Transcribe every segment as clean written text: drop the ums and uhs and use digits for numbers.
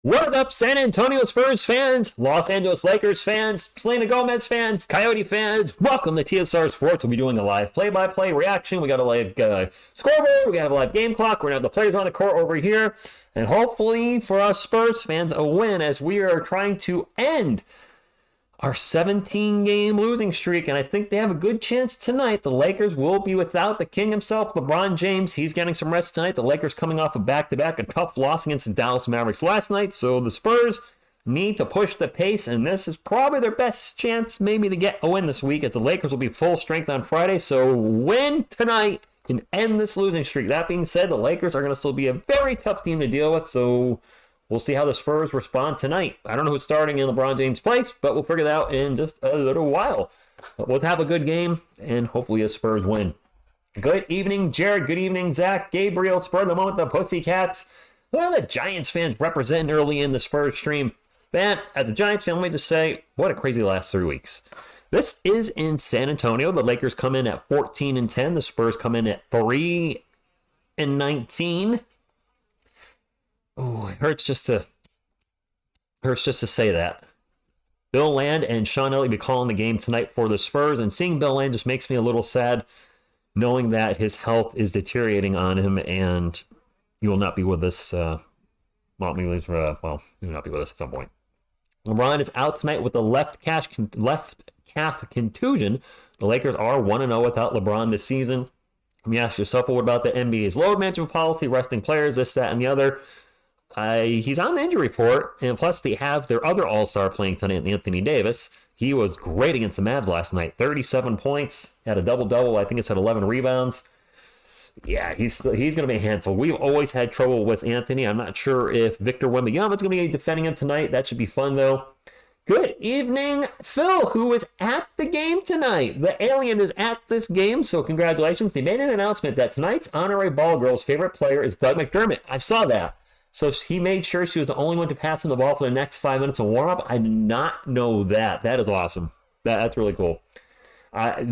What up, San Antonio Spurs fans, Los Angeles Lakers fans, Selena Gomez fans, Coyote fans? Welcome to TSR Sports. We'll be doing a live play-by-play reaction. We got a live scoreboard. We got a live game clock. We're going to have the players on the court over here. And hopefully for us Spurs fans, a win as we are trying to end our 17-game losing streak, and I think they have a good chance tonight. The Lakers will be without the king himself, LeBron James. He's getting some rest tonight. The Lakers coming off a back-to-back, a tough loss against the Dallas Mavericks last night, so the Spurs need to push the pace, and this is probably their best chance maybe to get a win this week, as the Lakers will be full strength on Friday, so win tonight and end this losing streak. That being said, the Lakers are going to still be a very tough team to deal with, so we'll see how the Spurs respond tonight. I don't know who's starting in LeBron James' place, but we'll figure that out in just a little while. But we'll have a good game, and hopefully the Spurs win. Good evening, Jared. Good evening, Zach. Gabriel. Spur of the moment, the Pussycats. Well, the Giants fans representing early in the Spurs stream. Man, as a Giants fan, let me just say, what a crazy last 3 weeks. This is in San Antonio. The Lakers come in at 14-10. The Spurs come in at 3-19. Oh, it hurts just to say that. Bill Land and Sean Elliott be calling the game tonight for the Spurs, and seeing Bill Land just makes me a little sad, knowing that his health is deteriorating on him, and he will not be with us. He will not be with us at some point. LeBron is out tonight with the left calf contusion. The Lakers are 1-0 without LeBron this season. Let me ask yourself, what about the NBA's load management policy, resting players, this, that, and the other? He's on the injury report, and plus they have their other all-star playing tonight, Anthony Davis. He was great against the Mavs last night. 37 points, had a double-double. I think it's had 11 rebounds. Yeah, he's going to be a handful. We've always had trouble with Anthony. I'm not sure if Victor Wembanyama is going to be defending him tonight. That should be fun, though. Good evening, Phil, who is at the game tonight. The alien is at this game, so congratulations. They made an announcement that tonight's honorary ball girl's favorite player is Doug McDermott. I saw that. So he made sure she was the only one to pass him the ball for the next 5 minutes of warm-up. I did not know that. That is awesome. That's really cool.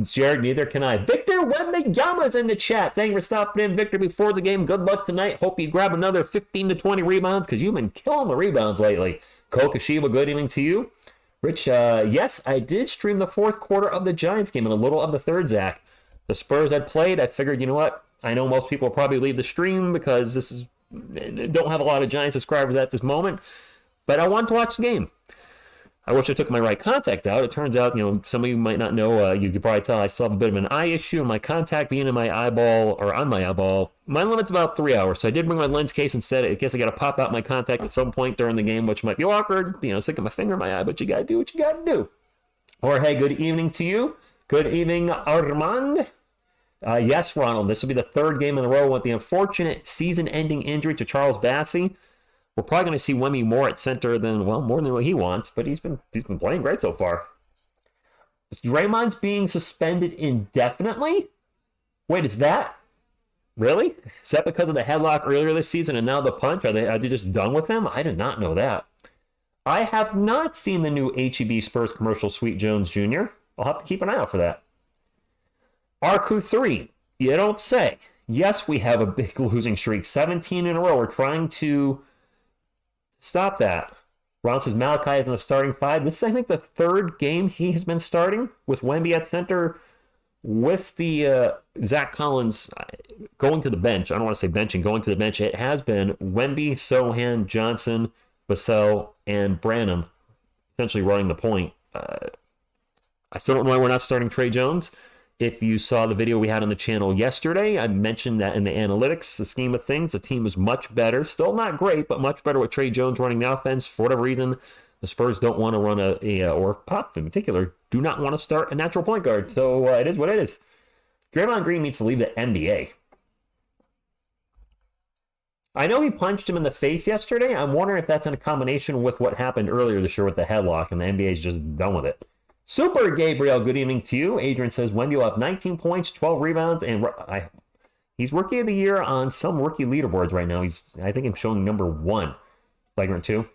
Jared, neither can I. Victor Wembanyama's in the chat. Thank you for stopping in, Victor, before the game. Good luck tonight. Hope you grab another 15 to 20 rebounds, because you've been killing the rebounds lately. Kokashiba, good evening to you. Rich, yes, I did stream the fourth quarter of the Giants game and a little of the third, Zach. The Spurs had played. I figured, you know what? I know most people will probably leave the stream because don't have a lot of Giants subscribers at this moment, but I wanted to watch the game. I wish I took my right contact out. It turns out, some of you might not know, you could probably tell I still have a bit of an eye issue, and my contact being in my eyeball, or on my eyeball, my limit's about 3 hours, so I did bring my lens case instead. I guess I got to pop out my contact at some point during the game, which might be awkward, sticking my finger in my eye, but you got to do what you got to do. Or, hey, good evening to you. Good evening, Armand. Yes, Ronald, this will be the third game in a row with the unfortunate season-ending injury to Charles Bassey. We're probably going to see Wemby more at center more than what he wants, but he's been playing great so far. Draymond's being suspended indefinitely? Wait, is that? Really? Is that because of the headlock earlier this season and now the punch? Are they just done with him? I did not know that. I have not seen the new H-E-B Spurs commercial, Sweet Jones Jr. I'll have to keep an eye out for that. RQ3, you don't say. Yes, we have a big losing streak, 17 in a row. We're trying to stop that. Ron says Malachi is in the starting five. This is, I think, the third game he has been starting with Wemby at center, with the Zach Collins going to the bench. I don't want to say benching, going to the bench. It has been Wemby, Sohan, Johnson, Vassell, and Branham essentially running the point. I still don't know why we're not starting Trey Jones. If you saw the video we had on the channel yesterday, I mentioned that in the analytics, the scheme of things, the team is much better. Still not great, but much better with Trey Jones running the offense. For whatever reason, the Spurs don't want to run or Pop in particular, do not want to start a natural point guard. So it is what it is. Draymond Green needs to leave the NBA. I know he punched him in the face yesterday. I'm wondering if that's in a combination with what happened earlier this year with the headlock, and the NBA is just done with it. Super Gabriel, good evening to you. Adrian says Wemby will have 19 points, 12 rebounds, and he's Rookie of the Year on some rookie leaderboards right now. I think I'm showing number 1. Flagrant 2.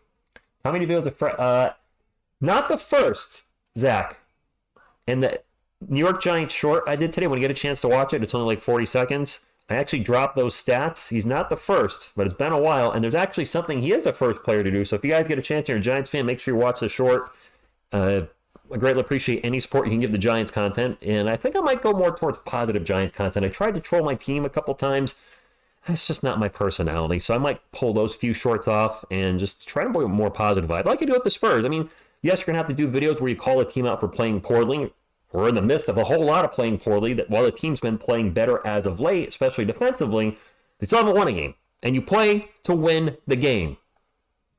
How many videos? Not the first, Zach. And the New York Giants short I did today, when you get a chance to watch it, it's only like 40 seconds. I actually dropped those stats. He's not the first, but it's been a while, and there's actually something he is the first player to do. So if you guys get a chance, you're a Giants fan, make sure you watch the short. I greatly appreciate any support you can give the Giants content, and I think I might go more towards positive Giants content. I tried to troll my team a couple times. That's just not my personality, so I might pull those few shorts off and just try to be more positive. I'd like to do it with the Spurs. I mean, yes, you're going to have to do videos where you call a team out for playing poorly. We're in the midst of a whole lot of playing poorly, that while the team's been playing better as of late, especially defensively, they still haven't won a game. And you play to win the game.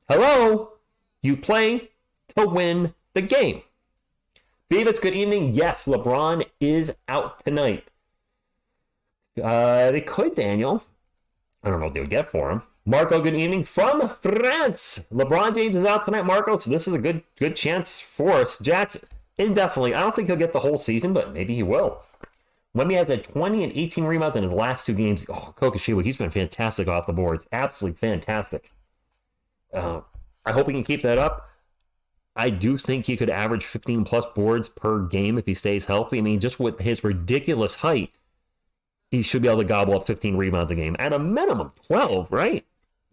Hello? You play to win the game. Beavis, good evening. Yes, LeBron is out tonight. They could, Daniel. I don't know what they would get for him. Marco, good evening from France. LeBron James is out tonight, Marco, so this is a good chance for us. Jackson, indefinitely. I don't think he'll get the whole season, but maybe he will. Wemby has had 20 and 18 rebounds in his last 2 games. Oh, Kokoshiwa, he's been fantastic off the boards. Absolutely fantastic. I hope he can keep that up. I do think he could average 15-plus boards per game if he stays healthy. I mean, just with his ridiculous height, he should be able to gobble up 15 rebounds a game. At a minimum, 12, right?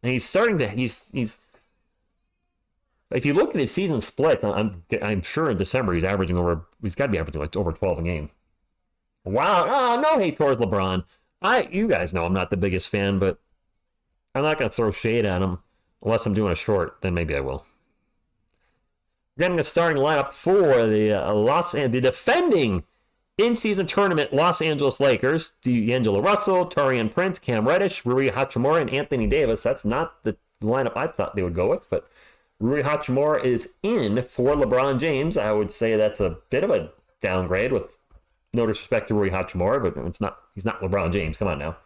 And he's starting to... He's if you look at his season splits, I'm sure in December he's averaging over... He's got to be averaging like over 12 a game. Wow. Oh, no hate towards LeBron. You guys know I'm not the biggest fan, but I'm not going to throw shade at him unless I'm doing a short. Then maybe I will. Getting a starting lineup for the defending in-season tournament Los Angeles Lakers. D'Angelo Russell, Taurean Prince, Cam Reddish, Rui Hachimura, and Anthony Davis. That's not the lineup I thought they would go with, but Rui Hachimura is in for LeBron James. I would say that's a bit of a downgrade, with no disrespect to Rui Hachimura, but he's not LeBron James. Come on now.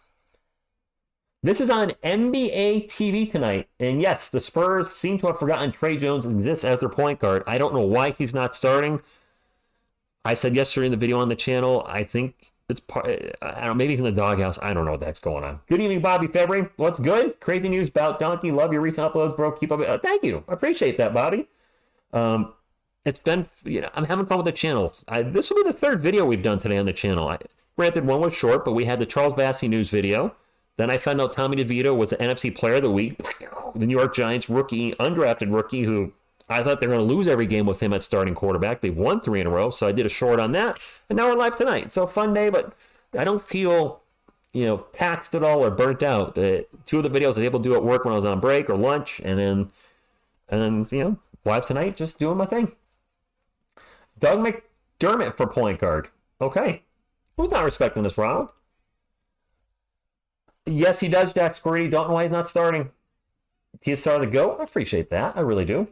This is on NBA TV tonight, and yes, the Spurs seem to have forgotten Trey Jones exists as their point guard. I don't know why he's not starting. I said yesterday in the video on the channel, I think it's part. I don't know, maybe he's in the doghouse. I don't know what the heck's going on. Good evening, Bobby February. What's good? Crazy news about Donkey. Love your recent uploads, bro. Keep up. Thank you. I appreciate that, Bobby. It's been, I'm having fun with the channel. This will be the 3rd video we've done today on the channel. Granted, one was short, but we had the Charles Bassey news video. Then I found out Tommy DeVito was the NFC Player of the Week. The New York Giants rookie, undrafted rookie, who I thought they were going to lose every game with him at starting quarterback. They've won 3 in a row, so I did a short on that. And now we're live tonight. So fun day, but I don't feel, taxed at all or burnt out. 2 of the videos I was able to do at work when I was on break or lunch, and then live tonight, just doing my thing. Doug McDermott for point guard. Okay. Who's not respecting this, Ronald? Yes, he does, Jack Squirty. Don't know why he's not starting. TSR the GOAT. I appreciate that. I really do.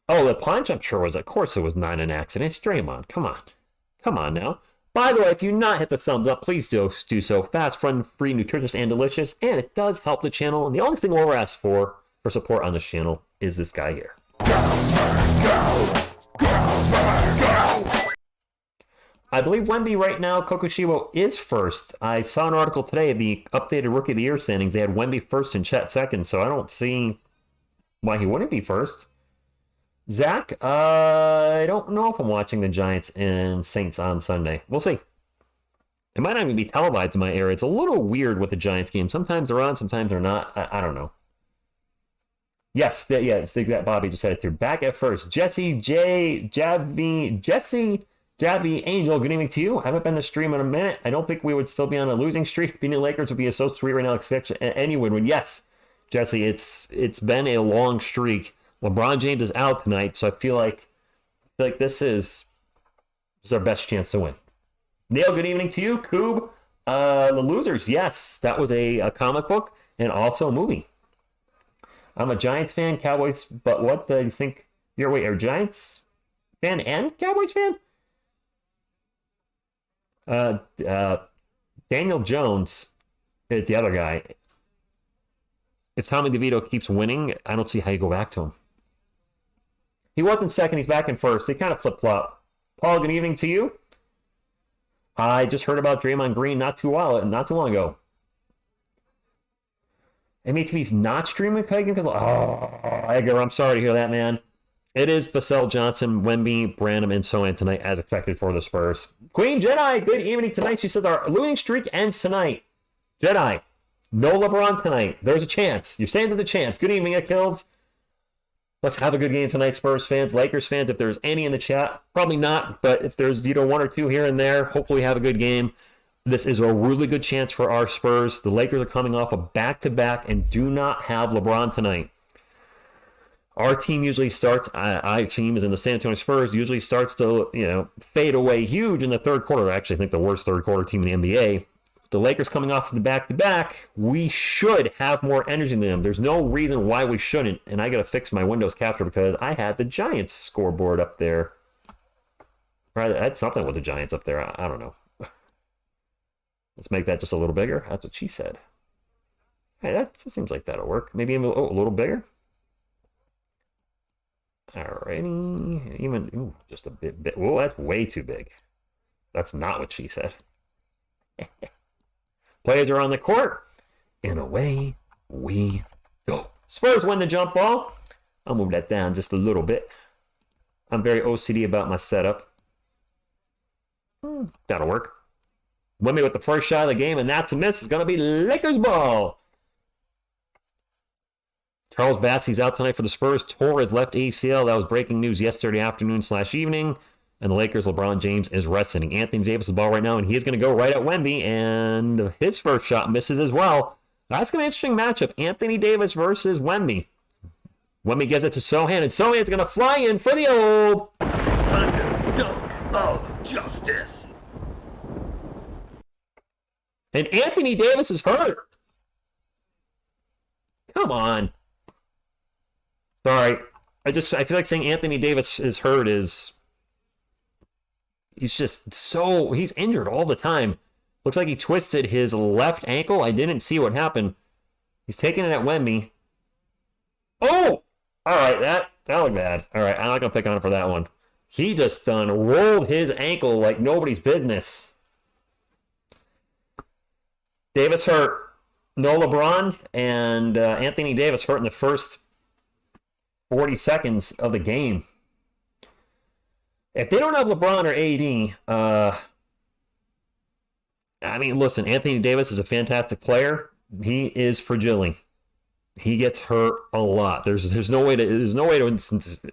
Oh, the punch, I'm sure was, of course it was not an accident. It's Draymond. Come on. Come on now. By the way, if you've not hit the thumbs up, please do so. Fast, fun, free, nutritious, and delicious. And it does help the channel. And the only thing we'll ask for support on this channel is this guy here. Go, Spurs, go! Go, Spurs, go! I believe Wemby right now, Kokoshiwa, is first. I saw an article today, the updated Rookie of the Year standings. They had Wemby first and Chet second, so I don't see why he wouldn't be first. Zach, I don't know if I'm watching the Giants and Saints on Sunday. We'll see. It might not even be televised in my area. It's a little weird with the Giants game. Sometimes they're on, sometimes they're not. I don't know. Yes, it's the exact Bobby just said it through. Back at first. Jesse Angel, good evening to you. I haven't been to stream in a minute. I don't think we would still be on a losing streak. Beating the Lakers would be a so sweet right now. Expect anyone would. Yes, Jesse, it's been a long streak. LeBron James is out tonight, so I feel like this is our best chance to win. Neil, good evening to you. Coob, The Losers. Yes, that was a comic book and also a movie. I'm a Giants fan, Cowboys, but what do you think? Are a Giants fan and Cowboys fan? Daniel Jones is the other guy. If Tommy DeVito keeps winning, I don't see how you go back to him. He wasn't second, he's back in first. They kind of flip-flop. Paul, good evening to you. I just heard about Draymond Green not too long ago. MATV's not streaming because Edgar, I'm sorry to hear that, man. It is Vassell, Johnson, Wemby, Branham, and so on tonight, as expected for the Spurs. Queen Jedi, good evening tonight. She says our losing streak ends tonight. Jedi, no LeBron tonight. There's a chance. You're saying there's a chance. Good evening, it kills. Let's have a good game tonight, Spurs fans, Lakers fans. If there's any in the chat, probably not, but if there's one or two here and there, hopefully have a good game. This is a really good chance for our Spurs. The Lakers are coming off a back-to-back and do not have LeBron tonight. Our team usually starts, our team is in the San Antonio Spurs, usually starts to, fade away huge in the third quarter. I actually think the worst third quarter team in the NBA. The Lakers coming off the back-to-back, we should have more energy than them. There's no reason why we shouldn't, and I got to fix my Windows capture because I had the Giants scoreboard up there. Or I had something with the Giants up there. I don't know. Let's make that just a little bigger. That's what she said. Hey, that seems like that'll work. Maybe a little bigger. Alrighty. Even, just a bit. Whoa, that's way too big. That's not what she said. Players are on the court, and away we go. Spurs win the jump ball. I'll move that down just a little bit. I'm very OCD about my setup. That'll work. Wemby with the first shot of the game, and that's a miss. It's going to be Lakers ball. Charles Bassey's out tonight for the Spurs. Tore his left ACL. That was breaking news yesterday afternoon/evening. And the Lakers, LeBron James is resting. Anthony Davis the ball right now, and he's going to go right at Wemby, and his first shot misses as well. That's going to be an interesting matchup. Anthony Davis versus Wemby. Wemby gives it to Sohan, and Sohan's going to fly in for the old underdog of justice. And Anthony Davis is hurt. Come on. Sorry. I feel like saying Anthony Davis is hurt is... He's injured all the time. Looks like he twisted his left ankle. I didn't see what happened. He's taking it at Wemby. Oh! All right, that looked bad. All right, I'm not going to pick on him for that one. He just rolled his ankle like nobody's business. Davis hurt. No LeBron, and Anthony Davis hurt in the first 40 seconds of the game. If they don't have LeBron or AD, listen, Anthony Davis is a fantastic player. He is fragile. He gets hurt a lot. There's no way to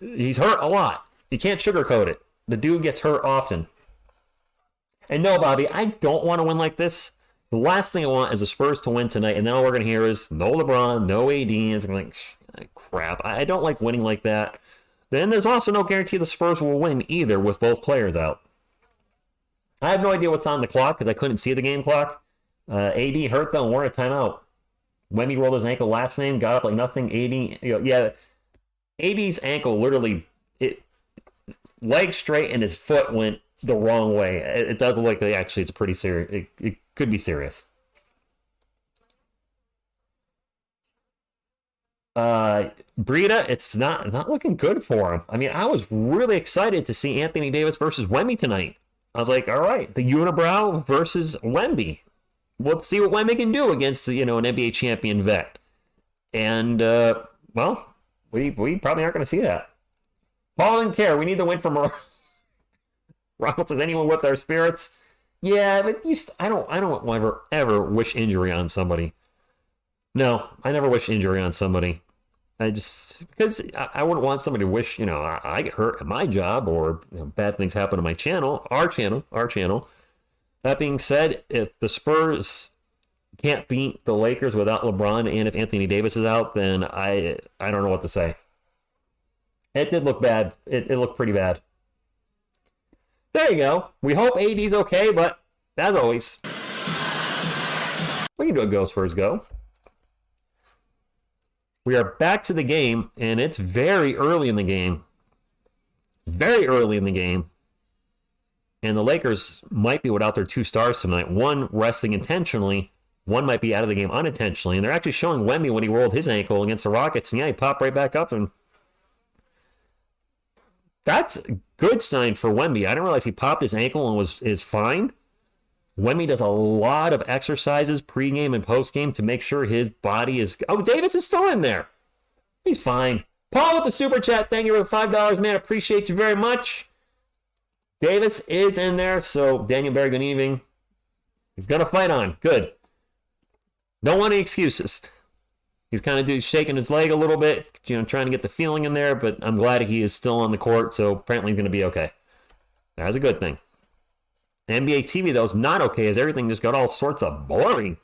he's hurt a lot. You can't sugarcoat it. The dude gets hurt often. And no, Bobby, I don't want to win like this. The last thing I want is the Spurs to win tonight, and then all we're going to hear is no LeBron, no AD. It's like, crap. I don't like winning like that. Then there's also no guarantee the Spurs will win either with both players out. I have no idea what's on the clock because I couldn't see the game clock. AD hurt though and we're in a timeout. Wemby rolled his ankle last name, got up like nothing. AD's ankle literally, leg straight and his foot went the wrong way. It does look like it's a pretty serious. It could be serious. Breida, it's not looking good for him. I was really excited to see Anthony Davis versus Wemby tonight. I was like, all right, the unibrow versus Wemby. Let's see what Wemby can do against an NBA champion vet. And we probably aren't going to see that. Paul didn't care. We need the win from Ronald says, anyone with their spirits? Yeah, but I don't ever wish injury on somebody. No, I never wish injury on somebody. Because I wouldn't want somebody to wish, I get hurt at my job or bad things happen to my channel, our channel. That being said, if the Spurs can't beat the Lakers without LeBron and if Anthony Davis is out, then I don't know what to say. It did look bad. It looked pretty bad. There you go. We hope AD's okay, but as always, we can do a Go Spurs Go. We are back to the game, and it's very early in the game. Very early in the game. And the Lakers might be without their two stars tonight. One resting intentionally. One might be out of the game unintentionally. And they're actually showing Wemby when he rolled his ankle against the Rockets. And yeah, he popped right back up. And that's a good sign for Wemby. I didn't realize he popped his ankle and is fine. Wemby does a lot of exercises pregame and postgame to make sure his body is... Oh, Davis is still in there. He's fine. Paul with the super chat. Thank you for $5, man. Appreciate you very much. Davis is in there. So, Daniel Berry, good evening. He's going to fight on. Good. Don't want any excuses. He's kind of shaking his leg a little bit, trying to get the feeling in there, but I'm glad he is still on the court, so apparently he's going to be okay. That's a good thing. NBA TV, though, is not okay, as everything just got all sorts of boring.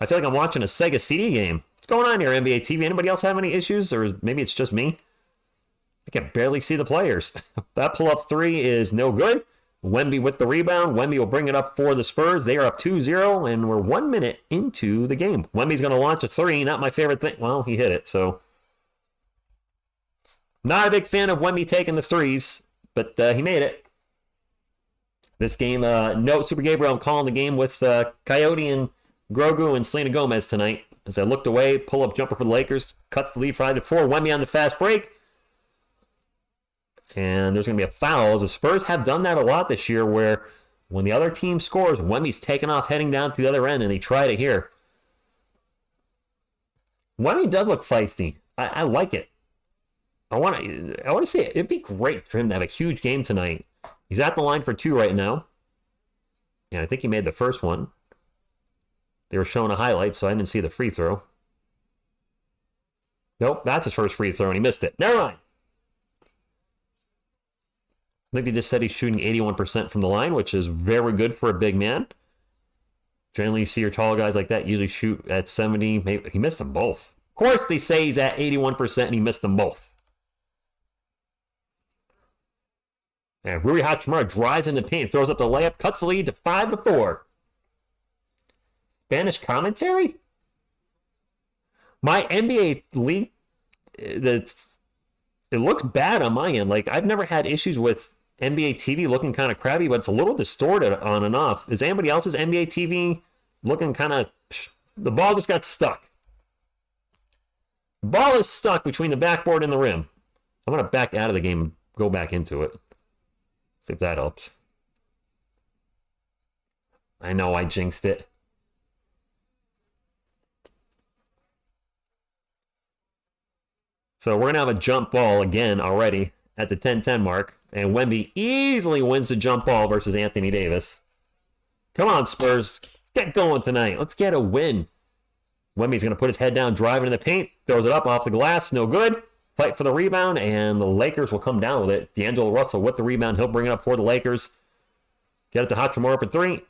I feel like I'm watching a Sega CD game. What's going on here, NBA TV? Anybody else have any issues, or maybe it's just me? I can barely see the players. That pull-up three is no good. Wemby with the rebound. Wemby will bring it up for the Spurs. They are up 2-0, and we're 1 minute into the game. Wemby's going to launch a three. Not my favorite thing. Well, he hit it, so. Not a big fan of Wemby taking the threes, but he made it. This game, no Super Gabriel. I'm calling the game with Coyote and Grogu and Selena Gomez tonight. As I looked away, pull-up jumper for the Lakers. Cuts the lead 5-4. Wemby on the fast break. And there's going to be a foul. The Spurs have done that a lot this year where when the other team scores, Wemby's taking off heading down to the other end, and they tried it here. Wemby does look feisty. I like it. I want to see it. It'd be great for him to have a huge game tonight. He's at the line for two right now. And I think he made the first one. They were showing a highlight, so I didn't see the free throw. Nope, that's his first free throw, and he missed it. Never mind. I think they just said he's shooting 81% from the line, which is very good for a big man. Generally, you see your tall guys like that usually shoot at 70. Maybe he missed them both. Of course, they say he's at 81%, and he missed them both. And Rui Hachimura drives in the paint, throws up the layup, cuts the lead to 5-4. Spanish commentary? My NBA league, it looks bad on my end. Like, I've never had issues with NBA TV looking kind of crappy, but it's a little distorted on and off. Is anybody else's NBA TV looking kind of... The ball just got stuck. The ball is stuck between the backboard and the rim. I'm going to back out of the game and go back into it. See if that helps. I know I jinxed it. So we're going to have a jump ball again already at the 10-10 mark. And Wemby easily wins the jump ball versus Anthony Davis. Come on, Spurs. Get going tonight. Let's get a win. Wemby's going to put his head down, driving in the paint. Throws it up off the glass. No good. Fight for the rebound, and the Lakers will come down with it. D'Angelo Russell with the rebound. He'll bring it up for the Lakers. Get it to Hachimura for three.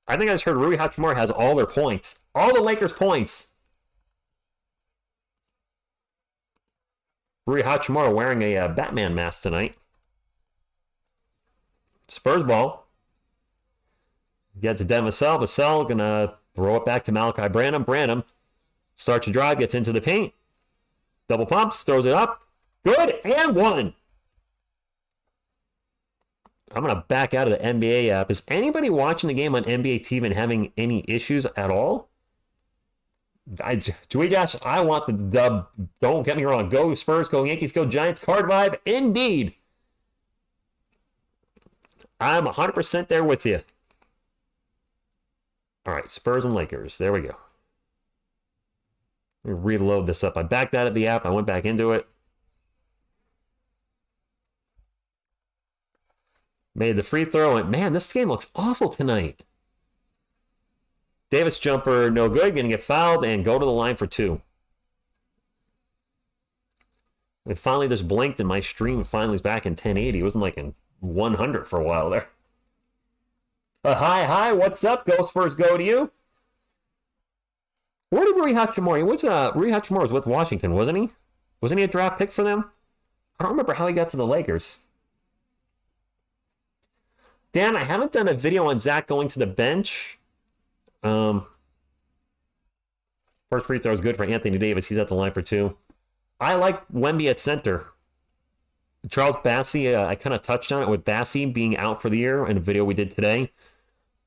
I think I just heard Rui Hachimura has all their points. All the Lakers' points. Rui Hachimura wearing a Batman mask tonight. Spurs ball. Get to Devin Vassell. Vassell gonna throw it back to Malachi Branham. Branham starts to drive, gets into the paint. Double pumps, throws it up. Good, and one. I'm going to back out of the NBA app. Is anybody watching the game on NBA TV and having any issues at all? Josh, I want the dub. Don't get me wrong. Go Spurs, go Yankees, go Giants. Card vibe, indeed. I'm 100% there with you. All right, Spurs and Lakers. There we go. Let me reload this up. I backed out of the app. I went back into it. Made the free throw. And man, this game looks awful tonight. Davis jumper, no good. Going to get fouled and go to the line for two. It finally just blinked and my stream finally is back in 1080. It wasn't like in 100 for a while there. Hi, what's up? Ghost first go to you. Where did Rui Hachimura? Rui Hachimura was with Washington, wasn't he? Wasn't he a draft pick for them? I don't remember how he got to the Lakers. Dan, I haven't done a video on Zach going to the bench. First free throw is good for Anthony Davis. He's at the line for two. I like Wemby at center. Charles Bassey, I kind of touched on it with Bassey being out for the year in a video we did today.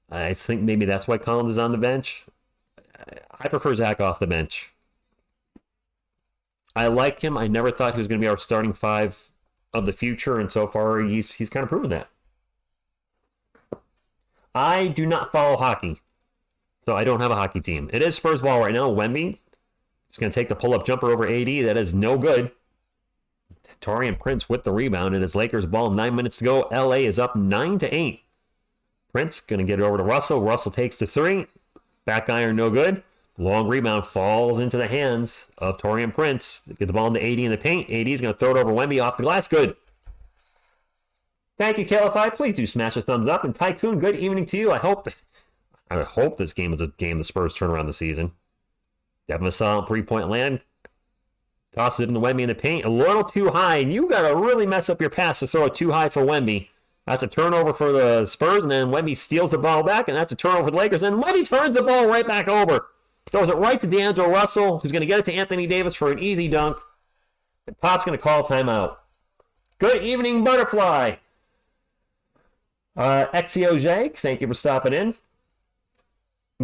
I think maybe that's why Collins is on the bench. I prefer Zach off the bench. I like him. I never thought he was going to be our starting five of the future, and so far he's kind of proven that. I do not follow hockey, so I don't have a hockey team. It is Spurs ball right now. Wemby He's going to take the pull-up jumper over AD. That is no good. Taurean Prince with the rebound, and it's Lakers ball. 9 minutes to go. LA is up 9-8. Prince going to get it over to Russell. Russell takes the three. Back iron, no good. Long rebound falls into the hands of Taurean Prince. Get the ball into AD in the paint. AD is going to throw it over Wemby off the glass. Good. Thank you, Calify. Please do smash a thumbs up. And Tycoon, good evening to you. I hope this game is a game the Spurs turn around the season. Devin Vassell on three-point land. Tosses it into Wemby in the paint. A little too high. And you got to really mess up your pass to throw it too high for Wemby. That's a turnover for the Spurs. And then Wemby steals the ball back. And that's a turnover for the Lakers. And Wemby turns the ball right back over. Throws it right to D'Angelo Russell, who's going to get it to Anthony Davis for an easy dunk. And Pop's going to call timeout. Good evening, Butterfly. XEOJ, thank you for stopping in.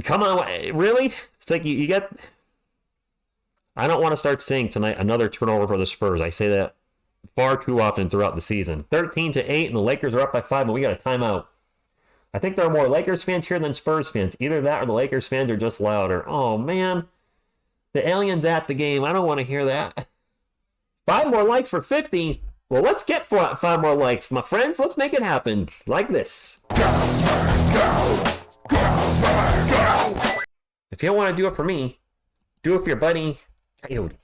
Come on, really? It's like you get... I don't want to start saying tonight another turnover for the Spurs. I say that far too often throughout the season. 13-8, and the Lakers are up by 5, and we got a timeout. I think there are more Lakers fans here than Spurs fans. Either that or the Lakers fans are just louder. Oh, man. The alien's at the game. I don't want to hear that. 5 more likes for 50. Well, let's get 5 more likes. My friends, let's make it happen. Like this. Go, Spurs, go! Go, Spurs, go! If you don't want to do it for me, do it for your buddy, Coyote.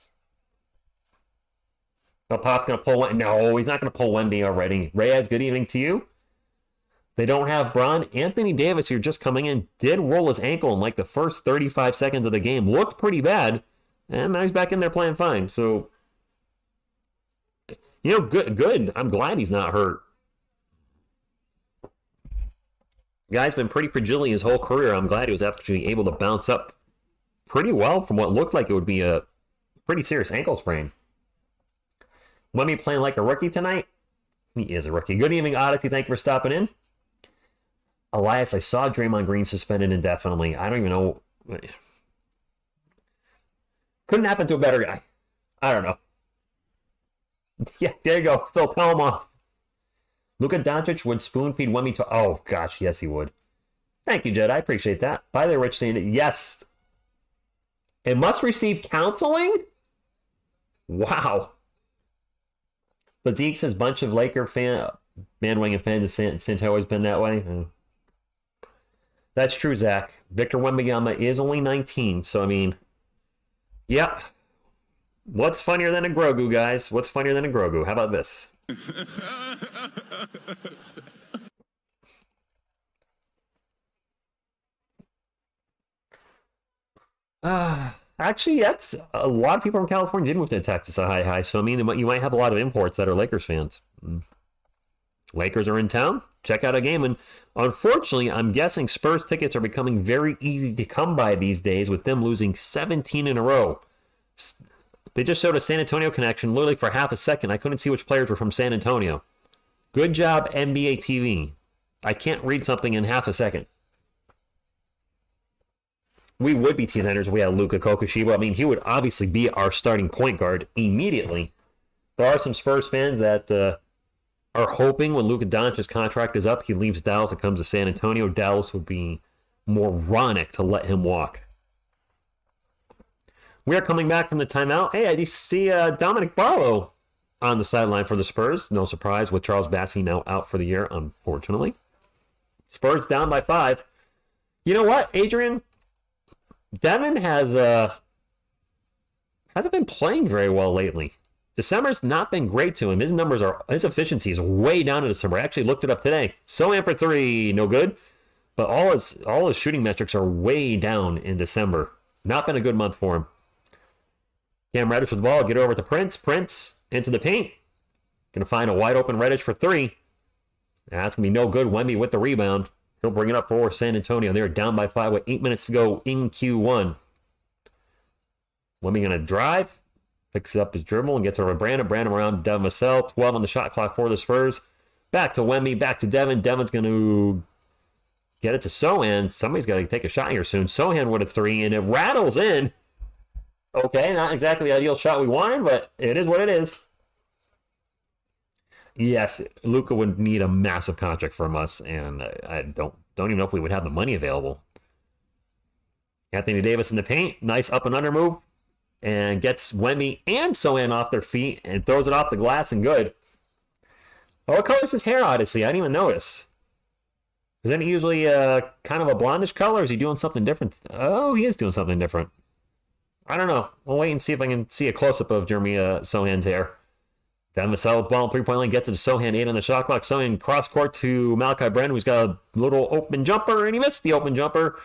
Oh, Pop's going to pull one. No, he's not going to pull Wemby already. Reyes, good evening to you. They don't have Bron. Anthony Davis, who's just coming in, did roll his ankle in like the first 35 seconds of the game. Looked pretty bad. And now he's back in there playing fine. So, good. I'm glad he's not hurt. Guy's been pretty fragile his whole career. I'm glad he was actually able to bounce up pretty well from what looked like it would be a pretty serious ankle sprain. Wemby playing like a rookie tonight? He is a rookie. Good evening, Odyssey. Thank you for stopping in. Elias, I saw Draymond Green suspended indefinitely. I don't even know. Couldn't happen to a better guy. I don't know. Yeah, there you go. Phil, tell him off. Luka Doncic would spoon feed Wemby to... Oh, gosh, yes, he would. Thank you, Jed. I appreciate that. By the way, Rich saying, yes. It must receive counseling? Wow. But Zeke says bunch of Laker bandwagon fans since always been that way. That's true, Zach. Victor Wembanyama is only 19, so I mean, yep. What's funnier than a Grogu, guys? What's funnier than a Grogu? How about this? Actually, that's a lot of people from California did move to Texas at high. So I mean, you might have a lot of imports that are Lakers fans. Lakers are in town. Check out a game. And unfortunately, I'm guessing Spurs tickets are becoming very easy to come by these days with them losing 17 in a row. They just showed a San Antonio connection literally for half a second. I couldn't see which players were from San Antonio. Good job, NBA TV. I can't read something in half a second. We would be contenders if we had Luka Kokushiba. I mean, he would obviously be our starting point guard immediately. There are some Spurs fans that are hoping when Luka Doncic's contract is up, he leaves Dallas and comes to San Antonio. Dallas would be moronic to let him walk. We are coming back from the timeout. Hey, I see Dominic Barlow on the sideline for the Spurs. No surprise with Charles Bassey now out for the year, unfortunately. Spurs down by 5. You know what, Adrian? Devin hasn't been playing very well lately. December's not been great to him. His efficiency is way down in December. I actually looked it up today. Sohan for 3, no good. But all his shooting metrics are way down in December. Not been a good month for him. Cam Reddish with the ball. Get over to Prince. Prince into the paint. Gonna find a wide open Reddish for 3. That's gonna be no good. Wemby with the rebound. He'll bring it up for San Antonio. They're down by 5 with 8 minutes to go in Q1. Wemby gonna drive. Picks up his dribble and gets over to Brandon. Brandon around Devin Vassell. 12 on the shot clock for the Spurs. Back to Wemby. Back to Devin. Devin's going to get it to Sohan. Somebody's got to take a shot here soon. Sohan with a 3, and it rattles in. Okay, not exactly the ideal shot we wanted, but it is what it is. Yes, Luka would need a massive contract from us, and I don't even know if we would have the money available. Anthony Davis in the paint. Nice up and under move. and gets Wemby and Sohan off their feet and throws it off the glass and good. Oh, what color is his hair, Odyssey? I didn't even notice. Isn't it usually kind of a blondish color? Or is he doing something different? Oh, he is doing something different. I don't know. We'll wait and see if I can see a close-up of Jeremy Sohan's hair. Devin Vassell with the ball in three-point line gets it to Sohan, 8 on the shot clock. Sohan cross-court to Malachi Brennan, who's got a little open jumper, and he missed the open jumper.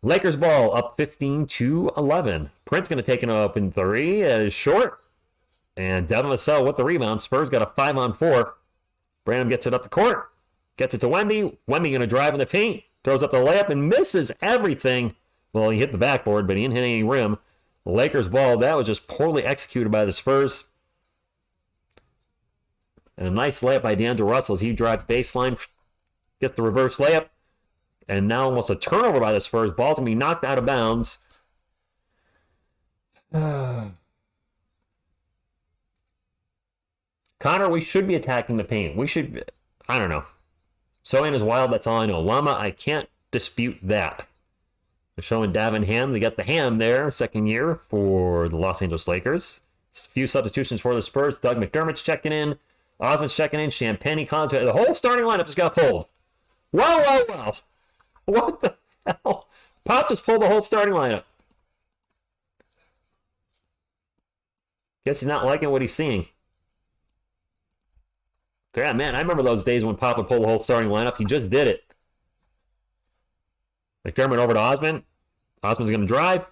Lakers ball up 15-11. Prince going to take an open three. It is short. And Devin Vassell with the rebound. Spurs got a 5-on-4. Branham gets it up the court. Gets it to Wemby. Wemby going to drive in the paint. Throws up the layup and misses everything. Well, he hit the backboard, but he didn't hit any rim. Lakers ball. That was just poorly executed by the Spurs. And a nice layup by D'Angelo Russell as he drives baseline. Gets the reverse layup. And now almost a turnover by the Spurs. Ball's going to be knocked out of bounds. Connor, we should be attacking the paint. We should, I don't know. Sohan is wild, that's all I know. Llama, I can't dispute that. They're showing Davin Ham. They got the Ham there, second year for the Los Angeles Lakers. A few substitutions for the Spurs. Doug McDermott's checking in. Osmond's checking in. Champagne, Conte. The whole starting lineup just got pulled. Wow. What the hell? Pop just pulled the whole starting lineup. Guess he's not liking what he's seeing. Yeah, man, I remember those days when Pop would pull the whole starting lineup. He just did it. McDermott over to Osmond. Osmond's going to drive.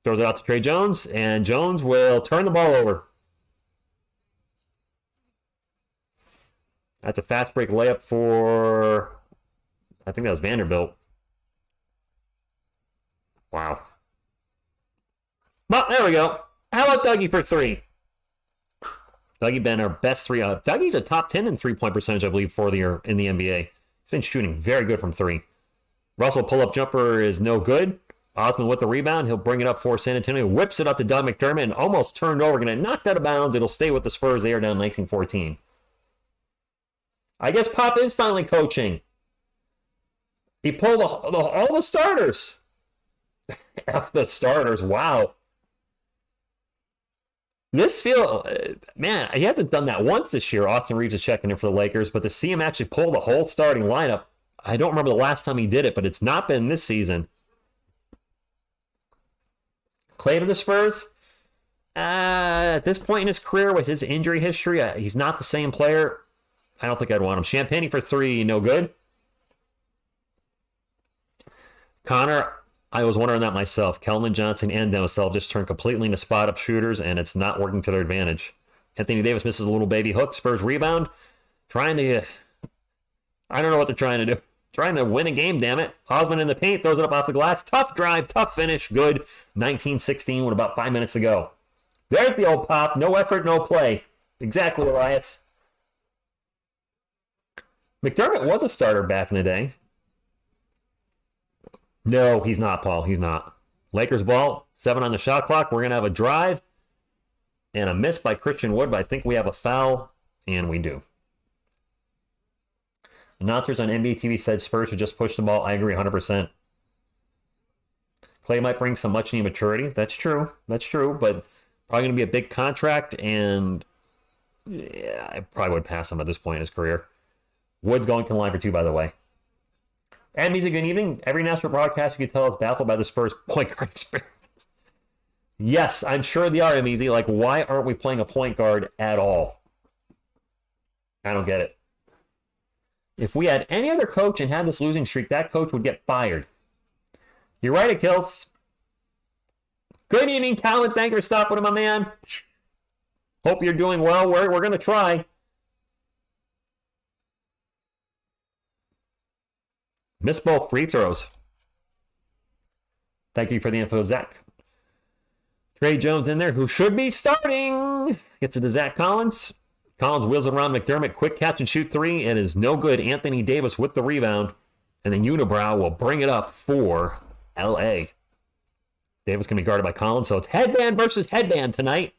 Throws it out to Trey Jones. And Jones will turn the ball over. That's a fast break layup for, I think that was Vanderbilt. Wow. Well, there we go. How about Dougie for three? Dougie been our best three. Dougie's a top 10 in three-point percentage, I believe, for the year in the NBA. He's been shooting very good from three. Russell pull-up jumper is no good. Osmond with the rebound. He'll bring it up for San Antonio. Whips it up to Doug McDermott and almost turned over. Going to knock that out of bounds. It'll stay with the Spurs. They are down 19-14. I guess Pop is finally coaching. He pulled all the starters. F the starters. Wow. Man, he hasn't done that once this year. Austin Reeves is checking in for the Lakers, but to see him actually pull the whole starting lineup, I don't remember the last time he did it, but it's not been this season. Clay to the Spurs. At this point in his career, with his injury history, he's not the same player. I don't think I'd want him. Champagne for three, no good. Connor, I was wondering that myself. Kelvin Johnson and Demisel just turned completely into spot-up shooters, and it's not working to their advantage. Anthony Davis misses a little baby hook. Spurs rebound. I don't know what they're trying to do. Trying to win a game, damn it. Osmond in the paint, throws it up off the glass. Tough drive, tough finish. Good. 19-16 with about 5 minutes to go. There's the old Pop. No effort, no play. Exactly, Elias. McDermott was a starter back in the day. No, he's not, Paul. He's not. Lakers ball, 7 on the shot clock. We're going to have a drive and a miss by Christian Wood, but I think we have a foul, and we do. Announcers on NBA TV said Spurs should just push the ball. I agree 100%. Clay might bring some much-needed maturity. That's true. But probably going to be a big contract, and yeah, I probably would pass him at this point in his career. Wood going to the line for two, by the way. And Meezy, good evening. Every national broadcast you can tell is baffled by the Spurs point guard experience. Yes, I'm sure they are, Meezy. Like, why aren't we playing a point guard at all? I don't get it. If we had any other coach and had this losing streak, that coach would get fired. You're right, Akils. Good evening, Calvin. Thank you for stopping, my man. Hope you're doing well. We're going to try. Missed both free throws. Thank you for the info, Zach. Trey Jones in there, who should be starting. Gets it to Zach Collins. Collins wheels it around McDermott. Quick catch and shoot three. It is no good. Anthony Davis with the rebound. And then Unibrow will bring it up for L.A. Davis can be guarded by Collins. So it's headband versus headband tonight.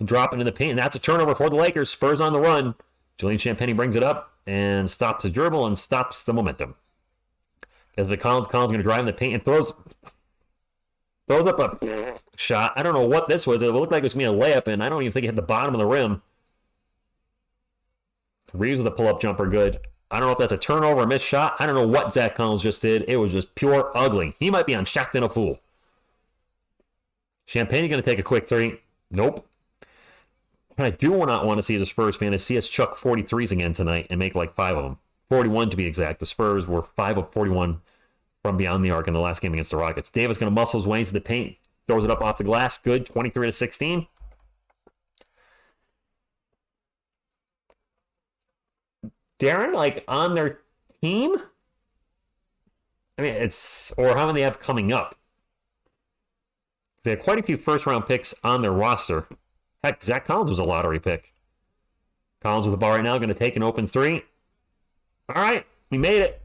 Dropping in the paint. And that's a turnover for the Lakers. Spurs on the run. Julian Champagnie brings it up and stops the dribble and stops the momentum. As the Collins going to drive in the paint and throws Throws up a shot. I don't know what this was. It looked like it was going to be a layup, and I don't even think it hit the bottom of the rim. Reeves with a pull-up jumper, good. I don't know if that's a turnover or missed shot. I don't know what Zach Collins just did. It was just pure ugly. He might be on Shacked in a Fool. Champagne going to take a quick three. Nope. What I do not want to see as a Spurs fan is see us chuck 43s again tonight and make like 5 of them. 41 to be exact. The Spurs were 5 of 41 from beyond the arc in the last game against the Rockets. Davis going to muscle his way into the paint. Throws it up off the glass. Good. 23-16. Darren, like, on their team? I mean, or how many they have coming up? They have quite a few first-round picks on their roster. Heck, Zach Collins was a lottery pick. Collins with the ball right now, going to take an open three. All right, we made it.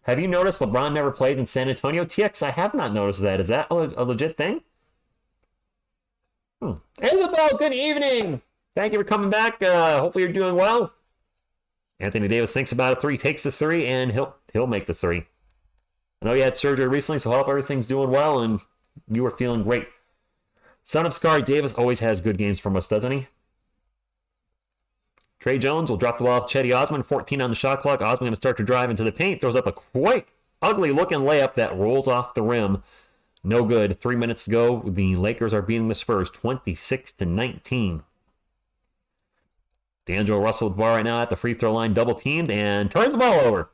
Have you noticed LeBron never plays in San Antonio? TX, I have not noticed that. Is that a legit thing? Isabel, good evening. Thank you for coming back. Hopefully you're doing well. Anthony Davis thinks about a three, takes the three, and he'll make the three. I know you had surgery recently, so I hope everything's doing well and you are feeling great. Son of Scar, Davis always has good games from us, doesn't he? Trey Jones will drop the ball off Chetty Osman, 14 on the shot clock. Osman going to start to drive into the paint, throws up a quite ugly-looking layup that rolls off the rim. No good. 3 minutes to go. The Lakers are beating the Spurs 26-19. D'Angelo Russell with the ball right now at the free throw line, double teamed, and turns the ball over.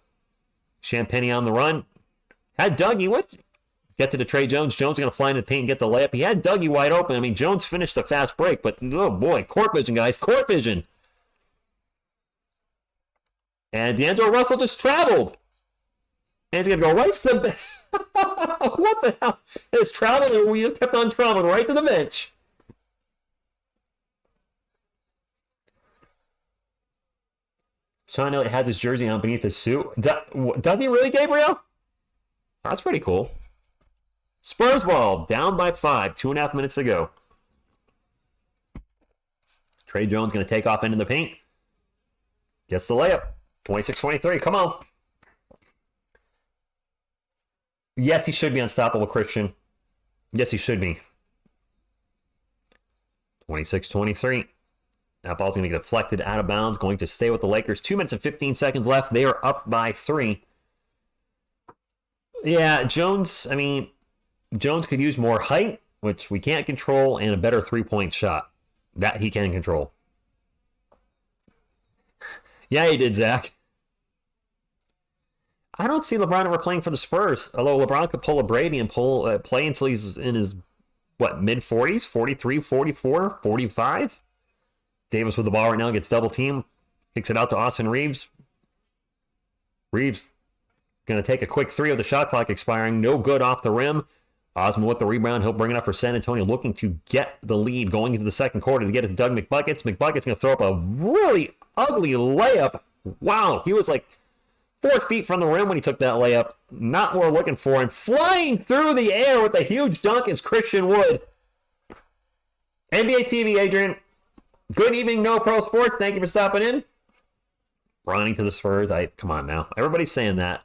Champagne on the run. Had Dougie. What? Get to the Trey Jones. Jones going to fly in the paint and get the layup. He had Dougie wide open. I mean, Jones finished a fast break, but oh boy, court vision, guys. Court vision. And D'Angelo Russell just traveled. And he's going to go right to the bench. What the hell? It's traveling, and we just kept on traveling right to the bench. Sean Elliott has his jersey on beneath his suit. Does he really, Gabriel? That's pretty cool. Spurs ball, down by 5, 2.5 minutes to go. Trey Jones going to take off into the paint. Gets the layup. 26-23, come on. Yes, he should be unstoppable, Christian. Yes, he should be. 26-23. That ball's going to get deflected out of bounds. Going to stay with the Lakers. 2 minutes and 15 seconds left. They are up by 3. Yeah, Jones, I mean, Jones could use more height, which we can't control, and a better three-point shot. That he can control. Yeah, he did, Zach. I don't see LeBron ever playing for the Spurs. Although LeBron could pull a Brady and play until he's in his, mid-40s? 43, 44, 45? Davis with the ball right now, gets double teamed. Kicks it out to Austin Reeves. Reeves going to take a quick three with the shot clock expiring. No good off the rim. Osman with the rebound. He'll bring it up for San Antonio, looking to get the lead going into the second quarter to get it to Doug McBuckets. McBucket's going to throw up a really ugly layup. Wow, he was like 4 feet from the rim when he took that layup. Not what we're looking for. And flying through the air with a huge dunk is Christian Wood. NBA TV, Adrian. Good evening, No Pro Sports. Thank you for stopping in. Bronny to the Spurs. Come on now. Everybody's saying that.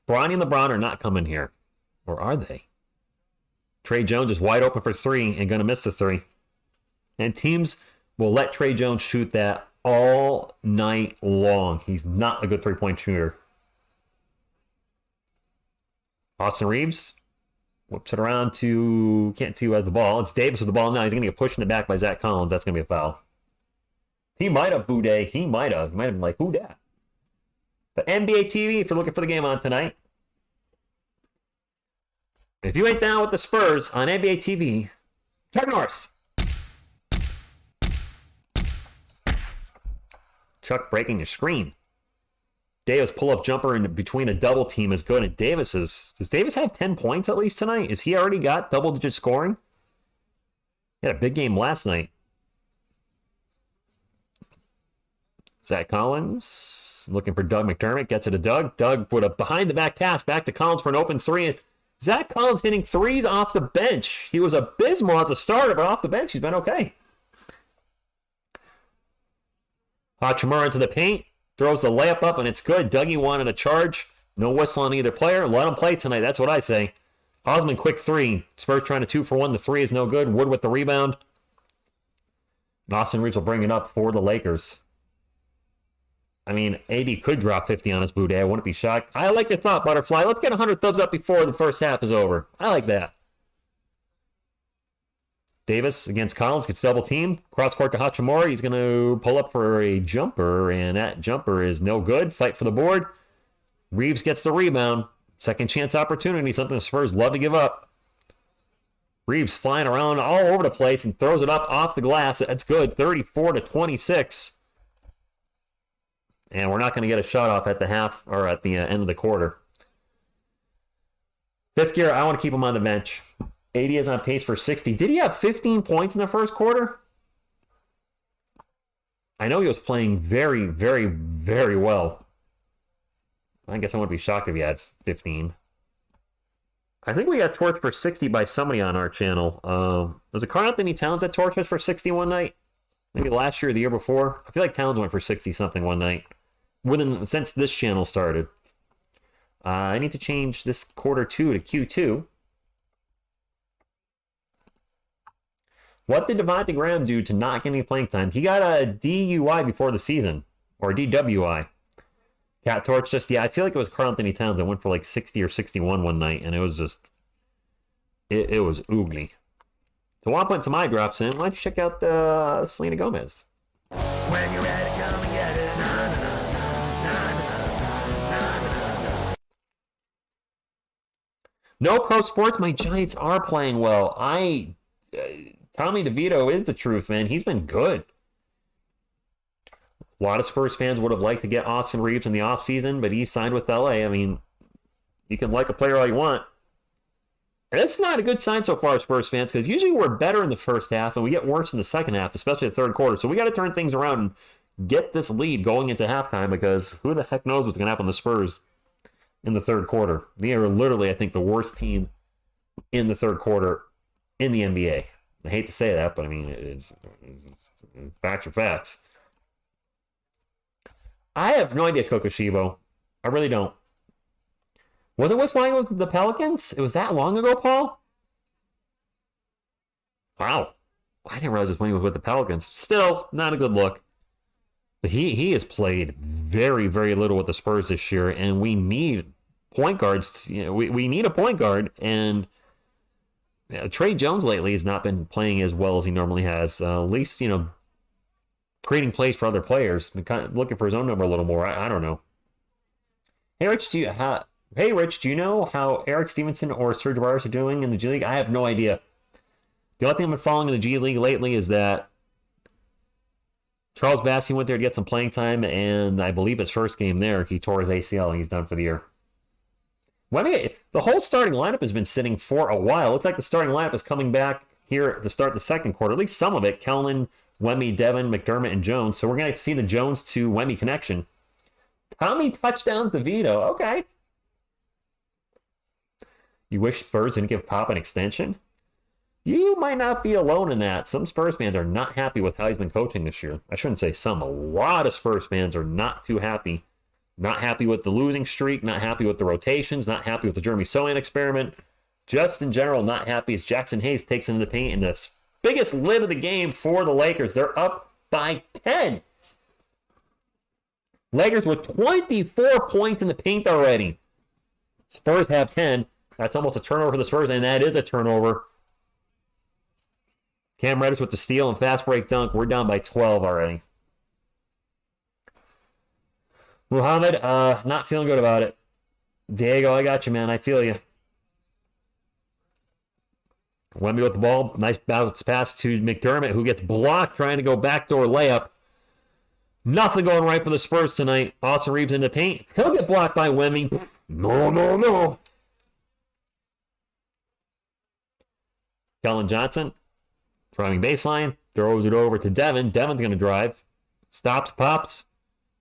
Bronny and LeBron are not coming here. Or are they? Trey Jones is wide open for 3 and going to miss the 3. And teams will let Trey Jones shoot that all night long. He's not a good three-point shooter. Austin Reeves whips it around to, can't see who has the ball. It's Davis with the ball now. He's going to get pushed in the back by Zach Collins. That's going to be a foul. He might have, Boudet. He might have. He might have been like, who dat? But NBA TV, if you're looking for the game on tonight, if you ain't down with the Spurs on NBA TV, turn north. Chuck breaking your screen. Davis pull-up jumper in between a double team is good. And does Davis have 10 points at least tonight? Is he already got double-digit scoring? He had a big game last night. Zach Collins looking for Doug McDermott. Gets it to Doug. Doug with a behind-the-back pass back to Collins for an open 3. And Zach Collins hitting 3s off the bench. He was abysmal as a starter, but off the bench, he's been okay. Hachimura into the paint. Throws the layup up, and it's good. Dougie wanted a charge. No whistle on either player. Let him play tonight. That's what I say. Osman, quick three. Spurs trying to 2-for-1. The three is no good. Wood with the rebound. And Austin Reeves will bring it up for the Lakers. I mean, AD could drop 50 on his Boudet. I wouldn't be shocked. I like your thought, Butterfly. Let's get 100 thumbs up before the first half is over. I like that. Davis against Collins gets double team. Cross court to Hachimura. He's going to pull up for a jumper, and that jumper is no good. Fight for the board. Reeves gets the rebound. Second chance opportunity, something the Spurs love to give up. Reeves flying around all over the place and throws it up off the glass. That's good. 34-26. And we're not going to get a shot off at the half or at the end of the quarter. Fifth gear, I want to keep him on the bench. AD is on pace for 60. Did he have 15 points in the first quarter? I know he was playing very, very, very well. I guess I wouldn't be shocked if he had 15. I think we got torched for 60 by somebody on our channel. Was it Karl Anthony Towns that torched us for 60 one night? Maybe last year or the year before? I feel like Towns went for 60-something one night. Since this channel started. I need to change this quarter 2 to Q2. What did Devontae Graham do to not get any playing time? He got a DUI before the season. Or DWI. Cat torched us. Yeah, I feel like it was Karl Anthony Towns that went for like 60 or 61 one night. And it was just... It was oogly. So while I'm putting some eye drops in, why don't you check out Selena Gomez? When you're ready, come and get it. No pro sports. My Giants are playing well. Tommy DeVito is the truth, man. He's been good. A lot of Spurs fans would have liked to get Austin Reeves in the offseason, but he signed with LA. I mean, you can like a player all you want. And it's not a good sign so far, Spurs fans, because usually we're better in the first half and we get worse in the second half, especially the third quarter. So we got to turn things around and get this lead going into halftime, because who the heck knows what's going to happen to the Spurs in the third quarter. They are literally, I think, the worst team in the third quarter in the NBA. I hate to say that, but I mean, facts are facts. I have no idea, Kokoshibo. I really don't. Was it West Wyoming with the Pelicans? It was that long ago, Paul? Wow. I didn't realize it was when he was with the Pelicans. Still, not a good look. But he has played very, very little with the Spurs this year, and we need point guards. We need a point guard, and Trey Jones lately has not been playing as well as he normally has. At least, creating plays for other players. Been kind of looking for his own number a little more. I don't know. Hey, Rich, do you know how Eric Stevenson or Serge Ibaka are doing in the G League? I have no idea. The only thing I've been following in the G League lately is that Charles Bassey went there to get some playing time, and I believe his first game there, he tore his ACL and he's done for the year. The whole starting lineup has been sitting for a while. Looks like the starting lineup is coming back here at the start of the second quarter. At least some of it. Kellen, Wemby, Devin, McDermott, and Jones. So we're going to see the Jones to Wemby connection. Tommy touchdowns to Vito. Okay. You wish Spurs didn't give Pop an extension? You might not be alone in that. Some Spurs fans are not happy with how he's been coaching this year. I shouldn't say some. A lot of Spurs fans are not too happy. Not happy with the losing streak. Not happy with the rotations. Not happy with the Jeremy Sohan experiment. Just in general, not happy as Jackson Hayes takes into the paint in this biggest lid of the game for the Lakers. They're up by 10. Lakers with 24 points in the paint already. Spurs have 10. That's almost a turnover for the Spurs, and that is a turnover. Cam Reddish with the steal and fast break dunk. We're down by 12 already. Muhammad, not feeling good about it. Diego, I got you, man. I feel you. Wemby with the ball. Nice bounce pass to McDermott, who gets blocked trying to go backdoor layup. Nothing going right for the Spurs tonight. Austin Reeves in the paint. He'll get blocked by Wemby. No. Kellen Johnson. Driving baseline, throws it over to Devin. Devin's going to drive. Stops, pops.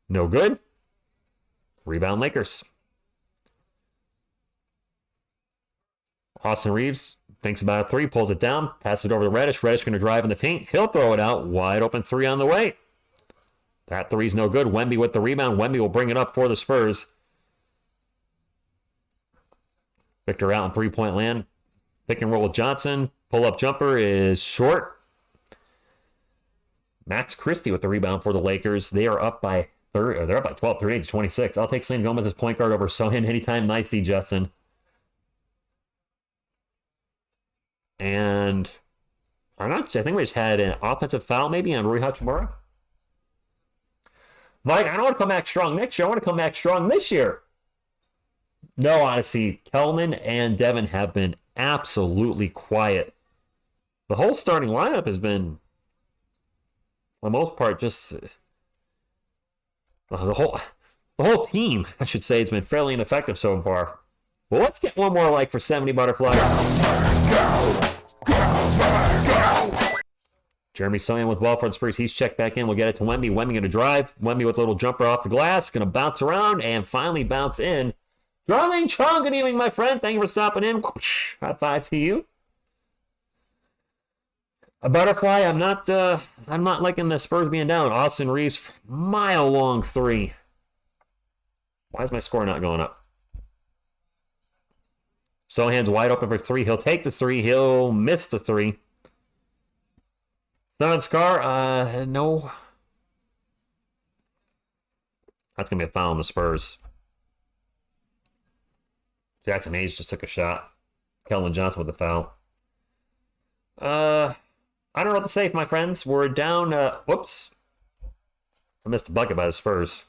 No good. Rebound Lakers. Austin Reeves thinks about a three, pulls it down, passes it over to Reddish. Reddish going to drive in the paint. He'll throw it out. Wide open three on the way. That three's no good. Wemby with the rebound. Wemby will bring it up for the Spurs. Victor out in three-point land. Pick and roll with Johnson. Pull-up jumper is short. Max Christie with the rebound for the Lakers. They are up by 30, or they're up by 12, 38 to 26. I'll take Selena Gomez as point guard over Sohan anytime. Nice, D. Justin. And I think we just had an offensive foul maybe on Rui Hachimura. Mike, I don't want to come back strong next year. I want to come back strong this year. No, honestly, Kelman and Devin have been absolutely quiet. The whole starting lineup has been, for the most part, just the whole team, I should say, has been fairly ineffective so far. Well, let's get one more like for 70 Butterfly. Jeremy Sohan with well for the Spurs. He's checked back in. We'll get it to Wemby. Wemby going to drive. Wemby with a little jumper off the glass. Going to bounce around and finally bounce in. Darling Chong, good evening, my friend. Thank you for stopping in. High five to you. A Butterfly, I'm not liking the Spurs being down. Austin Reeves, mile-long three. Why is my score not going up? Sohan's wide open for three. He'll take the three. He'll miss the three. Not Scar, no. That's going to be a foul on the Spurs. Jackson Hayes just took a shot. Keldon Johnson with the foul. I don't know what to say, my friends. We're down, whoops. I missed a bucket by the Spurs.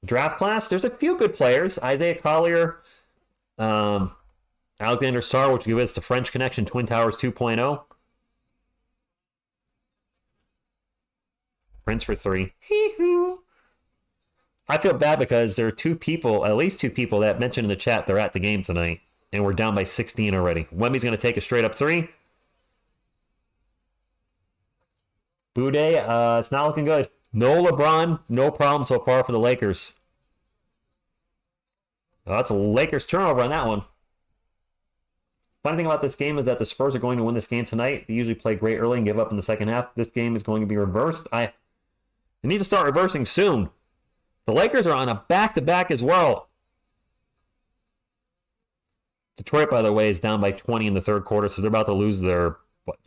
Draft class, there's a few good players. Isaiah Collier, Alexander Sarr, which gives us the French Connection, Twin Towers 2.0. Prince for three. Hee-hoo. I feel bad because there are at least two people that mentioned in the chat they're at the game tonight, and we're down by 16 already. Wemby's going to take a straight up three. Boudet, it's not looking good. No LeBron, no problem so far for the Lakers. Oh, that's a Lakers turnover on that one. Funny thing about this game is that the Spurs are going to win this game tonight. They usually play great early and give up in the second half. This game is going to be reversed. They need to start reversing soon. The Lakers are on a back-to-back as well. Detroit, by the way, is down by 20 in the third quarter, so they're about to lose their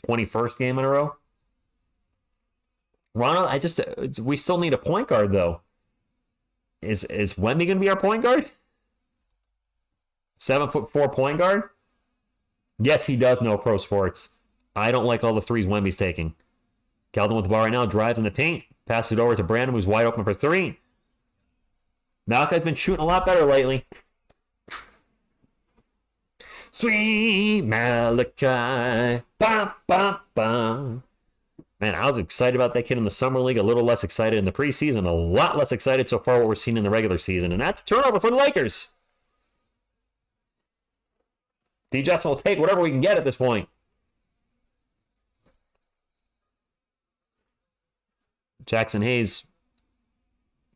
21st game in a row. Ronald, we still need a point guard, though. Is Wemby going to be our point guard? 7'4" point guard? Yes, he does know pro sports. I don't like all the threes Wemby's taking. Keldon with the ball right now, drives in the paint, passes it over to Brandon, who's wide open for three. Malachi's been shooting a lot better lately. Sweet Malachi. Bum, bum, bum. Man, I was excited about that kid in the Summer League, a little less excited in the preseason, a lot less excited so far what we're seeing in the regular season. And that's a turnover for the Lakers. D. Justin will take whatever we can get at this point. Jackson Hayes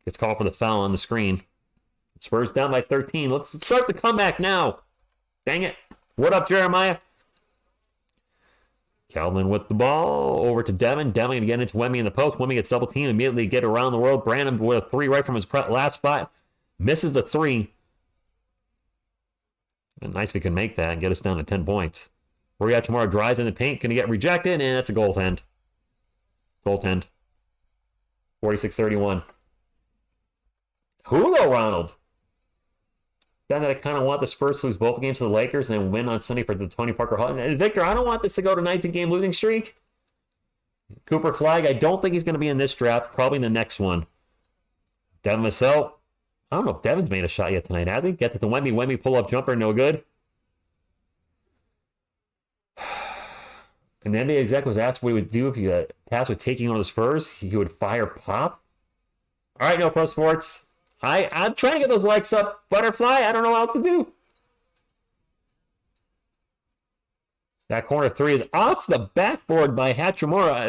gets called for the foul on the screen. Spurs down by 13. Let's start the comeback now. Dang it. What up, Jeremiah? Calvin with the ball. Over to Devin. Devin going to get into Wemby in the post. Wemby gets double team. Immediately get around the world. Brandon with a three right from his last spot. Misses the three. And nice if he can make that and get us down to 10 points. Rui Hachimura drives in the paint. Going to get rejected. And that's a goaltend. Goaltend. 46-31. Who though, Ronald? Then that I kind of want the Spurs to lose both games to the Lakers and then win on Sunday for the Tony Parker Hall. And Victor, I don't want this to go to 19-game losing streak. Cooper Flag, I don't think he's going to be in this draft. Probably in the next one. Devin Vassell. I don't know if Devin's made a shot yet tonight, has he? Gets it to Wemby. Wemby pull-up jumper, no good. And the NBA exec was asked what he would do if he got tasked with taking on the Spurs. He would fire Pop. All right, no pro sports. I'm trying to get those likes up, Butterfly. I don't know what else to do. That corner three is off the backboard by Hachimura.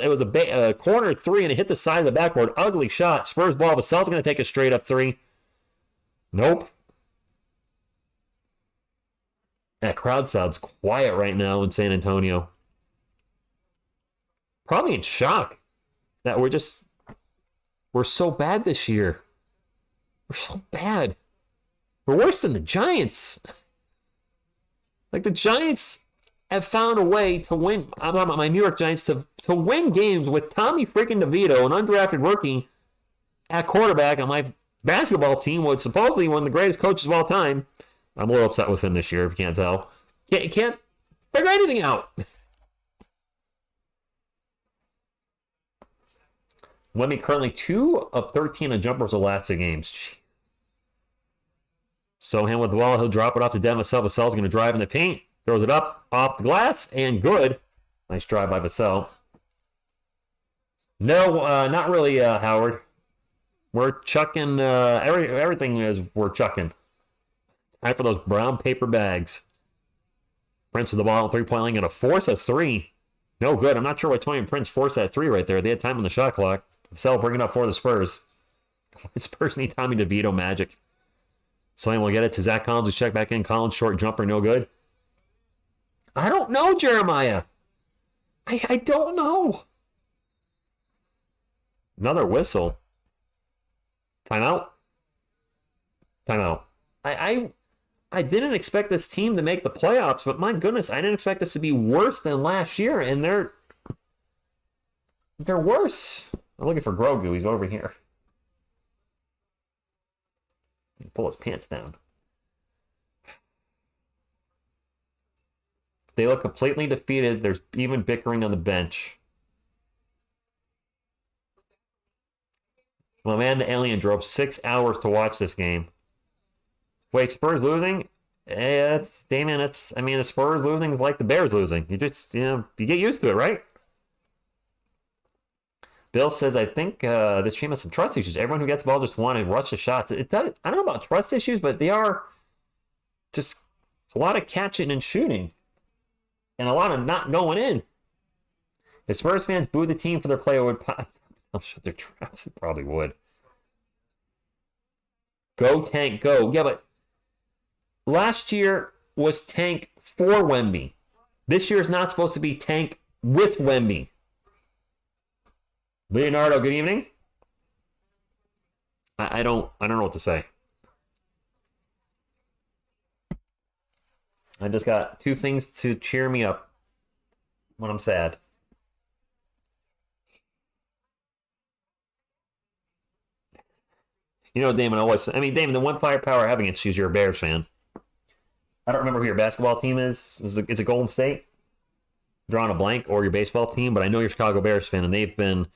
It was a corner three, and it hit the side of the backboard. Ugly shot. Spurs ball. Vassell's going to take a straight up three. Nope. That crowd sounds quiet right now in San Antonio. Probably in shock that we're so bad this year. We're so bad. We're worse than the Giants. Like, the Giants have found a way to win. I'm talking about my New York Giants to win games with Tommy freaking DeVito, an undrafted rookie, at quarterback on my basketball team, was supposedly one of the greatest coaches of all time. I'm a little upset with him this year, if you can't tell. Can't figure anything out. Wemby currently 2 of 13 on jumpers the last 2 games. Sohan with the ball. He'll drop it off to Devin Vassell. Vassell's going to drive in the paint. Throws it up off the glass, and good. Nice drive by Vassell. No, not really, Howard. We're chucking everything is we're chucking. Time for those brown paper bags. Prince with the ball on 3-point line, going to force a 3. No good. I'm not sure why Tony and Prince forced that 3 right there. They had time on the shot clock. Vassell bringing up for the Spurs. Spurs need Tommy DeVito magic. So we'll get it to Zach Collins. Who's check back in. Collins short jumper, no good. I don't know, Jeremiah. I don't know. Another whistle. Timeout. Timeout. I didn't expect this team to make the playoffs, but my goodness, I didn't expect this to be worse than last year, and they're worse. I'm looking for Grogu. He's over here. Pull his pants down. They look completely defeated. There's even bickering on the bench. Well, man, the alien drove 6 hours to watch this game. Wait, Spurs losing? The Spurs losing is like the Bears losing. You just, you get used to it, right? Bill says, I think this team has some trust issues. Everyone who gets the ball just wants to rush the shots. It does. I don't know about trust issues, but they are just a lot of catching and shooting. And a lot of not going in. If Spurs fans booed the team for their play, I'll shut their traps. It probably would. Go Tank, go. Yeah, but last year was Tank for Wemby. This year is not supposed to be Tank with Wemby. Leonardo, good evening. I don't know what to say. I just got 2 things to cheer me up when I'm sad. You know, Damon, Damon, the one firepower I have against you is you're a Bears fan. I don't remember who your basketball team is. Is it Golden State? Drawing a blank, or your baseball team, but I know you're a Chicago Bears fan, and they've been...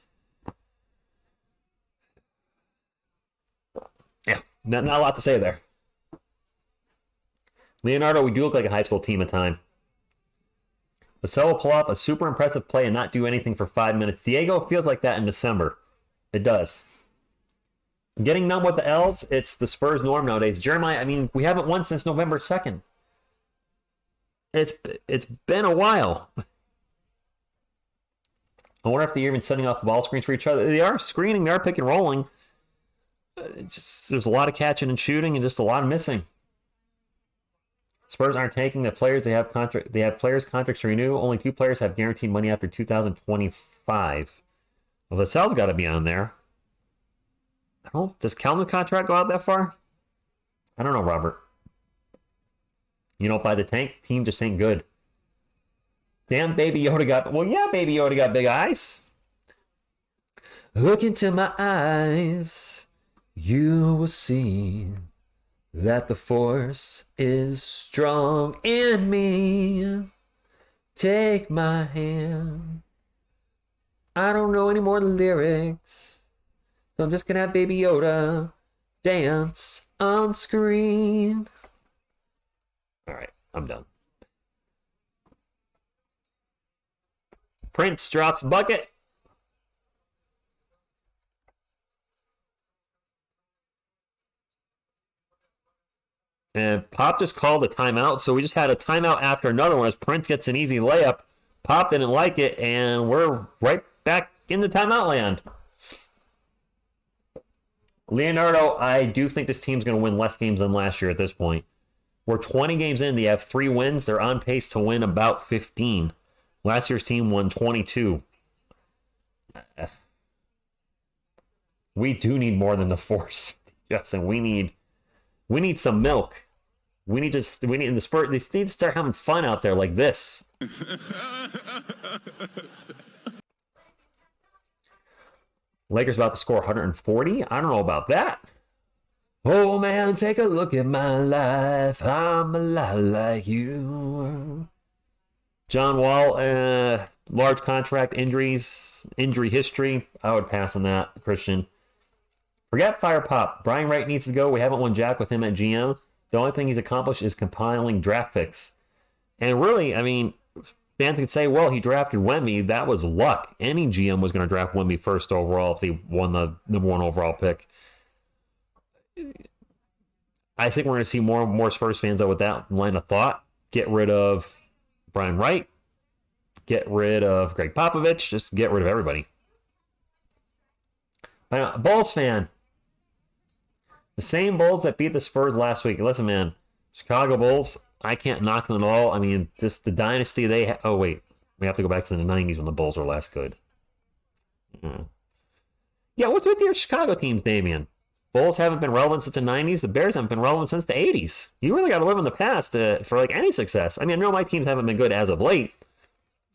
Yeah, not a lot to say there. Leonardo, we do look like a high school team at time. Vassell will pull off a super impressive play and not do anything for 5 minutes. Diego feels like that in December. It does. Getting numb with the L's, it's the Spurs norm nowadays. Jeremiah, we haven't won since November 2nd. It's been a while. I wonder if they're even sending off the ball screens for each other. They are screening, they are pick and rolling. There's a lot of catching and shooting and just a lot of missing. Spurs aren't taking the players. They have players' contracts to renew. Only 2 players have guaranteed money after 2025. Well, Vassell's got to be on there. Does Kelman's contract go out that far? I don't know, Robert. You don't buy the Tank? Team just ain't good. Damn, Baby Yoda got... Well, yeah, Baby Yoda got big eyes. Look into my eyes. You will see that the force is strong in me. Take my hand. I don't know any more lyrics, so I'm just gonna have Baby Yoda dance on screen. Alright, I'm done. Prince drops bucket. And Pop just called a timeout, so we just had a timeout after another one as Prince gets an easy layup. Pop didn't like it, and we're right back in the timeout land. Leonardo, I do think this team's going to win less games than last year at this point. We're 20 games in. They have 3 wins. They're on pace to win about 15. Last year's team won 22. We do need more than the force, Justin. We need We need some milk. We need in the Spurs. They need to start having fun out there like this. Lakers about to score 140. I don't know about that. Oh man, take a look at my life. I'm a lot like you. John Wall, large contract injury history. I would pass on that, Christian. Forget Fire Pop. Brian Wright needs to go. We haven't won jack with him at GM. The only thing he's accomplished is compiling draft picks. And really, I mean, fans could say, well, he drafted Wemby. That was luck. Any GM was going to draft Wemby first overall if they won the number 1 overall pick. I think we're going to see more and more Spurs fans out with that line of thought. Get rid of Brian Wright. Get rid of Greg Popovich. Just get rid of everybody. Bulls fan. The same Bulls that beat the Spurs last week. Listen, man. Chicago Bulls, I can't knock them at all. I mean, just the dynasty they have. Oh, wait. We have to go back to the 90s when the Bulls were last good. Yeah, what's with your Chicago teams, Damian? Bulls haven't been relevant since the 90s. The Bears haven't been relevant since the 80s. You really got to live in the past for like any success. I mean, I know my teams haven't been good as of late.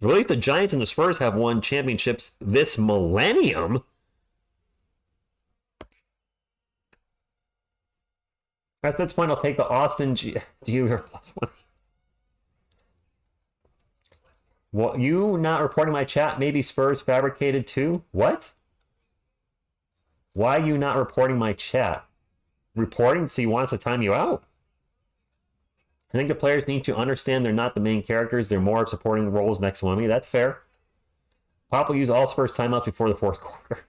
But at least the Giants and the Spurs have won championships this millennium. At this point, I'll take the Austin plus 1. Well, you not reporting my chat? Maybe Spurs fabricated too? What? Why are you not reporting my chat? Reporting so you want us to time you out? I think the players need to understand they're not the main characters. They're more of supporting roles next to Wemby. That's fair. Pop will use all Spurs timeouts before the fourth quarter.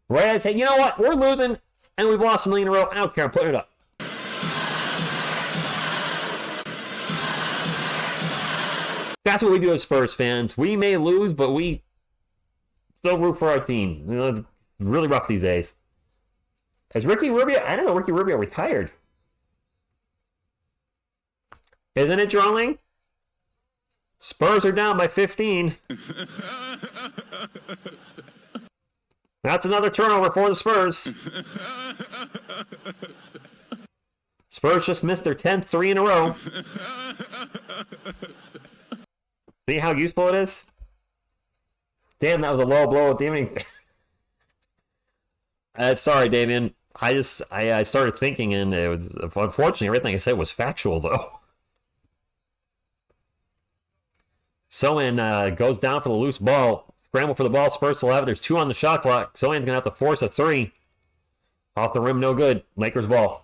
Right? I say, you know what? We're losing, and we've lost a million in a row. I don't care. I'm putting it up. That's what we do as Spurs fans. We may lose, but we still root for our team. You know, it's really rough these days. Is Ricky Rubio? I don't know. Ricky Rubio retired. Isn't it, Drawing? Spurs are down by 15. That's another turnover for the Spurs. Spurs just missed their 10th 3 in a row. See how useful it is? Damn, that was a low blow at the evening. Sorry, Damien. I started thinking, and it was unfortunately everything I said was factual, though. Sohan goes down for the loose ball. Scramble for the ball. Spurs still have it. There's 2 on the shot clock. Sohan's gonna have to force a 3. Off the rim, no good. Lakers ball.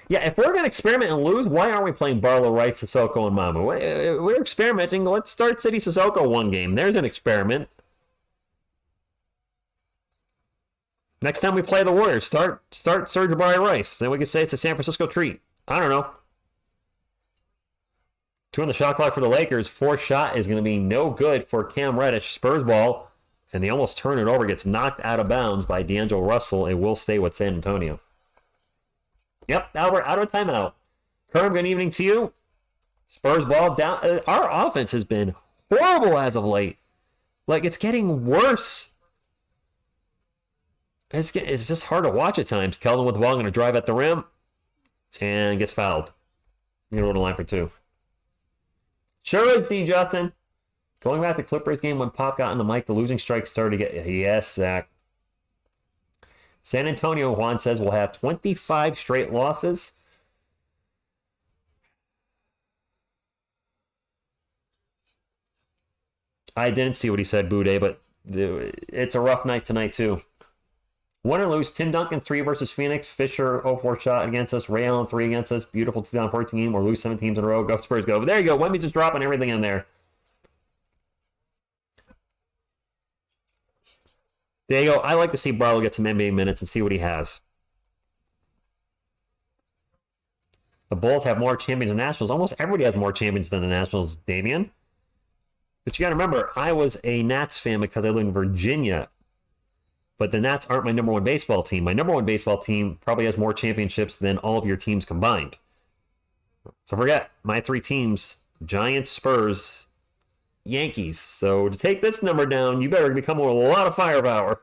Yeah, if we're going to experiment and lose, why aren't we playing Barlow, Rice, Sissoko, and Mamu? We're experimenting. Let's start City Sissoko one game. There's an experiment. Next time we play the Warriors, start Serge Ibaka Rice. Then we can say it's a San Francisco treat. I don't know. 2 on the shot clock for the Lakers. 4th shot is going to be no good for Cam Reddish. Spurs ball, and they almost turn it over. Gets knocked out of bounds by D'Angelo Russell. It will stay with San Antonio. Yep, Albert, out of timeout. Kerm, good evening to you. Spurs ball down. Our offense has been horrible as of late. Like, it's getting worse. It's just hard to watch at times. Keldon with the ball, going to drive at the rim, and gets fouled. You're going to line for 2. Sure is, D. Justin. Going back to Clippers game when Pop got on the mic, the losing streak started to get... Yes, Zach. San Antonio, Juan says, will have 25 straight losses. I didn't see what he said, Boudet, but it's a rough night tonight, too. Win or lose, Tim Duncan 3 versus Phoenix. Fisher 0-4 shot against us. Ray Allen 3 against us. Beautiful 2014 game. Or lose 7 teams in a row. Go Spurs, go. But there you go. Wemby's just dropping everything in there. There you go. I like to see Barlow get some NBA minutes and see what he has. The Bulls have more champions than Nationals. Almost everybody has more champions than the Nationals, Damian. But you got to remember, I was a Nats fan because I live in Virginia. But the Nats aren't my number 1 baseball team. My number 1 baseball team probably has more championships than all of your teams combined. So forget, my 3 teams, Giants, Spurs, Yankees. So to take this number down, you better become with a lot of firepower.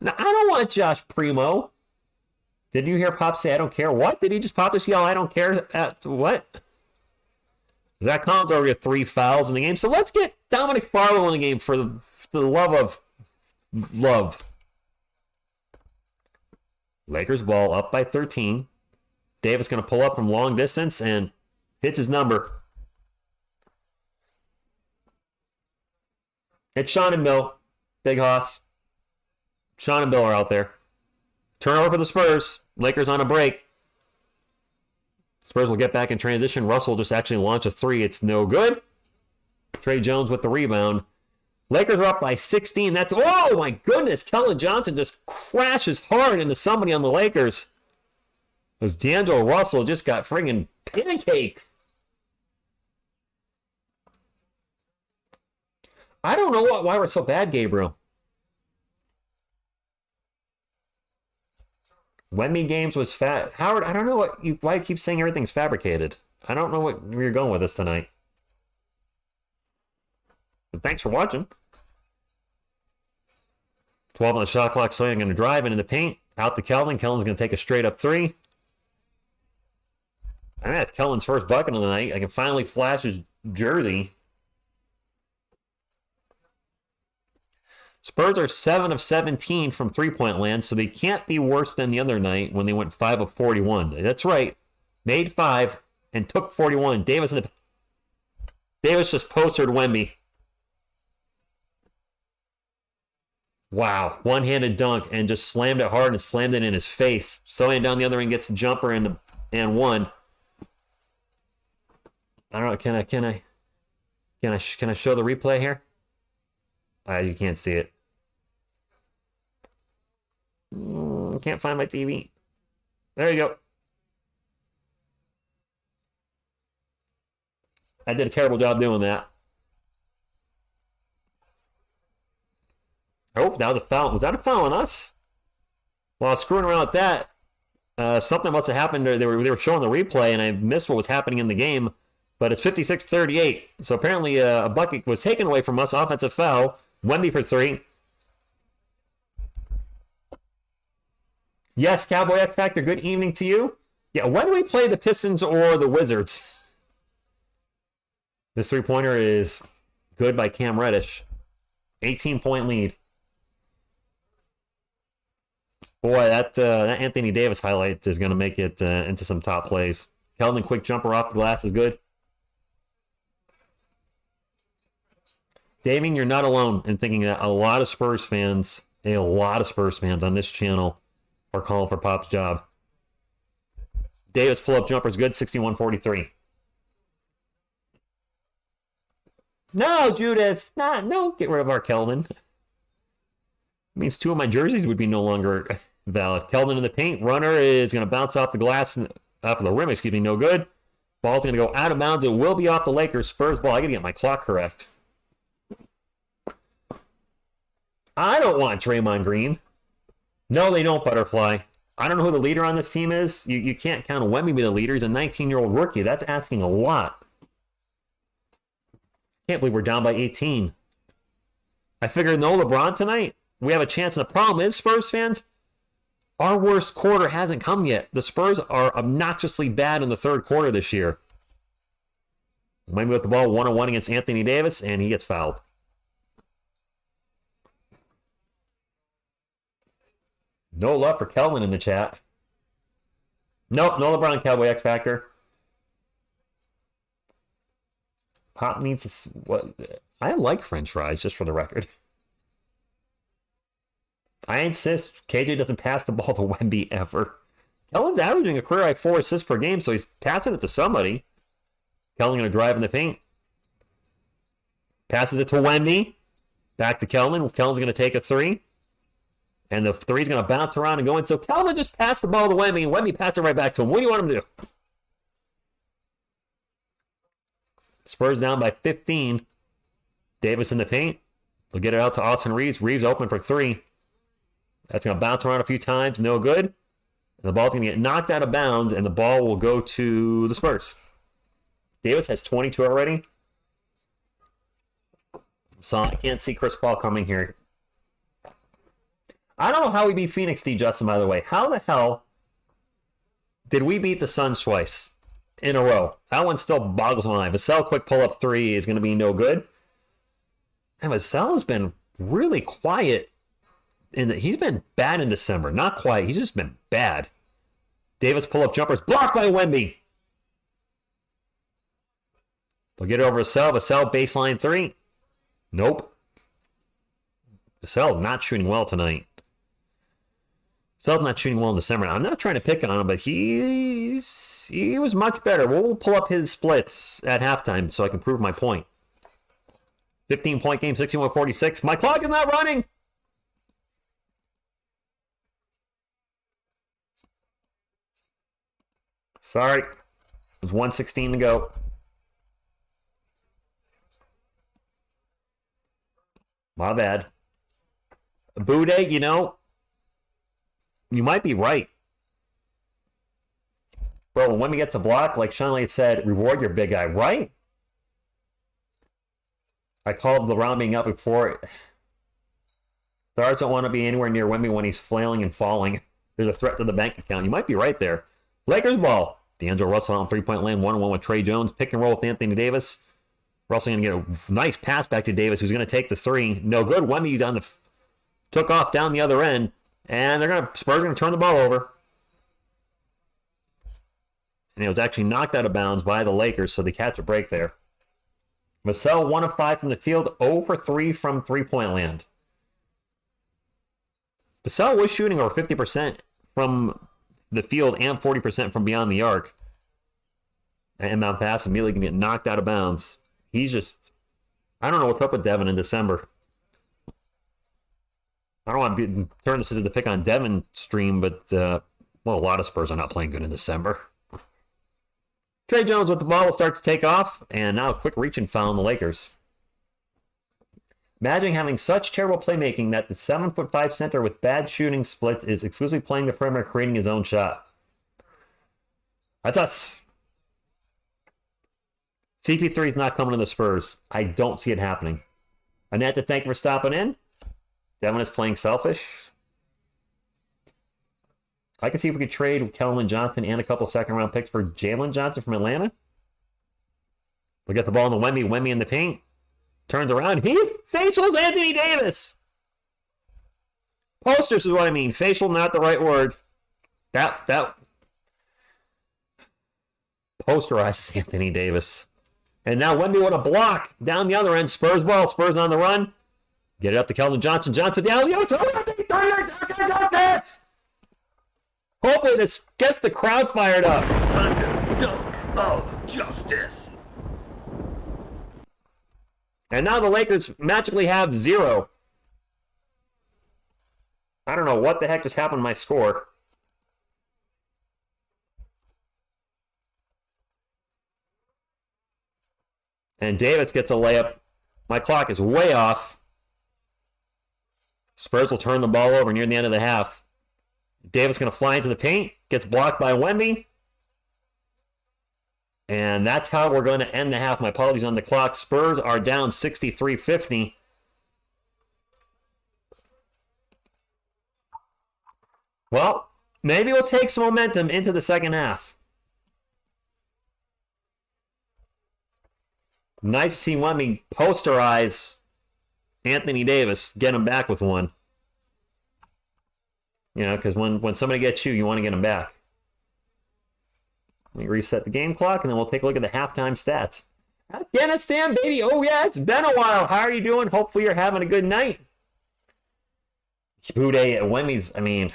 Now, I don't want Josh Primo. Did you hear Pop say, I don't care? What? Did he just pop this yell, I don't care? At what? Zach Collins already had 3 fouls in the game. So let's get Dominic Barlow in the game for the love of love. Lakers ball up by 13. Davis going to pull up from long distance and hits his number. It's Sean and Bill. Big Hoss. Sean and Bill are out there. Turnover for the Spurs. Lakers on a break. Spurs will get back in transition. Russell just actually launched a 3. It's no good. Trey Jones with the rebound. Lakers are up by 16. That's, oh my goodness. Kellen Johnson just crashes hard into somebody on the Lakers. It was D'Angelo Russell just got friggin' pancaked. I don't know why we're so bad, Gabriel. Wemby games was fat. Howard, I don't know why you keep saying everything's fabricated. I don't know what you're going with this tonight. But thanks for watching. 12 on the shot clock, so I'm going to drive into the paint. Out to Kelvin. Kelvin's going to take a straight up 3. I mean, that's Kelvin's first bucket of the night. I can finally flash his jersey. Spurs are 7 of 17 from three-point land, so they can't be worse than the other night when they went 5 of 41. That's right. Made 5 and took 41. Davis just postered Wemby. Wow. One-handed dunk and just slammed it hard and slammed it in his face. Sohan down the other end gets a jumper and one. I don't know. Can I show the replay here? You can't see it. Can't find my TV. There you go. I did a terrible job doing that. Oh, that was a foul. Was that a foul on us? Well, I was screwing around with that. Something must have happened. They were showing the replay, and I missed what was happening in the game. But it's 56-38. So apparently a bucket was taken away from us. Offensive foul. Wemby for 3. Yes, Cowboy X Factor, good evening to you. Yeah, when do we play the Pistons or the Wizards? This three-pointer is good by Cam Reddish. 18-point lead. Boy, that Anthony Davis highlight is going to make it into some top plays. Keldon, quick jumper off the glass is good. Damien, you're not alone in thinking that a lot of Spurs fans on this channel are calling for Pop's job. Davis pull-up jumper is good, 61-43. No, Judas, no, get rid of our Keldon. It means 2 of my jerseys would be no longer valid. Keldon in the paint. Runner is going to bounce off the glass, off of the rim, no good. Ball's going to go out of bounds. It will be off the Lakers. Spurs ball. I got to get my clock correct. I don't want Draymond Green. No, they don't, Butterfly. I don't know who the leader on this team is. You can't count Wemby be the leader. He's a 19-year-old rookie. That's asking a lot. Can't believe we're down by 18. I figured no LeBron tonight. We have a chance. And the problem is, Spurs fans, our worst quarter hasn't come yet. The Spurs are obnoxiously bad in the third quarter this year. Wemby with the ball one-on-one against Anthony Davis, and he gets fouled. No love for Kelvin in the chat. Nope, no LeBron Cowboy X Factor. Pop needs what? I like French fries, just for the record. I insist KJ doesn't pass the ball to Wemby ever. Kelvin's averaging a career high 4 assists per game, so he's passing it to somebody. Kelvin going to drive in the paint. Passes it to Wemby. Back to Kelvin. Kelvin's going to take a 3. And the 3's going to bounce around and go in. So Kelvin just passed the ball to Wemby, and Wemby passed it right back to him. What do you want him to do? Spurs down by 15. Davis in the paint. They'll get it out to Austin Reeves. Reeves open for 3. That's going to bounce around a few times. No good. And the ball's going to get knocked out of bounds, and the ball will go to the Spurs. Davis has 22 already. So I can't see Chris Paul coming here. I don't know how we beat Phoenix, D. Justin, by the way. How the hell did we beat the Suns twice in a row? That one still boggles my mind. Vassell quick pull-up three is going to be no good. And Vassell has been really quiet. He's been bad in December. Not quiet. He's just been bad. Davis pull-up jumpers blocked by Wemby. They'll get it over Vassell. Vassell baseline three. Nope. Vassell's not shooting well tonight. Vassell's not shooting well in December. I'm not trying to pick on him, but he was much better. We'll pull up his splits at halftime so I can prove my point. 15-point game, 61-46. My clock is not running. Sorry. There's 1:16 to go. My bad. Bude, you know, you might be right. Bro, when we get to block, like Sean Lee said, reward your big guy, right? I called LeBron being up before. Stars don't want to be anywhere near Wemby when he's flailing and falling. There's a threat to the bank account. You might be right there. Lakers ball. D'Angelo Russell on three-point land, 1-1 with Trey Jones. Pick and roll with Anthony Davis. Russell going to get a nice pass back to Davis, who's going to take the three. No good. Wemby took off down the other end, and Spurs are going to turn the ball over. And it was actually knocked out of bounds by the Lakers, so they catch a break there. Vassell 1 of 5 from the field, 0 for 3 from three-point land. Vassell was shooting over 50% from the field and 40% from beyond the arc. And that pass immediately can get knocked out of bounds. He's just... I don't know what's up with Devin in December. I don't want to turn this into the pick on Devin stream, but, a lot of Spurs are not playing good in December. Trey Jones with the ball will start to take off, and now a quick reach-and foul on the Lakers. Imagine having such terrible playmaking that the 7'5" center with bad shooting splits is exclusively playing the perimeter, creating his own shot. That's us. CP3 is not coming to the Spurs. I don't see it happening. Annette, thank you for stopping in. Devin is playing selfish. I can see if we could trade Kelvin Johnson and a couple second-round picks for Jalen Johnson from Atlanta. We'll get the ball in the Wemby. Wemby in the paint. Turns around. He facials Anthony Davis. Posters is what I mean. Facial, not the right word. That posterizes Anthony Davis. And now Wemby with a block down the other end. Spurs ball. Spurs on the run. Get it up to Kelvin Johnson. Johnson down the outside. Hopefully this gets the crowd fired up. Dunk of justice. And now the Lakers magically have 0. I don't know what the heck just happened to my score. And Davis gets a layup. My clock is way off. Spurs will turn the ball over near the end of the half. Davis going to fly into the paint. Gets blocked by Wemby. And that's how we're going to end the half. My apologies on the clock. Spurs are down 63-50. Well, maybe we'll take some momentum into the second half. Nice to see Wemby posterize Anthony Davis. Get him back with one. You know, because when somebody gets you, you want to get them back. Let me reset the game clock, and then we'll take a look at the halftime stats. Afghanistan, baby. Oh, yeah, it's been a while. How are you doing? Hopefully you're having a good night. Bude at Wemmy's, I mean...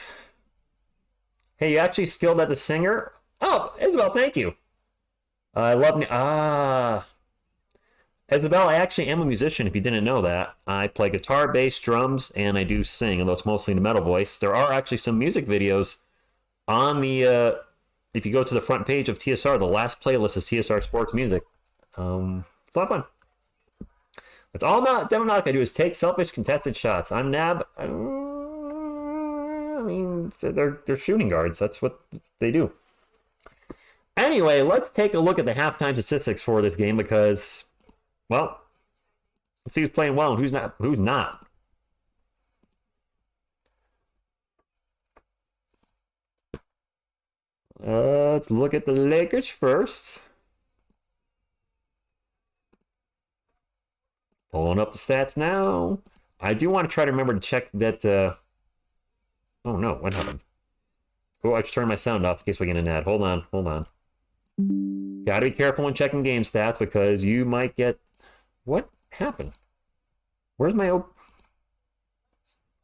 Hey, you actually skilled as a singer? Oh, Isabel, thank you. I love... Isabel, I actually am a musician, if you didn't know that. I play guitar, bass, drums, and I do sing, although it's mostly in the metal voice. There are actually some music videos on the... if you go to the front page of TSR, the last playlist is TSR Sports Music. It's a lot of fun. That's all Devin I do is take selfish contested shots. I'm Nab. I mean, they're shooting guards. That's what they do. Anyway, let's take a look at the halftime statistics for this game because, well, let's see who's playing well and who's not. Let's look at the Lakers first. Pulling up the stats now. I do want to try to remember to check that. Oh no, what happened? Oh, I just turned my sound off in case we get an ad. Hold on. Gotta be careful when checking game stats because you might get. What happened? Where's my.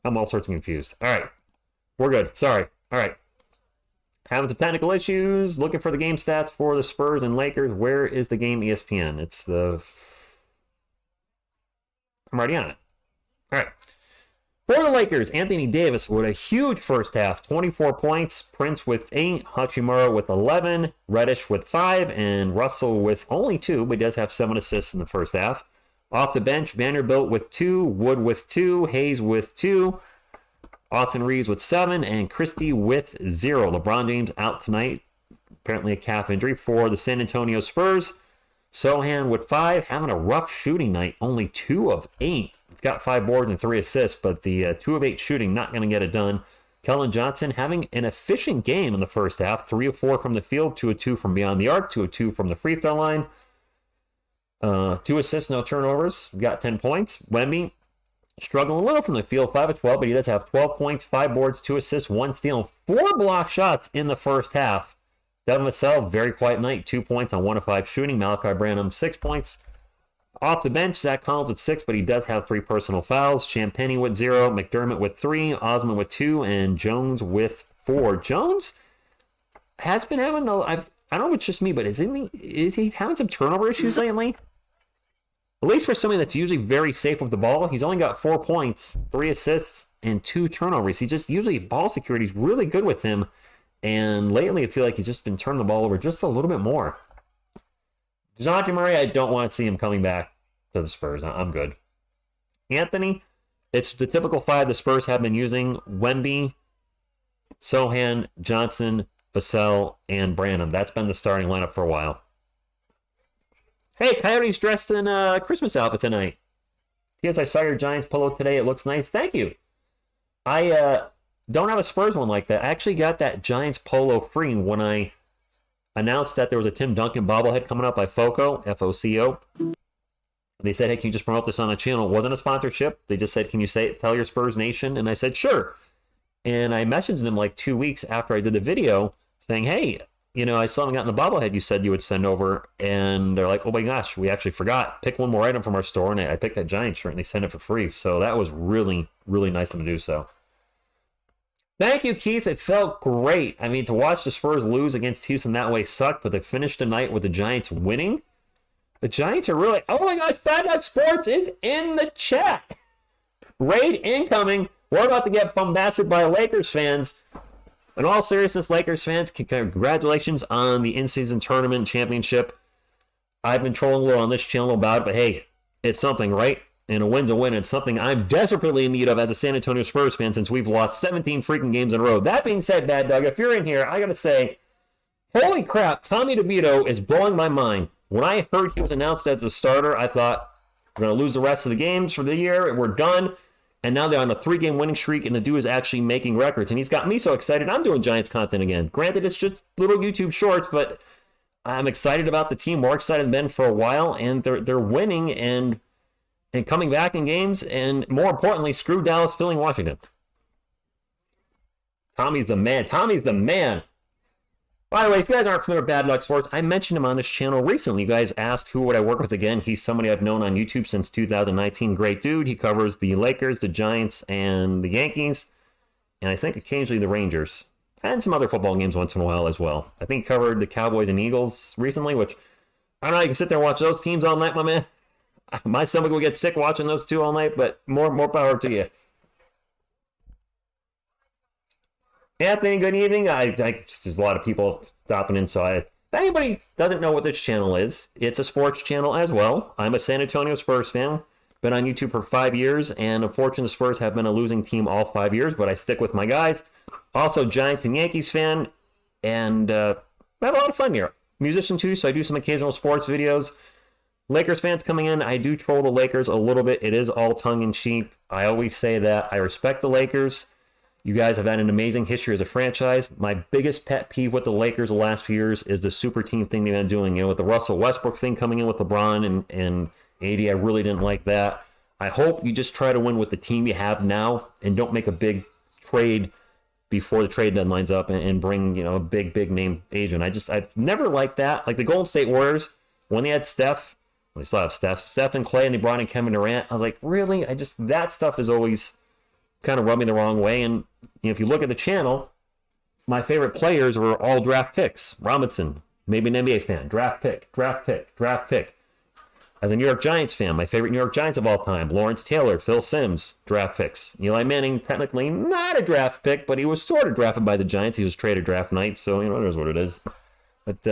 I'm all sorts of confused. All right. We're good. Sorry. All right. Having some technical issues. Looking for the game stats for the Spurs and Lakers. Where is the game ESPN? It's the. I'm already on it. All right. For the Lakers, Anthony Davis with a huge first half, 24 points. Prince with 8, Hachimura with 11, Reddish with 5, and Russell with only 2, but he does have 7 assists in the first half. Off the bench, Vanderbilt with 2, Wood with 2, Hayes with 2, Austin Reeves with 7, and Christie with 0. LeBron James out tonight, apparently a calf injury for the San Antonio Spurs. Sohan with 5, having a rough shooting night, only 2 of 8. He's got 5 boards and 3 assists, but the 2 of 8 shooting not going to get it done. Kellen Johnson having an efficient game in the first half, 3 of 4 from the field, 2 of 2 from beyond the arc, 2 of 2 from the free throw line. 2 assists, no turnovers, got 10 points. Wemby struggling a little from the field, 5 of 12, but he does have 12 points, 5 boards, 2 assists, 1 steal, and 4 block shots in the first half. Devin Vassell, very quiet night, 2 points on 1 of 5 shooting. Malachi Branham, 6 points. Off the bench, Zach Collins with 6, but he does have 3 personal fouls. Champagny with 0, McDermott with 3, Osman with 2, and Jones with 4. Jones has been having I don't know if it's just me, but is he having some turnover issues lately? At least for somebody that's usually very safe with the ball, he's only got 4 points, 3 assists, and 2 turnovers. He just usually ball security is really good with him. And lately, I feel like he's just been turning the ball over just a little bit more. DeJounte Murray, I don't want to see him coming back to the Spurs. I'm good. Anthony, it's the typical 5 the Spurs have been using. Wemby, Sohan, Johnson, Vassell, and Branham. That's been the starting lineup for a while. Hey, Coyote's dressed in a Christmas outfit tonight. Yes, I saw your Giants polo today. It looks nice. Thank you. I don't have a Spurs one like that. I actually got that Giants polo free when I announced that there was a Tim Duncan bobblehead coming up by FOCO, F-O-C-O. They said, hey, can you just promote this on the channel? It wasn't a sponsorship. They just said, can you tell your Spurs Nation? And I said, sure. And I messaged them like 2 weeks after I did the video saying, hey, I still haven't gotten the bobblehead you said you would send over. And they're like, oh my gosh, we actually forgot. Pick one more item from our store. And I picked that Giant shirt and they sent it for free. So that was really, really nice of them to do so. Thank you, Keith. It felt great. I mean, to watch the Spurs lose against Houston that way sucked, but they finished the night with the Giants winning. The Giants are really... Oh my gosh, TSR Sports is in the chat. Raid incoming. We're about to get bombasted by Lakers fans. In all seriousness, Lakers fans, congratulations on the in-season tournament championship. I've been trolling a little on this channel about it, but hey, it's something, right? And a win's a win. It's something I'm desperately in need of as a San Antonio Spurs fan since we've lost 17 freaking games in a row. That being said, Bad Doug, if you're in here, I got to say, holy crap, Tommy DeVito is blowing my mind. When I heard he was announced as the starter, I thought, we're going to lose the rest of the games for the year. We're done. And now they're on a 3-game winning streak, and the dude is actually making records. And he's got me so excited. I'm doing Giants content again. Granted, it's just little YouTube shorts, but I'm excited about the team. More excited than been for a while. And they're winning and coming back in games, and more importantly, screw Dallas, filling Washington. Tommy's the man. Tommy's the man. By the way, if you guys aren't familiar with Bad Luck Sports, I mentioned him on this channel recently. You guys asked who would I work with again. He's somebody I've known on YouTube since 2019. Great dude. He covers the Lakers, the Giants, and the Yankees, and I think occasionally the Rangers, and some other football games once in a while as well. I think he covered the Cowboys and Eagles recently, which, I don't know, you can sit there and watch those teams all night, my man. My stomach will get sick watching those two all night, but more power to you. Anthony, good evening. There's a lot of people stopping in, so if anybody doesn't know what this channel is, it's a sports channel as well. I'm a San Antonio Spurs fan. Been on YouTube for 5 years, and unfortunately, the Spurs have been a losing team all 5 years, but I stick with my guys. Also, Giants and Yankees fan, and I have a lot of fun here. Musician too, so I do some occasional sports videos. Lakers fans coming in, I do troll the Lakers a little bit. It is all tongue-in-cheek. I always say that I respect the Lakers. You guys have had an amazing history as a franchise. My biggest pet peeve with the Lakers the last few years is the super team thing they've been doing. You know, with the Russell Westbrook thing coming in with LeBron and AD, I really didn't like that. I hope you just try to win with the team you have now and don't make a big trade before the trade deadline's up and bring, you know, a big name agent. I've never liked that. Like the Golden State Warriors, when they had Steph, well, they still have Steph and Clay, and they brought in Kevin Durant. I was like, really? That stuff is always kind of rubbed me the wrong way. And you know, if you look at the channel, my favorite players were all draft picks. Robinson, maybe an NBA fan, draft pick. As a New York Giants fan, my favorite New York Giants of all time, Lawrence Taylor, Phil Simms, draft picks. Eli Manning, technically not a draft pick, but he was sort of drafted by the Giants. He was traded draft night, so you know, it is what it is. But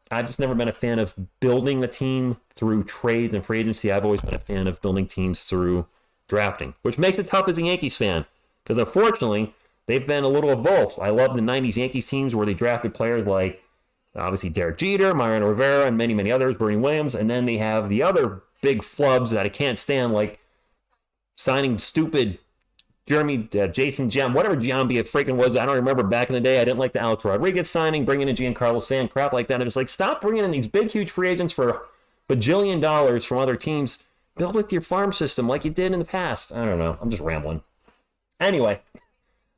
I've just never been a fan of building a team through trades and free agency. I've always been a fan of building teams through drafting, which makes it tough as a Yankees fan, because unfortunately, they've been a little of both. I love the 90s Yankees teams where they drafted players like, obviously, Derek Jeter, Mariano Rivera, and many others, Bernie Williams, and then they have the other big flubs that I can't stand, like signing stupid Jason Giambi, whatever Giambi it freaking was. I don't remember back in the day. I didn't like the Alex Rodriguez signing, bringing in Giancarlo Stanton, crap like that. I'm just like, stop bringing in these big, huge free agents for bajillion dollars from other teams. Build with your farm system like you did in the past. I don't know. I'm just rambling. Anyway,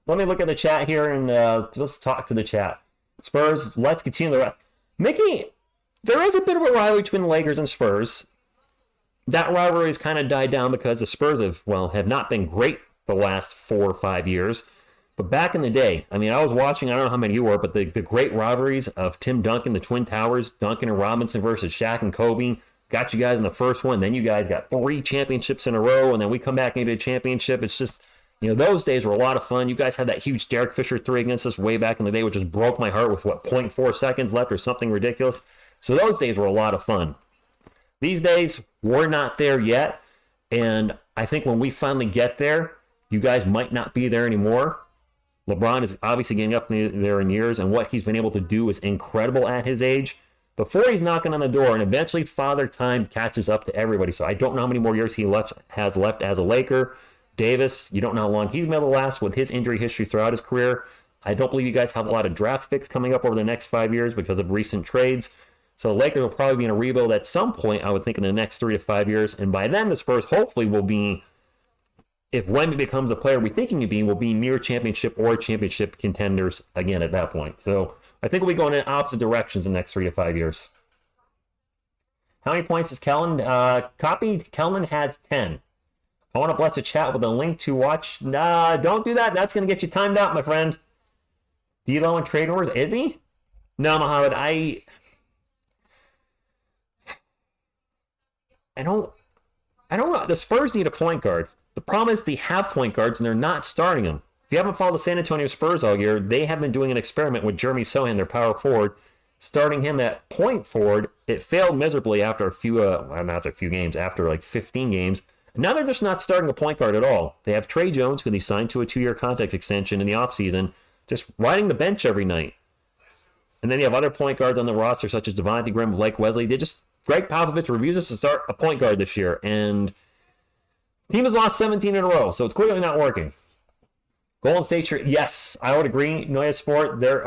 let me look at the chat here and let's talk to the chat. Spurs, let's continue the Mickey, there is a bit of a rivalry between the Lakers and Spurs. That rivalry has kind of died down because the Spurs have not been great the last 4 or 5 years. But back in the day, I mean, I was watching, I don't know how many you were, but the great rivalries of Tim Duncan, the Twin Towers, Duncan and Robinson versus Shaq and Kobe, got you guys in the first one. Then you guys got 3 championships in a row, and then we come back into a championship. It's just, you know, those days were a lot of fun. You guys had that huge Derek Fisher 3 against us way back in the day, which just broke my heart with, 0.4 seconds left or something ridiculous. So those days were a lot of fun. These days, we're not there yet. And I think when we finally get there, you guys might not be there anymore. LeBron is obviously getting up there in years, and what he's been able to do is incredible at his age. Before he's knocking on the door, and eventually Father Time catches up to everybody. So I don't know how many more years he has left as a Laker. Davis, you don't know how long he's been able to last with his injury history throughout his career. I don't believe you guys have a lot of draft picks coming up over the next 5 years because of recent trades. So the Lakers will probably be in a rebuild at some point, I would think, in the next 3 to 5 years. And by then, the Spurs hopefully will be, if Wemby becomes the player we think he can be, will be near championship or championship contenders again at that point. So I think we'll be going in opposite directions in the next 3 to 5 years. How many points is Kellen? Kellen has 10. I want to bless the chat with a link to watch. Nah, don't do that. That's going to get you timed out, my friend. D'Lo and trade rumors. Is he? No, Muhammad. I don't know. The Spurs need a point guard. The problem is they have point guards and they're not starting them. If you haven't followed the San Antonio Spurs all year, they have been doing an experiment with Jeremy Sohan, their power forward, starting him at point forward. It failed miserably after after like 15 games. Now they're just not starting a point guard at all. They have Trey Jones, who they signed to a 2-year contract extension in the offseason, just riding the bench every night. And then you have other point guards on the roster, such as Devontae Graham, Blake Wesley. Greg Popovich refuses to start a point guard this year, and the team has lost 17 in a row, so it's clearly not working. Golden State, yes, I would agree. Neuer Sparks, they're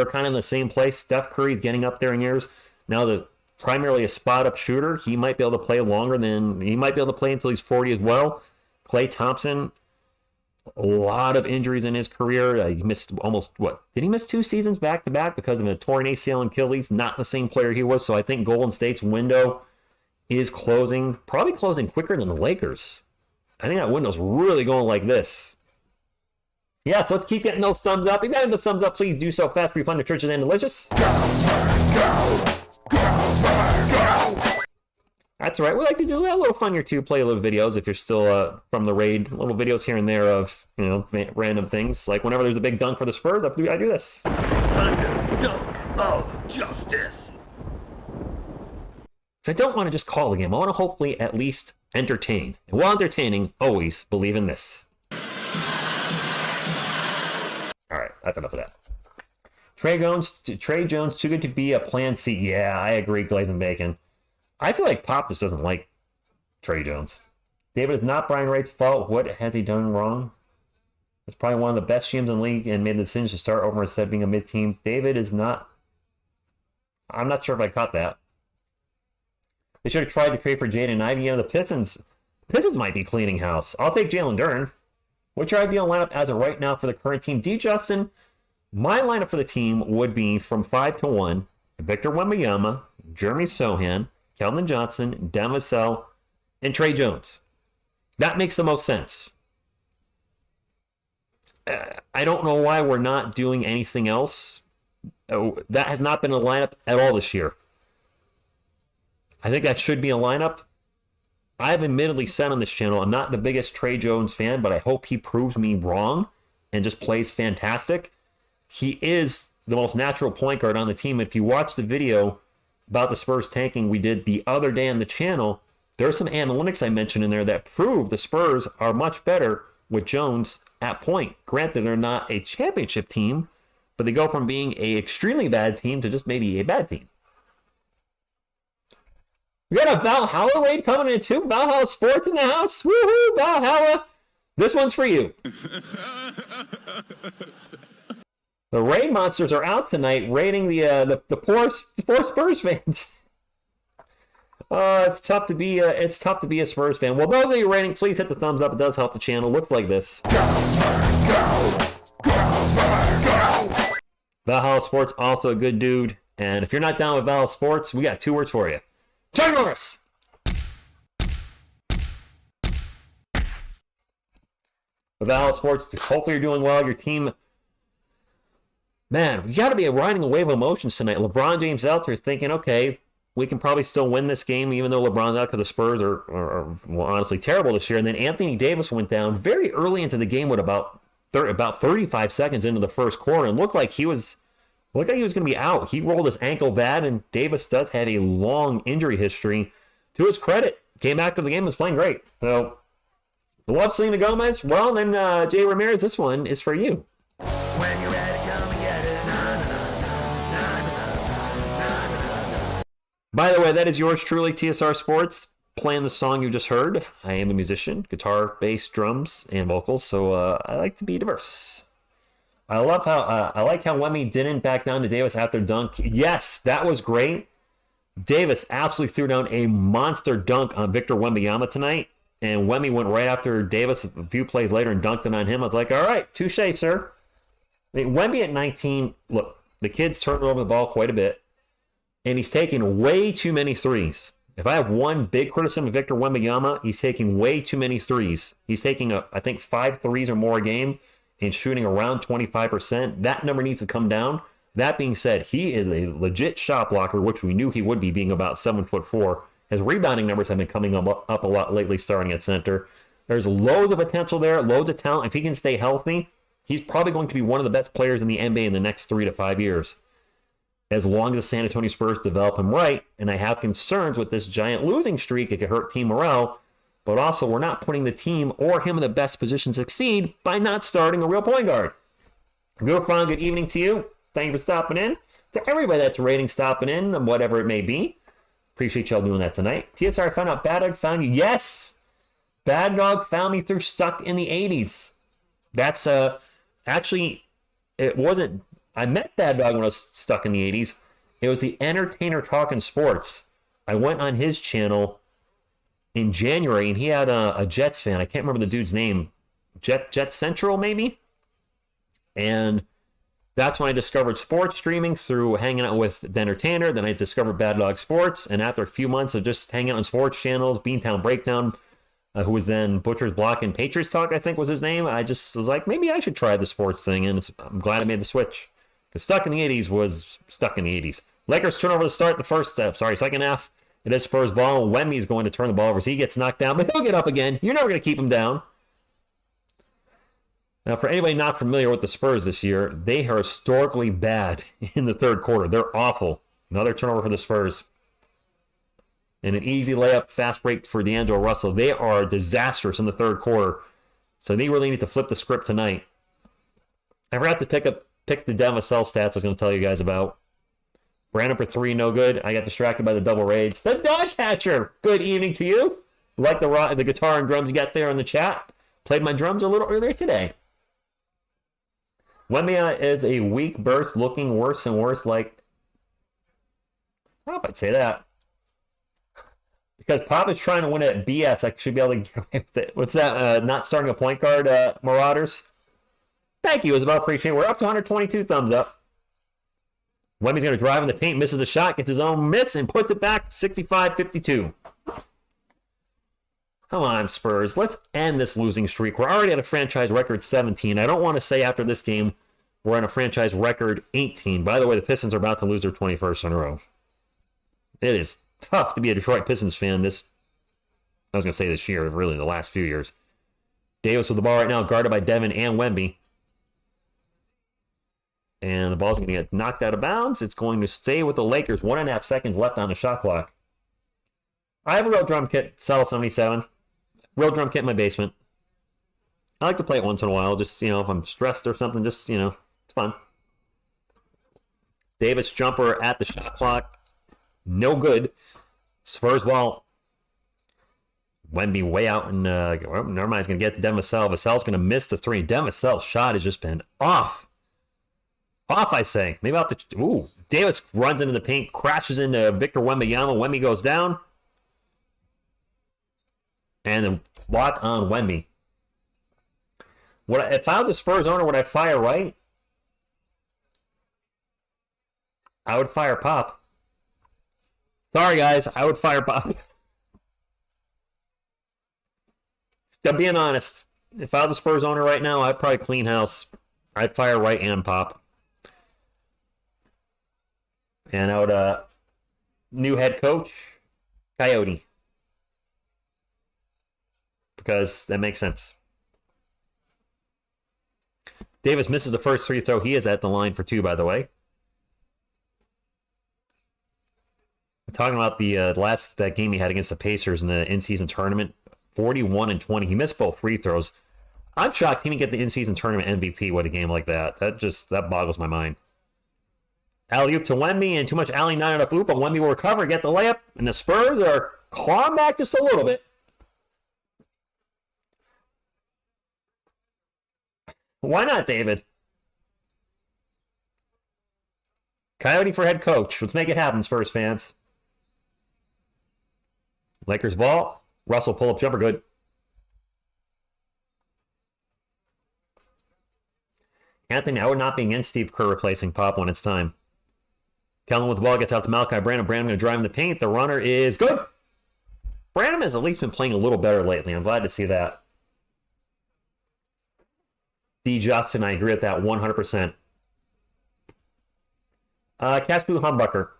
kind of in the same place. Steph Curry's getting up there in years. Now primarily a spot-up shooter. He might be able to play until he's 40 as well. Klay Thompson, a lot of injuries in his career. He missed did he miss 2 seasons back-to-back because of a torn ACL and Achilles? Not the same player he was, so I think Golden State's window is probably closing quicker than the Lakers. I think that window's really going like this. Yeah, so let's keep getting those thumbs up. If you haven't the thumbs up, please do so fast. Free fun, nutritious, and delicious. Go, Spurs, go! Go, Spurs, go! That's all right. We like to do a little fun here too. Play a little videos if you're still from the raid. Little videos here and there of random things. Like whenever there's a big dunk for the Spurs, I do this. Thunder Dunk of Justice. So I don't want to just call the game. I want to hopefully at least entertain. And while entertaining, always believe in this. All right, that's enough of that. Trey Jones, too good to be a plan C. Yeah, I agree, Glazing Bacon. I feel like Pop just doesn't like Trey Jones. David, it's not Brian Wright's fault. What has he done wrong? It's probably one of the best GMs in the league and made the decision to start over instead of being a mid-team. David is not. I'm not sure if I caught that. They should have tried to trade for Jaden Ivey. The Pistons might be cleaning house. I'll take Jalen Duren. What's your ideal lineup as of right now for the current team? D. Justin, my lineup for the team would be from 5 to 1. Victor Wembanyama, Jeremy Sohan, Keldon Johnson, Dan Vassell, and Trey Jones. That makes the most sense. I don't know why we're not doing anything else. That has not been a lineup at all this year. I think that should be a lineup. I've admittedly said on this channel, I'm not the biggest Trey Jones fan, but I hope he proves me wrong and just plays fantastic. He is the most natural point guard on the team. If you watch the video about the Spurs tanking we did the other day on the channel, there's some analytics I mentioned in there that prove the Spurs are much better with Jones at point. Granted, they're not a championship team, but they go from being a extremely bad team to just maybe a bad team. We got a Valhalla raid coming in too. Valhalla Sports in the house. Woohoo, Valhalla. This one's for you. The raid monsters are out tonight raiding the poor Spurs fans. It's tough to be a Spurs fan. Well, those of you rating, please hit the thumbs up. It does help the channel. Looks like this. Go Spurs, go! Go Spurs, go! Valhalla Sports, also a good dude. And if you're not down with Valhalla Sports, we got 2 words for you. Ginormous! With Valhalla Sports, hopefully you're doing well. Your team, man, we got to be riding a wave of emotions tonight. LeBron James out there thinking, okay, we can probably still win this game, even though LeBron's out because the Spurs are well, honestly terrible this year. And then Anthony Davis went down very early into the game with about 35 seconds into the first quarter and looked like he was going to be out. He rolled his ankle bad, and Davis does have a long injury history. To his credit, came back to the game and was playing great. So, love Selena Gomez. Well, then, Jay Ramirez, this one is for you. When you're ready, come and get it. Na, na, na, na, na, na. By the way, that is yours truly, TSR Sports, playing the song you just heard. I am a musician, guitar, bass, drums, and vocals, so I like to be diverse. I like how Wemmy didn't back down to Davis after dunk. Yes, that was great. Davis absolutely threw down a monster dunk on Victor Wembanyama tonight, and Wemmy went right after Davis a few plays later and dunked it on him. I was like, all right, touche, sir. I mean, Wemby at 19, look, the kid's turned over the ball quite a bit, and he's taking way too many threes. If I have one big criticism of Victor Wembanyama, he's taking way too many threes. He's taking, I think, 5 threes or more a game and shooting around 25%. That number needs to come down. That being said, he is a legit shot blocker, which we knew he would be, being about 7'4". His rebounding numbers have been coming up a lot lately, starting at center. There's loads of potential there, loads of talent. If he can stay healthy, he's probably going to be one of the best players in the NBA in the next 3 to 5 years. As long as the San Antonio Spurs develop him right, and I have concerns with this giant losing streak, it could hurt team morale, but also we're not putting the team or him in the best position to succeed by not starting a real point guard. Gufran, good evening to you. Thank you for stopping in. To everybody that's rating, stopping in, whatever it may be. Appreciate y'all doing that tonight. TSR, I found out Bad Dog found you. Yes! Bad Dog found me through Stuck in the 80s. That's, actually, it wasn't... I met Bad Dog when I was stuck in the 80s. It was the Entertainer Talking Sports. I went on his channel in January, and he had a Jets fan. I can't remember the dude's name. Jet Central, maybe? And that's when I discovered sports streaming through hanging out with the Entertainer. Then I discovered Bad Dog Sports. And after a few months of just hanging out on sports channels, Beantown Breakdown, who was then Butcher's Block and Patriots Talk, I think was his name, I just was like, maybe I should try the sports thing. And I'm glad I made the switch. Because Stuck in the 80s was stuck in the 80s. Lakers turn over to start the second half. It is Spurs ball. Wemmy's going to turn the ball over. So he gets knocked down, but he'll get up again. You're never going to keep him down. Now, for anybody not familiar with the Spurs this year, they are historically bad in the third quarter. They're awful. Another turnover for the Spurs. And an easy layup, fast break for D'Angelo Russell. They are disastrous in the third quarter. So they really need to flip the script tonight. I forgot to pick the Dan Vassell stats I was going to tell you guys about. Brandon for 3, no good. I got distracted by the double raids. The dog catcher, good evening to you. Like the guitar and drums you got there in the chat. Played my drums a little earlier today. Wemby is a weak burst, looking worse and worse. Like, I don't know if I'd say that. Because Pop is trying to win at BS. I should be able to get away with it. What's that? Not starting a point guard, Marauders? Thank you, Isabel. Appreciate it. We're up to 122 thumbs up. Wemby's going to drive in the paint, misses a shot, gets his own miss, and puts it back 65-52. Come on, Spurs. Let's end this losing streak. We're already at a franchise record 17. I don't want to say after this game we're at a franchise record 18. By the way, the Pistons are about to lose their 21st in a row. It is tough to be a Detroit Pistons fan I was going to say this year, really the last few years. Davis with the ball right now, guarded by Devin and Wemby. And the ball's going to get knocked out of bounds. It's going to stay with the Lakers. 1.5 seconds left on the shot clock. I have a real drum kit, Cell 77. Real drum kit in my basement. I like to play it once in a while. Just, if I'm stressed or something, just, it's fun. Davis jumper at the shot clock. No good. Spurs ball. Wemby way out, and never mind. He's going to get to Devin Vassell. Vassell's going to miss the three. Devin Vassell's shot has just been off. Off, I say. Maybe out the... Ooh. Davis runs into the paint, crashes into Victor Wembanyama. Wemby goes down. And the block on Wemby. If I was the Spurs owner, would I fire Wright? I would fire Pop. Sorry, guys. I would fire Pop. I'm being honest. If I was the Spurs owner right now, I'd probably clean house. I'd fire Wright and Pop. And I would, new head coach, Coyote. Because that makes sense. Davis misses the first free throw. He is at the line for 2, by the way. We're talking about that game he had against the Pacers in the in-season tournament. 41-20. He missed both free throws. I'm shocked he didn't get the in-season tournament MVP with a game like that. That boggles my mind. Alley-oop to Wemby, and too much alley, not enough oop, but Wemby will recover, get the layup, and the Spurs are clawing back just a little bit. Why not, David? Coyote for head coach. Let's make it happen, Spurs fans. Lakers ball. Russell pull-up jumper, good. Anthony, I would not be against Steve Kerr replacing Pop when it's time. Kellen with the ball gets out to Malachi Branham. Branham going to drive in the paint. The runner is good. Branham has at least been playing a little better lately. I'm glad to see that. D. Justin, I agree with that 100%. Caspu Humbucker.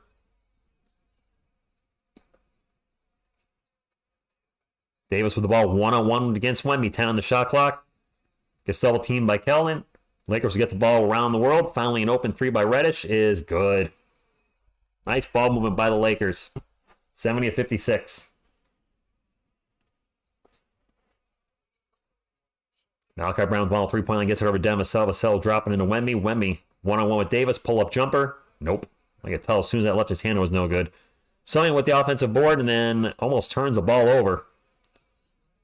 Davis with the ball one-on-one against Wemby. 10 on the shot clock. Gets double teamed by Kellen. Lakers will get the ball around the world. Finally, an open 3 by Reddish is good. Nice ball movement by the Lakers. 70-56. Malachi Brown's ball, 3-point line, gets it over to Devin Vassell. Vassell dropping into Wemby. Wemby, one-on-one with Davis. Pull-up jumper. Nope. I could tell as soon as that left his hand, it was no good. Sewing with the offensive board, and then almost turns the ball over.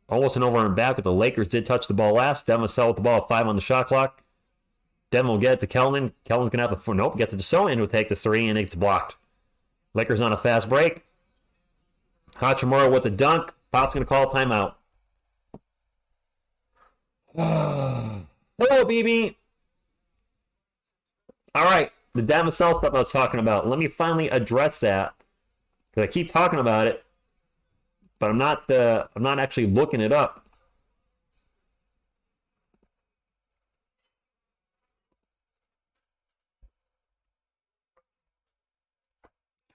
Almost an over and back, but the Lakers did touch the ball last. Devin Vassell with the ball at 5 on the shot clock. Devin will get it to Kellman. Kellman's going to have the... Nope, gets it to Sewing, who will take the 3, and it's blocked. Lakers on a fast break. Hachimura with the dunk. Pop's going to call a timeout. Hello, BB. All right, the Devin Vassell stuff I was talking about. Let me finally address that, because I keep talking about it, but I'm not actually looking it up.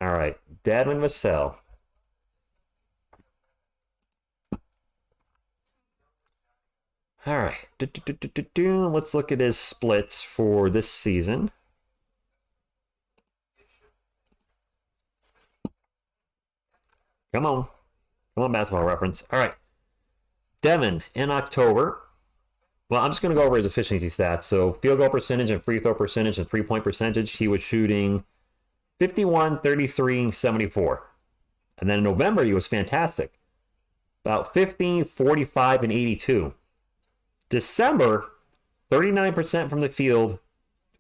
All right, Devin Vassell. All right, let's look at his splits for this season. Come on, basketball reference. All right, Devin in October. Well, I'm just going to go over his efficiency stats. So field goal percentage and free throw percentage and 3-point percentage, he was shooting 51, 33, 74. And then in November, he was fantastic. About 50, 45, and 82. December, 39% from the field,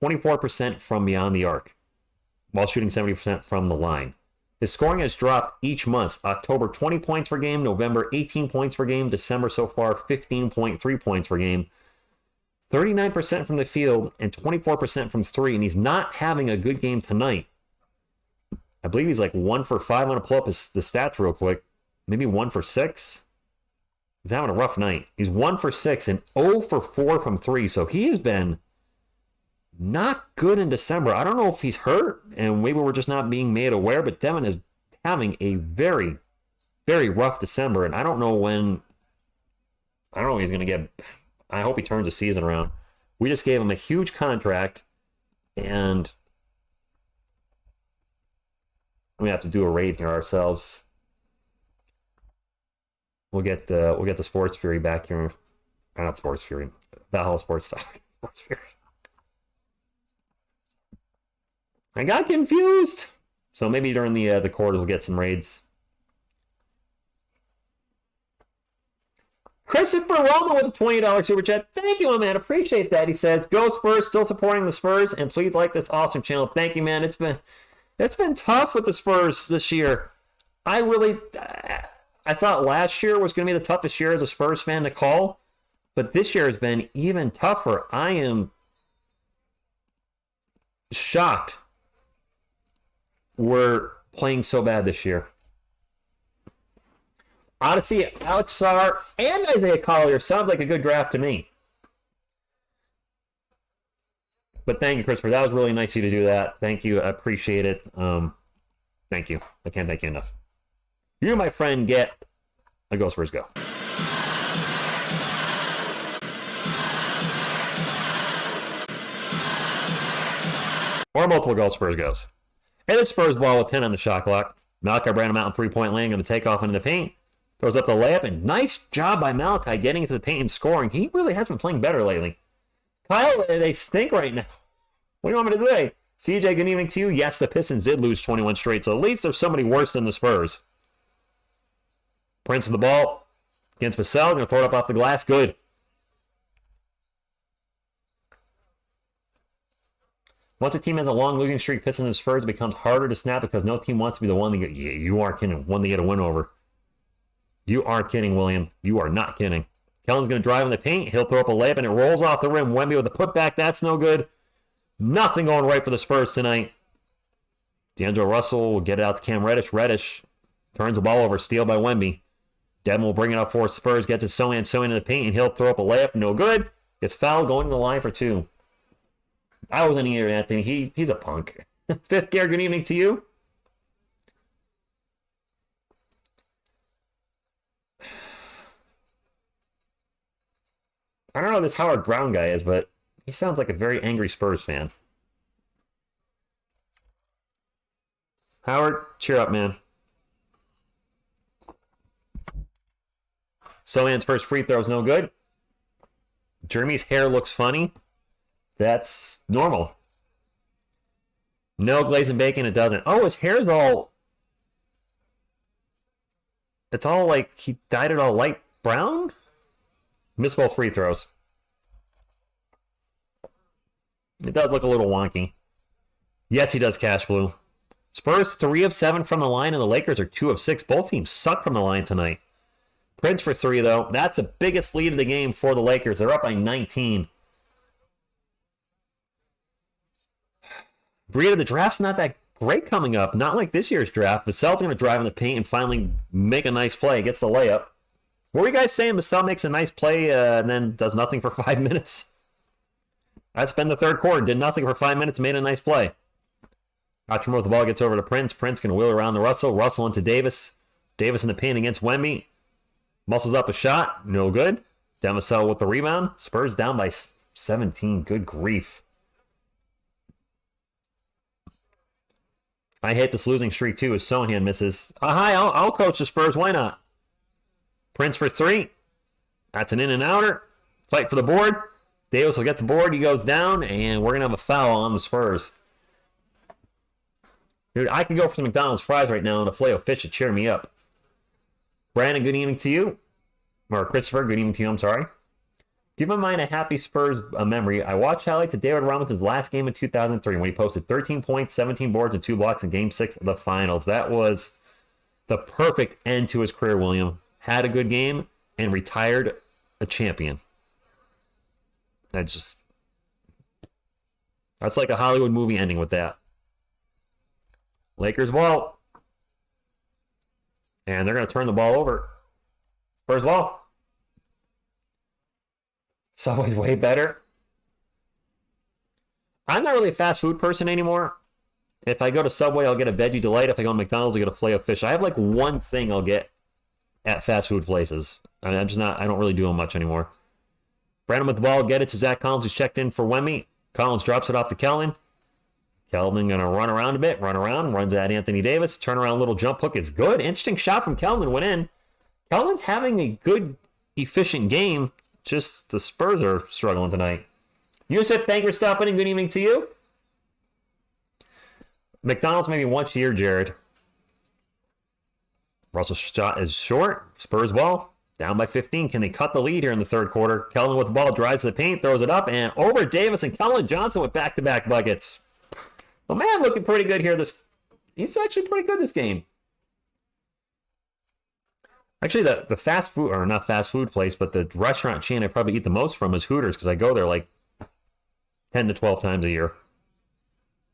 24% from beyond the arc, while shooting 70% from the line. His scoring has dropped each month. October, 20 points per game. November, 18 points per game. December so far, 15.3 points per game. 39% from the field and 24% from three, and he's not having a good game tonight. I believe he's like 1 for 5. I'm going to pull up the stats real quick. Maybe 1 for 6. He's having a rough night. He's 1 for 6 and 0 for 4 from 3. So he has been not good in December. I don't know if he's hurt and maybe we're just not being made aware, but Devin is having a very, very rough December. And I don't know when he's going to get. I hope he turns the season around. We just gave him a huge contract and we have to do a raid here ourselves. We'll get the Sports Fury back here. Not Sports Fury. Valhalla Sports Stock. Sports Fury. I got confused. So maybe during the quarters we'll get some raids. Christopher Roma with a $20 super chat. Thank you, my man. Appreciate that. He says, "Go Spurs, still supporting the Spurs, and please like this awesome channel." Thank you, man. It's been tough with the Spurs this year. I thought last year was going to be the toughest year as a Spurs fan to call, but this year has been even tougher. I am shocked we're playing so bad this year. Odyssey, Alex Sarr, and Isaiah Collier sounds like a good draft to me. But thank you, Christopher. That was really nice of you to do that. Thank you. I appreciate it. Thank you. I can't thank you enough. You, my friend, get a Go Spurs Go. Or multiple Go Spurs Goes. And the Spurs ball with 10 on the shot clock. Malachi Branham out in three-point lane, going to take off into the paint. Throws up the layup, and nice job by Malachi getting into the paint and scoring. He really has been playing better lately. Kyle, they stink right now. What do you want me to say? CJ, good evening to you. Yes, the Pistons did lose 21 straight, so at least there's somebody worse than the Spurs. Prince with the ball against Vassell. Going to throw it up off the glass. Good. Once a team has a long losing streak, Pistons and Spurs, it becomes harder to snap because no team wants to be the one to get. Yeah, you are kidding. One to get a win over. You are kidding, William. You are not kidding. Kellen's going to drive in the paint. He'll throw up a layup, and it rolls off the rim. Wemby with a putback. That's no good. Nothing going right for the Spurs tonight. D'Angelo Russell will get it out to Cam Reddish. Reddish turns the ball over. Steal by Wemby. Devin will bring it up for Spurs. Gets it Sohan in the paint, and he'll throw up a layup. No good. Gets fouled going to the line for 2. I wasn't either, Anthony. He's a punk. Fifth Gear, good evening to you. I don't know who this Howard Brown guy is, but he sounds like a very angry Spurs fan. Howard, cheer up, man. Sohan's first free throw is no good. Jeremy's hair looks funny. That's normal. No glaze and bacon, it doesn't. Oh, his hair's all... It's all like he dyed it all light brown? Missed both free throws. It does look a little wonky. Yes, he does, Cash Blue. Spurs 3 of 7 from the line, and the Lakers are 2 of 6. Both teams suck from the line tonight. Prince for 3, though. That's the biggest lead of the game for the Lakers. They're up by 19. Breida, the draft's not that great coming up. Not like this year's draft. Vassell's going to drive in the paint and finally make a nice play. Gets the layup. What were you guys saying? Vassell makes a nice play and then does nothing for 5 minutes? I spent the third quarter, did nothing for 5 minutes, made a nice play. Hachimura with the ball gets over to Prince. Prince can wheel around the Russell. Russell into Davis. Davis in the paint against Wemby. Muscles up a shot. No good. Vassell with the rebound. Spurs down by 17. Good grief. I hate this losing streak too as Sohan misses. Hi, I'll coach the Spurs. Why not? Prince for 3. That's an in and outer. Fight for the board. Davis will get the board. He goes down, and we're going to have a foul on the Spurs. Dude, I could go for some McDonald's fries right now and a filet of fish to cheer me up. Brandon, good evening to you. Or Christopher, good evening to you. I'm sorry. Keep in mind a happy Spurs memory. I watched highlights of David Robinson's last game in 2003 when he posted 13 points, 17 boards, and 2 blocks in Game 6 of the Finals. That was the perfect end to his career, William. Had a good game and retired a champion. That's like a Hollywood movie ending with that. Lakers ball. And they're going to turn the ball over. Spurs ball. Subway's way better. I'm not really a fast food person anymore. If I go to Subway, I'll get a veggie delight. If I go to McDonald's, I'll get a filet of fish. I have like one thing I'll get at fast food places. I mean, I don't really do them much anymore. Brandon with the ball, get it to Zach Collins, who's checked in for Wemby. Collins drops it off to Kelvin. Kelvin going to run around a bit, runs at Anthony Davis. Turnaround little jump hook is good. Interesting shot from Kelvin, went in. Kelvin's having a good, efficient game. Just the Spurs are struggling tonight. Yusuf, thank you for stopping in. Good evening to you. McDonald's maybe once a year, Jared. Russell's shot is short. Spurs ball. Down by 15. Can they cut the lead here in the third quarter? Kelvin with the ball, drives to the paint, throws it up, and over Davis and Kellen Johnson with back-to-back buckets. Well, man, looking pretty good here. He's actually pretty good this game. Actually, the fast food, or not fast food place, but the restaurant chain I probably eat the most from is Hooters, because I go there like 10 to 12 times a year.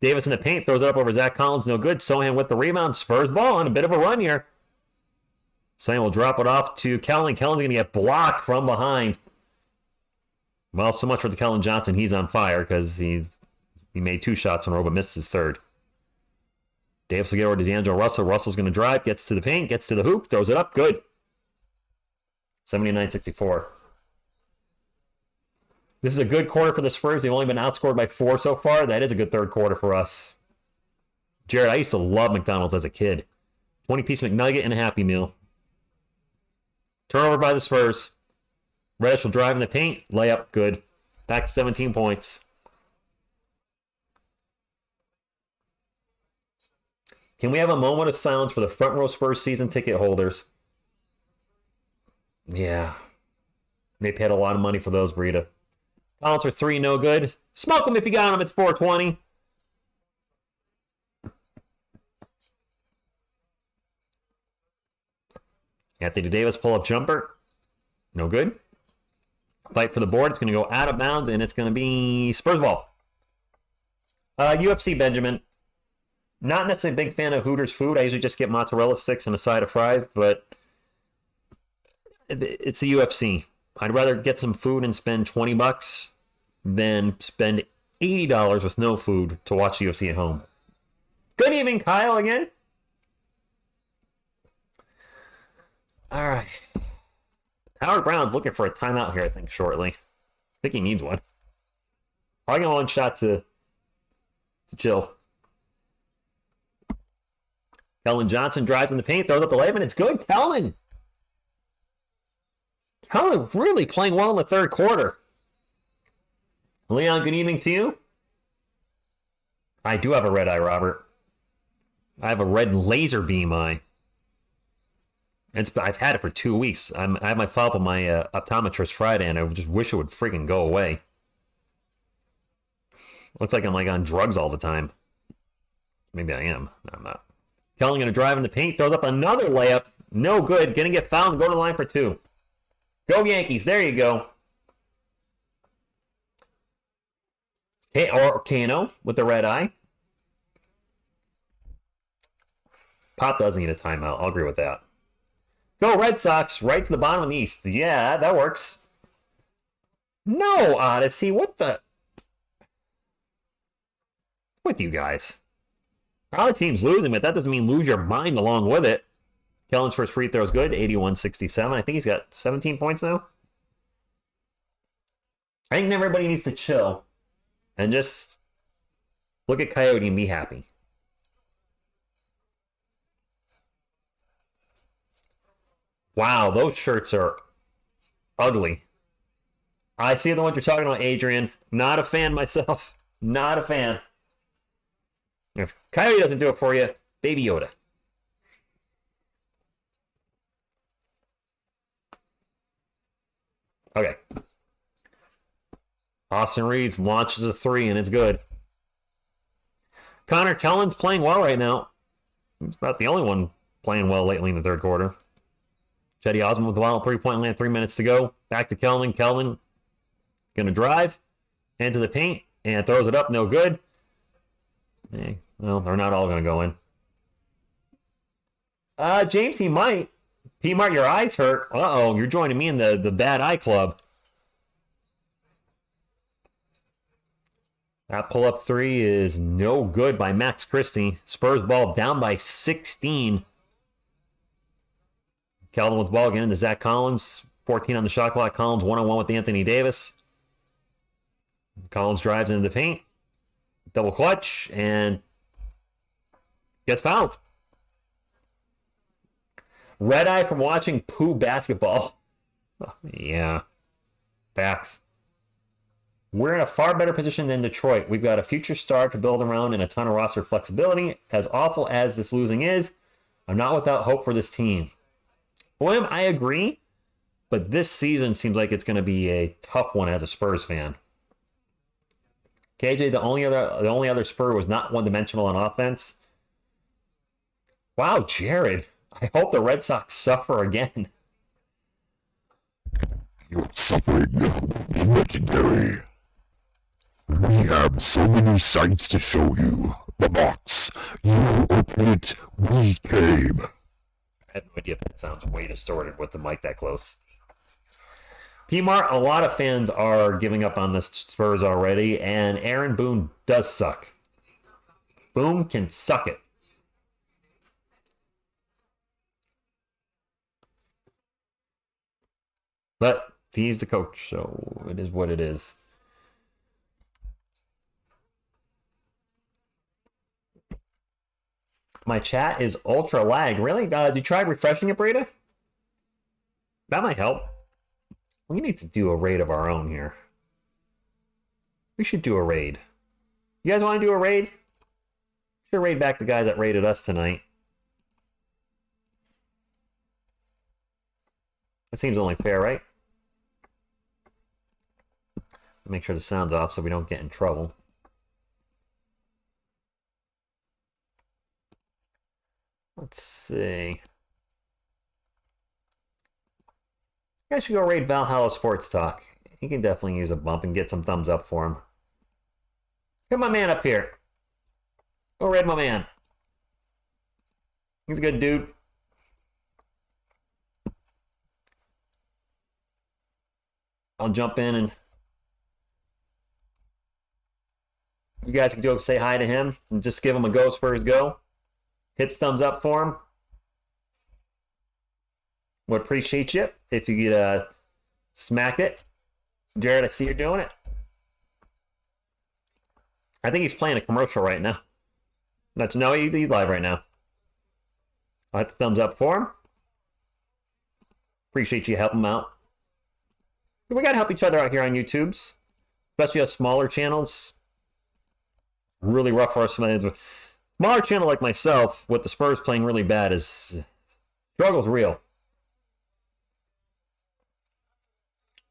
Davis in the paint, throws it up over Zach Collins, no good. Sohan with the rebound, Spurs ball on a bit of a run here. Sohan will drop it off to Kellen. Kellen's going to get blocked from behind. Well, so much for the Kellen Johnson. He's on fire because he made 2 shots in a row but missed his third. Davis will get over to D'Angelo Russell. Russell's going to drive, gets to the paint, gets to the hoop, throws it up, good. 79-64. This is a good quarter for the Spurs. They've only been outscored by 4 so far. That is a good third quarter for us. Jared, I used to love McDonald's as a kid. 20-piece McNugget and a Happy Meal. Turnover by the Spurs. Reddish will drive in the paint. Layup, good. Back to 17 points. Can we have a moment of silence for the front row Spurs season ticket holders? Yeah. They paid a lot of money for those, Burrito. Collins for 3, no good. Smoke them if you got them. It's 420. Anthony Davis pull-up jumper. No good. Fight for the board. It's going to go out of bounds, and it's going to be Spurs ball. UFC Benjamin. Not necessarily a big fan of Hooters food. I usually just get mozzarella sticks and a side of fries, but it's the UFC. I'd rather get some food and spend $20 than spend $80 with no food to watch the UFC at home. Good evening, Kyle, again. All right. Howard Brown's looking for a timeout here, I think, shortly. I think he needs one. Probably got one shot to chill. Kellen Johnson drives in the paint, throws up the layup, and it's good. Kellen really playing well in the third quarter. Leon, good evening to you. I do have a red eye, Robert. I have a red laser beam eye. I've had it for 2 weeks. I have my follow-up with my optometrist Friday, and I just wish it would freaking go away. Looks like I'm like on drugs all the time. Maybe I am. No, I'm not. Kellen going to drive in the paint, throws up another layup. No good. Going to get fouled and go to the line for 2. Go Yankees. There you go. Or Kano with the red eye. Pop does need a timeout. I'll agree with that. Go Red Sox. Right to the bottom of the East. Yeah, that works. No, Odyssey. What the? With you guys. All the team's losing, but that doesn't mean lose your mind along with it. Kellen's first free throw is good, 81-67. I think he's got 17 points now. I think everybody needs to chill and just look at Coyote and be happy. Wow, those shirts are ugly. I see the ones you're talking about, Adrian. Not a fan myself. Not a fan. If Coyote doesn't do it for you, Baby Yoda. Okay. Austin Reeves launches a three, and it's good. Connor Kellen's playing well right now. He's about the only one playing well lately in the third quarter. Chetty Osmond with the wild three-point land, 3 minutes to go. Back to Kelvin. Kelvin going to drive into the paint and throws it up. No good. Well, they're not all going to go in. James, he might. P-Mart, your eyes hurt. Uh-oh, you're joining me in the bad eye club. That pull-up three is no good by Max Christie. Spurs ball down by 16. Kelvin with the ball again into Zach Collins. 14 on the shot clock. Collins 1-on-1 with Anthony Davis. Collins drives into the paint. Double clutch and gets fouled. Red eye from watching Pooh basketball. Oh, yeah. Facts. We're in a far better position than Detroit. We've got a future star to build around and a ton of roster flexibility. As awful as this losing is, I'm not without hope for this team. William, I agree, but this season seems like it's going to be a tough one as a Spurs fan. KJ, the only other Spur was not one-dimensional on offense. Wow, Jared. I hope the Red Sox suffer again. Your suffering is legendary. We have so many sights to show you. The box. You open it, we came. I have no idea if that sounds way distorted with the mic that close. P-Mart, a lot of fans are giving up on the Spurs already, and Aaron Boone does suck. Boone can suck it. But he's the coach, so it is what it is. My chat is ultra lag. Really? Did you try refreshing it, Brita? That might help. We need to do a raid of our own here. We should do a raid. You guys want to do a raid? Should raid back the guys that raided us tonight. That seems only fair, right? Make sure the sound's off so we don't get in trouble. Let's see. You guys should go raid Valhalla Sports Talk. He can definitely use a bump and get some thumbs up for him. Get my man up here. Go raid my man. He's a good dude. I'll jump in and you guys can go say hi to him and just give him a go Spurs go. Hit the thumbs up for him. Would appreciate you if you could smack it. Jared, I see you're doing it. I think he's playing a commercial right now. No, he's live right now. I'll hit the thumbs up for him. Appreciate you helping him out. We got to help each other out here on YouTubes, especially us smaller channels. Really rough for us. Smaller channel like myself, with the Spurs playing really bad, is struggle's real.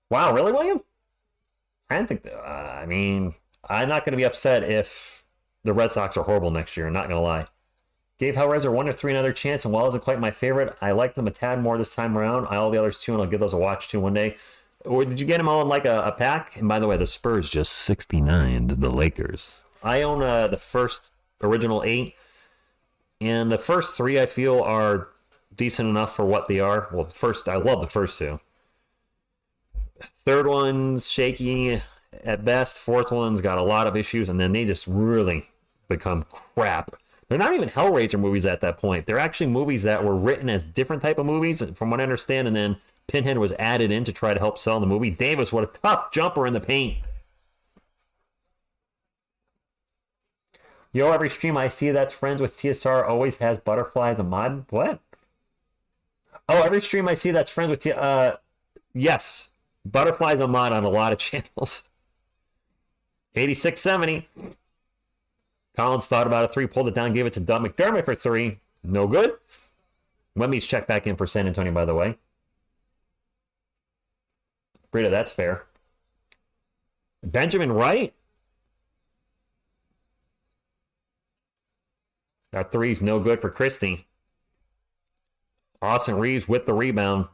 Wow, really, William? I didn't think that. I mean, I'm not going to be upset if the Red Sox are horrible next year. I'm not going to lie. Gave Hellraiser 1-3 another chance, and while it wasn't quite my favorite, I liked them a tad more this time around. All the others too, and I'll give those a watch too one day. Or did you get them all in like a pack? And by the way, the Spurs just 69'd the Lakers. I own the first original 8, and the first 3 I feel are decent enough for what they are. Well, I love the first 2. Third one's shaky at best. Fourth one's got a lot of issues, and then they just really become crap. They're not even Hellraiser movies at that point. They're actually movies that were written as different type of movies, from what I understand, and then Pinhead was added in to try to help sell the movie. Davis, what a tough jumper in the paint. Yo, every stream I see that's friends with TSR always has butterflies and mod. What? Oh, every stream I see that's friends with yes. Butterflies and mod on a lot of channels. 86-70. Collins thought about a 3, pulled it down, gave it to Doug McDermott for 3. No good. Wemby's checked back in for San Antonio, by the way. Brita, that's fair. Benjamin Wright. That three's no good for Christie. Austin Reeves with the rebound.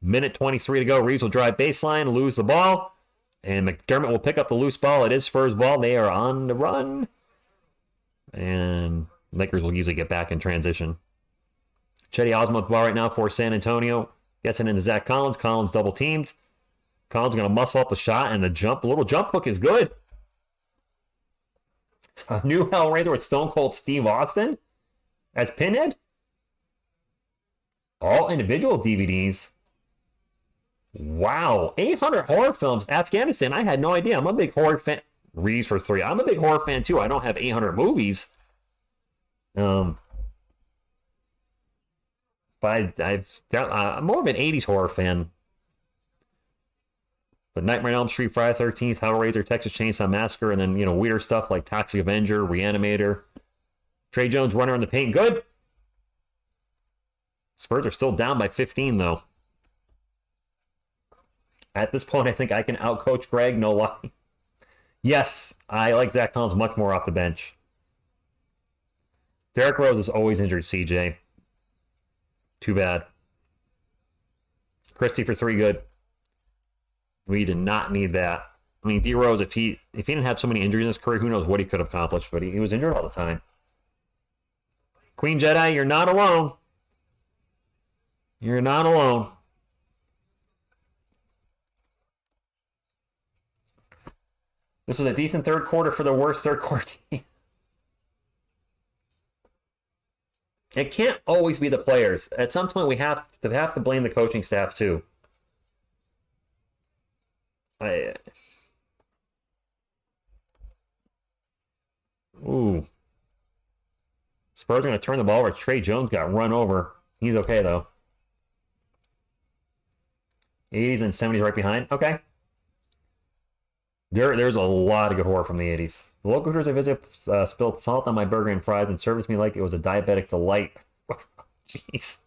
Minute 23 to go. Reeves will drive baseline, lose the ball. And McDermott will pick up the loose ball. It is Spurs ball. They are on the run. And Lakers will usually get back in transition. Chetty Osmo with the ball right now for San Antonio. Gets it into Zach Collins. Collins double teamed. Collins going to muscle up a shot, and the little jump hook is good. A new Hellraiser with Stone Cold Steve Austin as Pinhead. All individual DVDs. Wow. 800 horror films. Afghanistan. I had no idea. I'm a big horror fan. Reeves for 3. I'm a big horror fan too. I don't have 800 movies. But I'm more of an 80s horror fan. But Nightmare on Elm Street, Friday the 13th, Hellraiser, Texas Chainsaw Massacre, and then, weirder stuff like Toxic Avenger, Reanimator. Trey Jones, runner in the paint, good. Spurs are still down by 15, though. At this point, I think I can outcoach Greg, no lie. Yes, I like Zach Collins much more off the bench. Derrick Rose is always injured, CJ. Too bad. Christie for 3, good. We did not need that. I mean, D Rose, if he didn't have so many injuries in his career, who knows what he could have accomplished, but he was injured all the time. Queen Jedi, you're not alone. You're not alone. This was a decent third quarter for the worst third quarter team. It can't always be the players. At some point, we have to blame the coaching staff too. Ooh. Spurs are going to turn the ball over. Trey Jones got run over. He's okay, though. 80s and 70s right behind. Okay. There's a lot of good horror from the 80s. The local hooters I visit spilled salt on my burger and fries and served me like it was a diabetic delight. Jeez.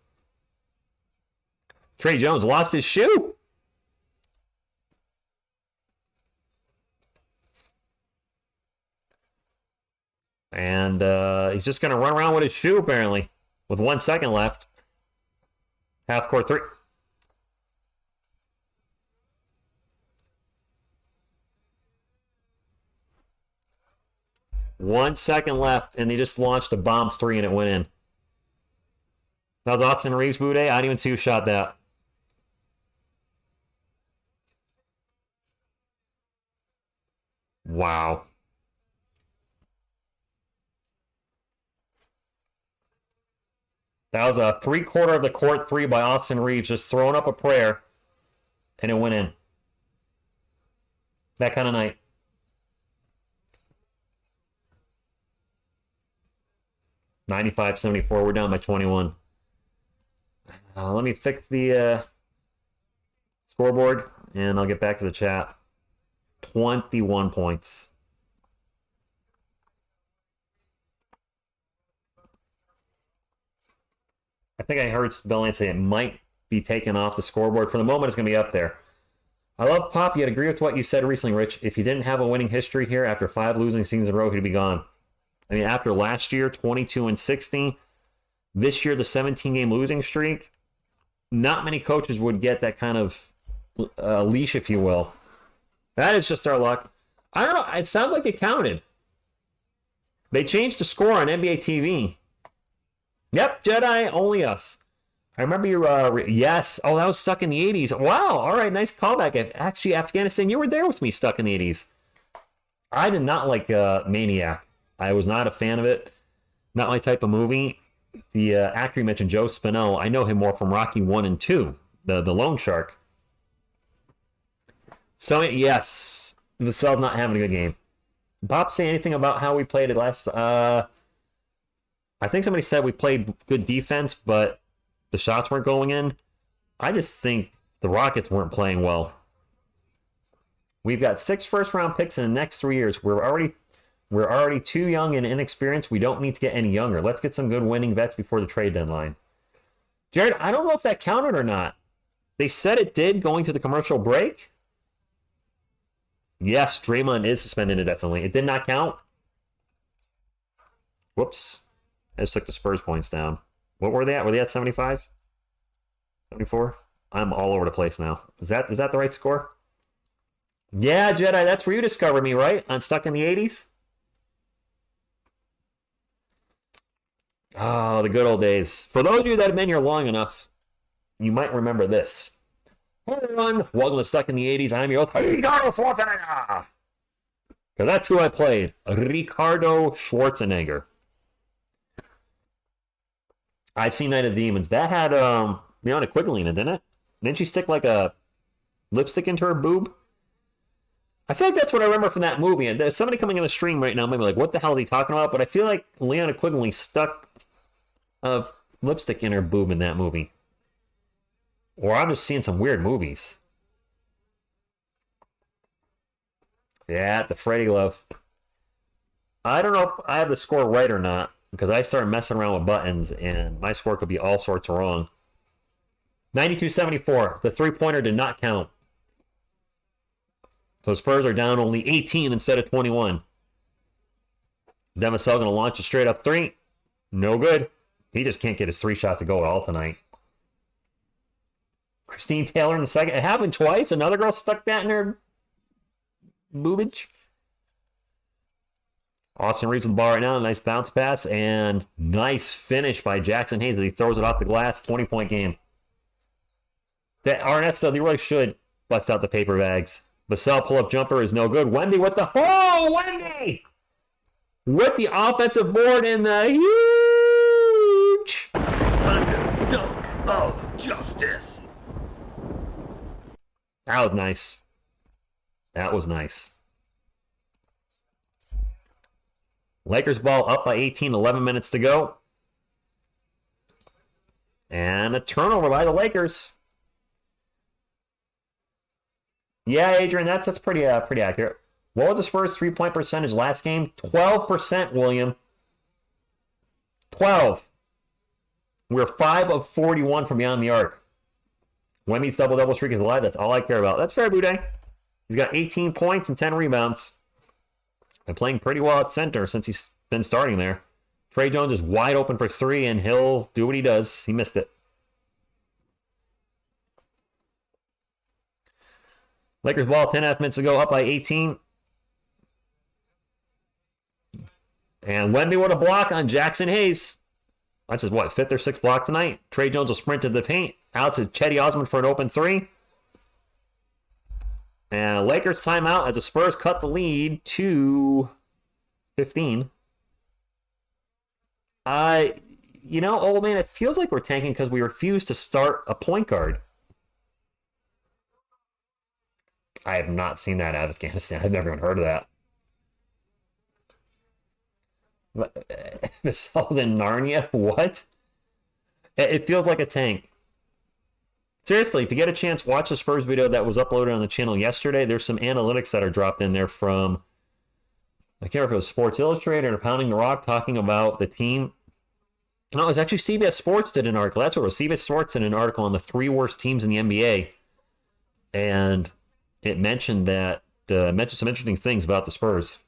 Trey Jones lost his shoe. And he's just going to run around with his shoe, apparently, with 1 second left. Half court 3. One second left, and they just launched a bomb 3, and it went in. That was Austin Reeves' Boudet. I didn't even see who shot that. Wow. That was a 3/4 of the court 3 by Austin Reeves, just throwing up a prayer, and it went in. That kind of night. (95-74). We're down by 21. Let me fix the scoreboard, and I'll get back to the chat. 21 points. I think I heard Bellan say it might be taken off the scoreboard. For the moment, it's going to be up there. I love Pop. You'd agree with what you said recently, Rich. If he didn't have a winning history here after 5 losing seasons in a row, he'd be gone. I mean, after last year, 22-60, this year, the 17-game losing streak, not many coaches would get that kind of leash, if you will. That is just our luck. I don't know. It sounds like it counted. They changed the score on NBA TV. Yep, Jedi, only us. I remember you, yes. Oh, that was Stuck in the 80s. Wow, all right, nice callback. Actually, Afghanistan, you were there with me, Stuck in the 80s. I did not like Maniac. I was not a fan of it. Not my type of movie. The actor you mentioned, Joe Spinell, I know him more from Rocky 1 and 2, the Lone Shark. So, yes, Vassell's not having a good game. Bob say anything about how we played it last... I think somebody said we played good defense, but the shots weren't going in. I just think the Rockets weren't playing well. We've got 6 first-round picks in the next 3 years. We're already too young and inexperienced. We don't need to get any younger. Let's get some good winning vets before the trade deadline. Jared, I don't know if that counted or not. They said it did going to the commercial break. Yes, Draymond is suspended indefinitely. It did not count. Whoops. I just took the Spurs points down. What were they at? Were they at 75? 74? I'm all over the place now. Is that the right score? Yeah, Jedi, that's where you discovered me, right? On Stuck in the 80s? Oh, the good old days. For those of you that have been here long enough, you might remember this. Hey everyone, welcome to Stuck in the 80s. I'm your host, Ricardo Schwarzenegger. Because that's who I played, Ricardo Schwarzenegger. I've seen Night of the Demons. That had Leona Quigley in it, didn't it? Didn't she stick like a lipstick into her boob? I feel like that's what I remember from that movie. And there's somebody coming in the stream right now might be like, what the hell is he talking about? But I feel like Leona Quigley stuck a lipstick in her boob in that movie. Or I'm just seeing some weird movies. Yeah, the Freddy Love. I don't know if I have the score right or not, because I started messing around with buttons, and my score could be all sorts of wrong. 92-74. The three-pointer did not count. So Spurs are down only 18 instead of 21. Demisel going to launch a straight-up three. No good. He just can't get his three-shot to go at all tonight. Christine Taylor in the second. It happened twice. Another girl stuck that in her boobage. Austin Reeves with the ball right now. Nice bounce pass and nice finish by Jackson Hayes as he throws it off the glass. 20-point game. That Ernesto, they really should bust out the paper bags. Vassell pull-up jumper is no good. Wemby with the... Oh, Wemby! With the offensive board in the huge... Dunk of justice. That was nice. That was nice. Lakers ball up by 18, 11 minutes to go. And a turnover by the Lakers. Yeah, Adrian, that's pretty accurate. What was the Spurs' three-point percentage last game? 12%, William. 12. We're 5 of 41 from beyond the arc. Wemby's double-double streak is alive. That's all I care about. That's fair, Boudet. He's got 18 points and 10 rebounds. Been playing pretty well at center since he's been starting there. Trey Jones is wide open for three, and he'll do what he does. He missed it. Lakers ball 10.5 minutes to go, up by 18. And Wemby with a block on Jackson Hayes. That's his, what, fifth or sixth block tonight? Trey Jones will sprint to the paint. Out to Chetty Osman for an open three. And Lakers timeout as the Spurs cut the lead to 15. Old man, it feels like we're tanking because we refuse to start a point guard. I have not seen that out of Afghanistan. I've never even heard of that. Assault in Narnia? What? It feels like a tank. Seriously, if you get a chance, watch the Spurs video that was uploaded on the channel yesterday. There's some analytics that are dropped in there from, I can't remember if it was Sports Illustrated or Pounding the Rock, talking about the team. No, it was actually CBS Sports did an article. That's what it was. CBS Sports did an article on the 3 worst teams in the NBA. And it mentioned that, mentioned some interesting things about the Spurs.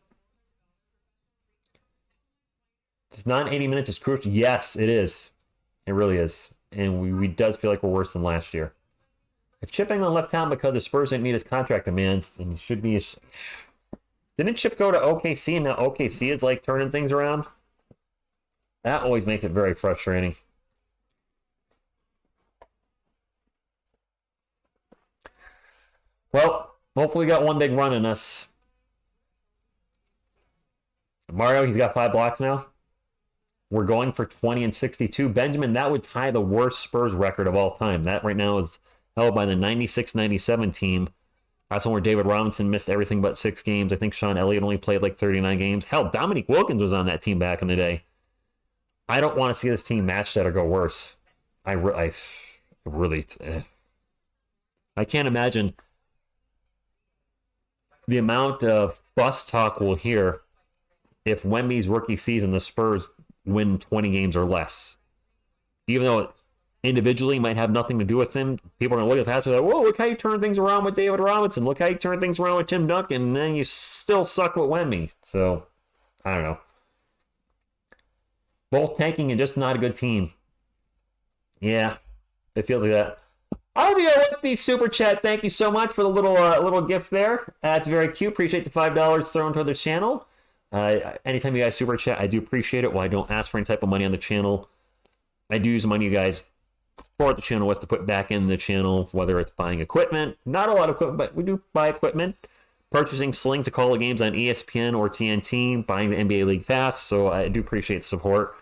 This 980 minutes is crucial. Yes, it is. It really is. And we does feel like we're worse than last year. If Chip England left town because the Spurs didn't meet his contract demands, then he should be... Didn't Chip go to OKC and now OKC is like turning things around? That always makes it very frustrating. Well, hopefully we got one big run in us. Mario, he's got 5 blocks now. We're going for 20 and 62. Benjamin, that would tie the worst Spurs record of all time. That right now is held by the 96-97 team. That's one where David Robinson missed everything but 6 games. I think Sean Elliott only played like 39 games. Hell, Dominique Wilkins was on that team back in the day. I don't want to see this team match that or go worse. I can't imagine the amount of bus talk we'll hear if Wemby's rookie season, the Spurs win 20 games or less. Even though individually might have nothing to do with him. People are going to look at the past and be like, whoa, look how you turn things around with David Robinson. Look how you turn things around with Tim Duncan. And then you still suck with Wemby. So, I don't know. Both tanking and just not a good team. Yeah, it feels like that. Alvio with the super chat. Thank you so much for the little gift there. That's very cute. Appreciate the $5 thrown to the channel. Anytime you guys super chat, I do appreciate it. While I don't ask for any type of money on the channel, I do use the money you guys support the channel with to put back in the channel, whether it's buying equipment. Not a lot of equipment, but we do buy equipment. Purchasing Sling to call the games on ESPN or TNT. Buying the NBA League Pass. So I do appreciate the support.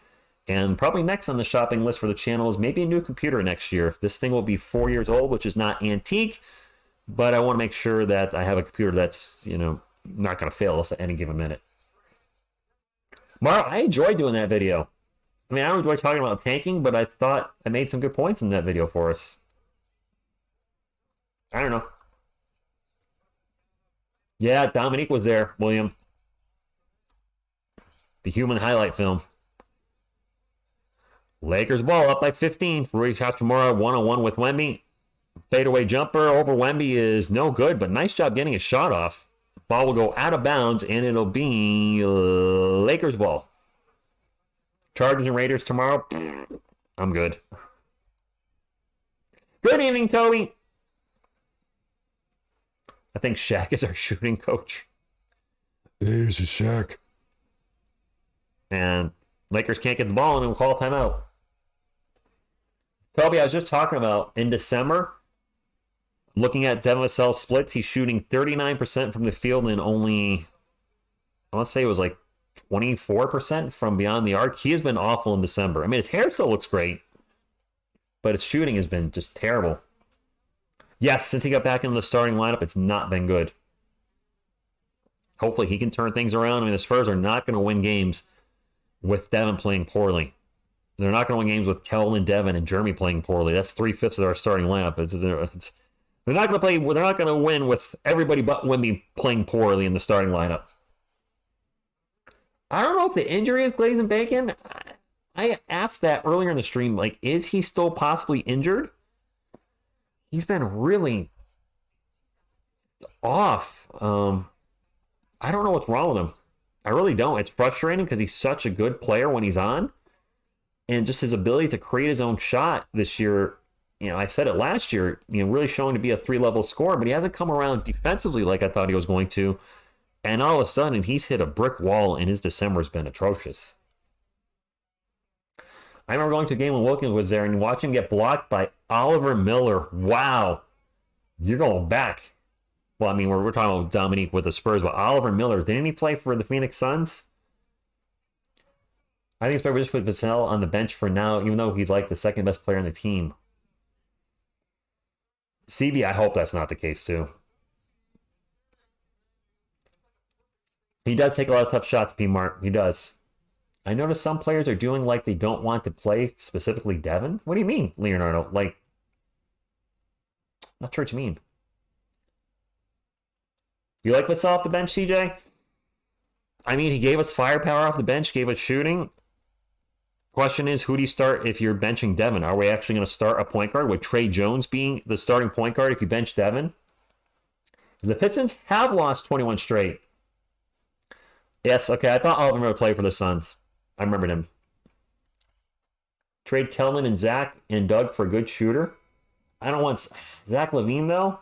And probably next on the shopping list for the channel is maybe a new computer next year. This thing will be 4 years old, which is not antique, but I want to make sure that I have a computer that's, not going to fail us at any given minute. Mara, I enjoyed doing that video. I mean, I don't enjoy talking about tanking, but I thought I made some good points in that video for us. I don't know. Yeah, Dominique was there, William. The human highlight film. Lakers ball up by 15. Rui Hachimura 1-on-1 with Wemby. Fadeaway jumper over Wemby is no good, but nice job getting a shot off. Ball will go out of bounds, and it'll be Lakers ball. Chargers and Raiders tomorrow. I'm good. Good evening, Toby. I think Shaq is our shooting coach. There's a Shaq. And Lakers can't get the ball, and we'll call timeout. Toby, I was just talking about in December, looking at Devin Vassell's splits, he's shooting 39% from the field and only, I want to say it was like 24% from beyond the arc. He has been awful in December. I mean, his hair still looks great, but his shooting has been just terrible. Yes, since he got back into the starting lineup, it's not been good. Hopefully he can turn things around. I mean, the Spurs are not going to win games with Devin playing poorly. They're not going to win games with Kellen, Devin, and Jeremy playing poorly. That's 3/5 of our starting lineup. They're not going to play. They're not going to win with everybody but Wemby playing poorly in the starting lineup. I don't know if the injury is glazing bacon. I asked that earlier in the stream. Like, is he still possibly injured? He's been really off. I don't know what's wrong with him. I really don't. It's frustrating because he's such a good player when he's on. And just his ability to create his own shot this year, I said it last year, really showing to be a 3-level scorer, but he hasn't come around defensively like I thought he was going to. And all of a sudden, he's hit a brick wall, and his December has been atrocious. I remember going to a game when Wilkins was there and watching him get blocked by Oliver Miller. Wow. You're going back. Well, I mean, we're talking about Dominique with the Spurs, but Oliver Miller, didn't he play for the Phoenix Suns? I think it's better just put Vassell on the bench for now, even though he's like the second best player on the team. CB, I hope that's not the case too. He does take a lot of tough shots, P-Mart. He does. I noticed some players are doing like they don't want to play, specifically Devin. What do you mean, Leonardo? Like, not sure what you mean. You like Vassell off the bench, CJ? I mean, he gave us firepower off the bench, gave us shooting. Question is, who do you start if you're benching Devin? Are we actually going to start a point guard with Trey Jones being the starting point guard if you bench Devin? The Pistons have lost 21 straight. Yes, okay, I thought Oliver would play for the Suns. I remembered him. Trade Kelman and Zach and Doug for a good shooter. I don't want Zach LaVine, though.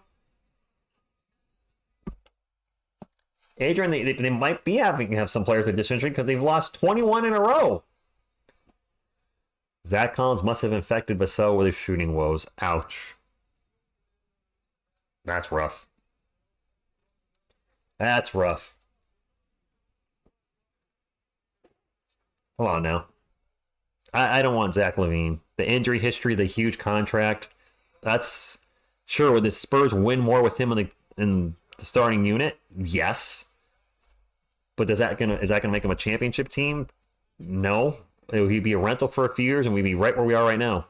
Adrian, they might be having to have some players that disinterested because they've lost 21 in a row. Zach Collins must have infected Vassell with his shooting woes. Ouch. That's rough. That's rough. Hold on now. I don't want Zach LaVine. The injury history, the huge contract. That's sure. Would the Spurs win more with him in the starting unit? Yes. But is that gonna make him a championship team? No. He'd be a rental for a few years, and we'd be right where we are right now.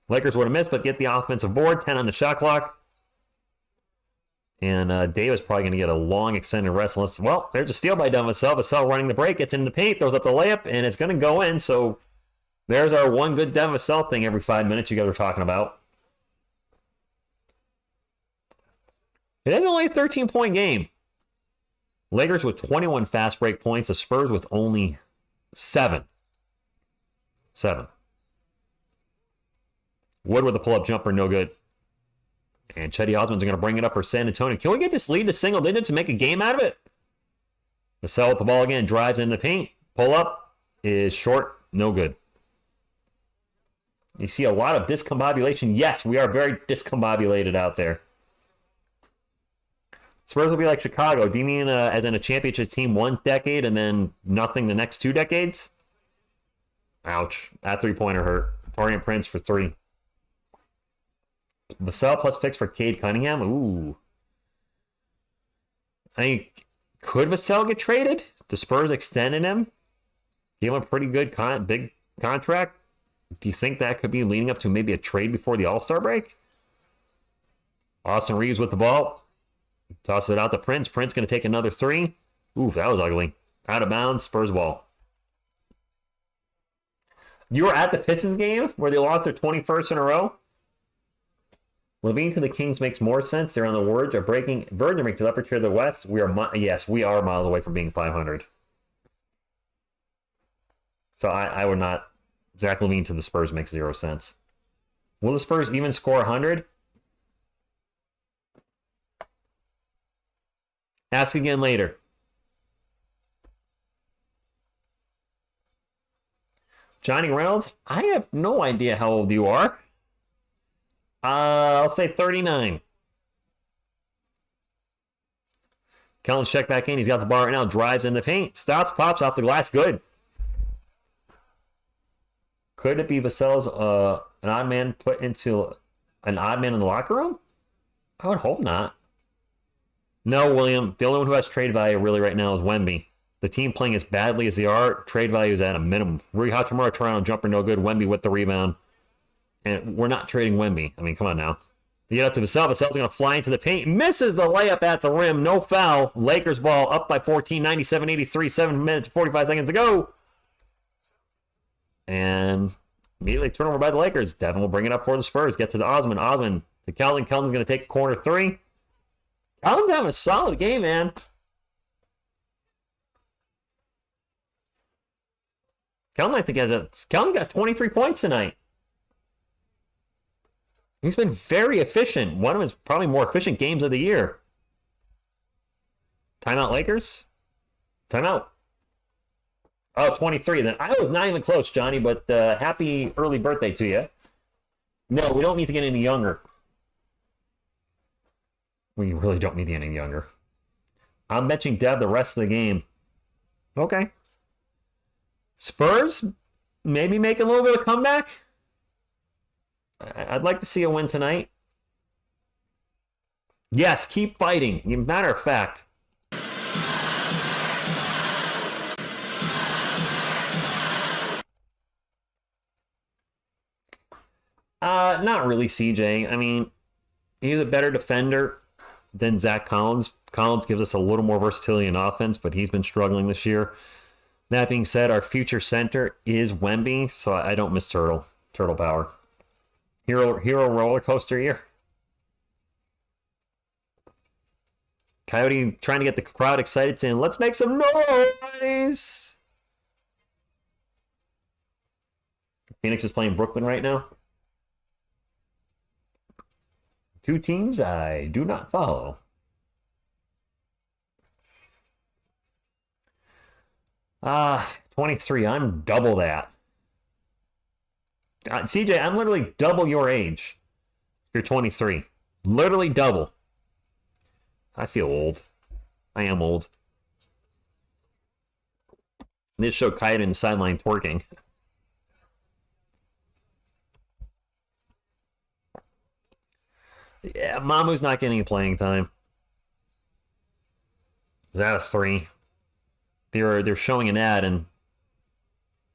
Lakers would have missed, but get the offensive board. 10 on the shot clock. And Davis probably going to get a long extended rest. Well, there's a steal by Devin Vassell. Vassell running the break, gets in the paint, throws up the layup, and it's going to go in. So There's our one good Devin Vassell thing every 5 minutes you guys were talking about. It is only a 13-point game. Lakers with 21 fast break points. The Spurs with only 7. Wood with a pull-up jumper, no good. And Chetty Osman's going to bring it up for San Antonio. Can we get this lead to single digits and make a game out of it? Vassell with the ball again, drives in the paint. Pull-up is short, no good. You see a lot of discombobulation. Yes, we are very discombobulated out there. Spurs will be like Chicago. Do you mean as in a championship team 1 decade and then nothing the next 2 decades? Ouch. That three-pointer hurt. Torian Prince for 3. Vassell plus picks for Cade Cunningham. Ooh. I mean, could Vassell get traded? The Spurs extended him. Give him a pretty good big contract. Do you think that could be leading up to maybe a trade before the All-Star break? Austin Reeves with the ball. Tosses it out to Prince. Prince going to take another 3. Ooh, that was ugly. Out of bounds. Spurs ball. You were at the Pistons game where they lost their 21st in a row? Levine to the Kings makes more sense. They're on the verge of breaking to the upper tier of the West. We are miles away from being 500. So I would not. Zach Levine to the Spurs makes 0 sense. Will the Spurs even score 100? Ask again later. Johnny Reynolds, I have no idea how old you are. I'll say 39. Kellen's check back in. He's got the ball right now. Drives in the paint. Stops, pops off the glass. Good. Could it be Vassell's an odd man put into an odd man in the locker room? I would hope not. No, William. The only one who has trade value really right now is Wemby. The team playing as badly as they are, trade value is at a minimum. Rui Hachimura, Toronto jumper, no good. Wemby with the rebound. And we're not trading Wemby. I mean, come on now. You get up to Vassell. Vassell's going to fly into the paint. Misses the layup at the rim. No foul. Lakers ball up by 14, 97-83. 7 minutes and 45 seconds to go. And immediately turnover by the Lakers. Devin will bring it up for the Spurs. Get to the Osman. Osman to Keldon. Keldon's going to take a corner 3. Keldon's having a solid game, man. Keldon, I think, Keldon got 23 points tonight. He's been very efficient. One of his probably more efficient games of the year. Timeout, Lakers? Timeout. Oh, 23. Then I was not even close, Johnny, but happy early birthday to you. No, we don't need to get any younger. We really don't need to get any younger. I'm benching Dev the rest of the game. Okay. Spurs, maybe make a little bit of comeback. I'd like to see a win tonight. Yes, keep fighting. Matter of fact. Not really, CJ. I mean, he's a better defender than Zach Collins. Collins gives us a little more versatility in offense, but he's been struggling this year. That being said, our future center is Wemby, so I don't miss Turtle power. Hero roller coaster year. Coyote trying to get the crowd excited, saying, let's make some noise. Phoenix is playing Brooklyn right now. 2 teams I do not follow. Ah, 23. I'm double that. CJ, I'm literally double your age. You're 23. Literally double. I feel old. I am old. This showed Kite in the sideline twerking. Yeah, Mamu's not getting any playing time. Is that a 3? They're showing an ad and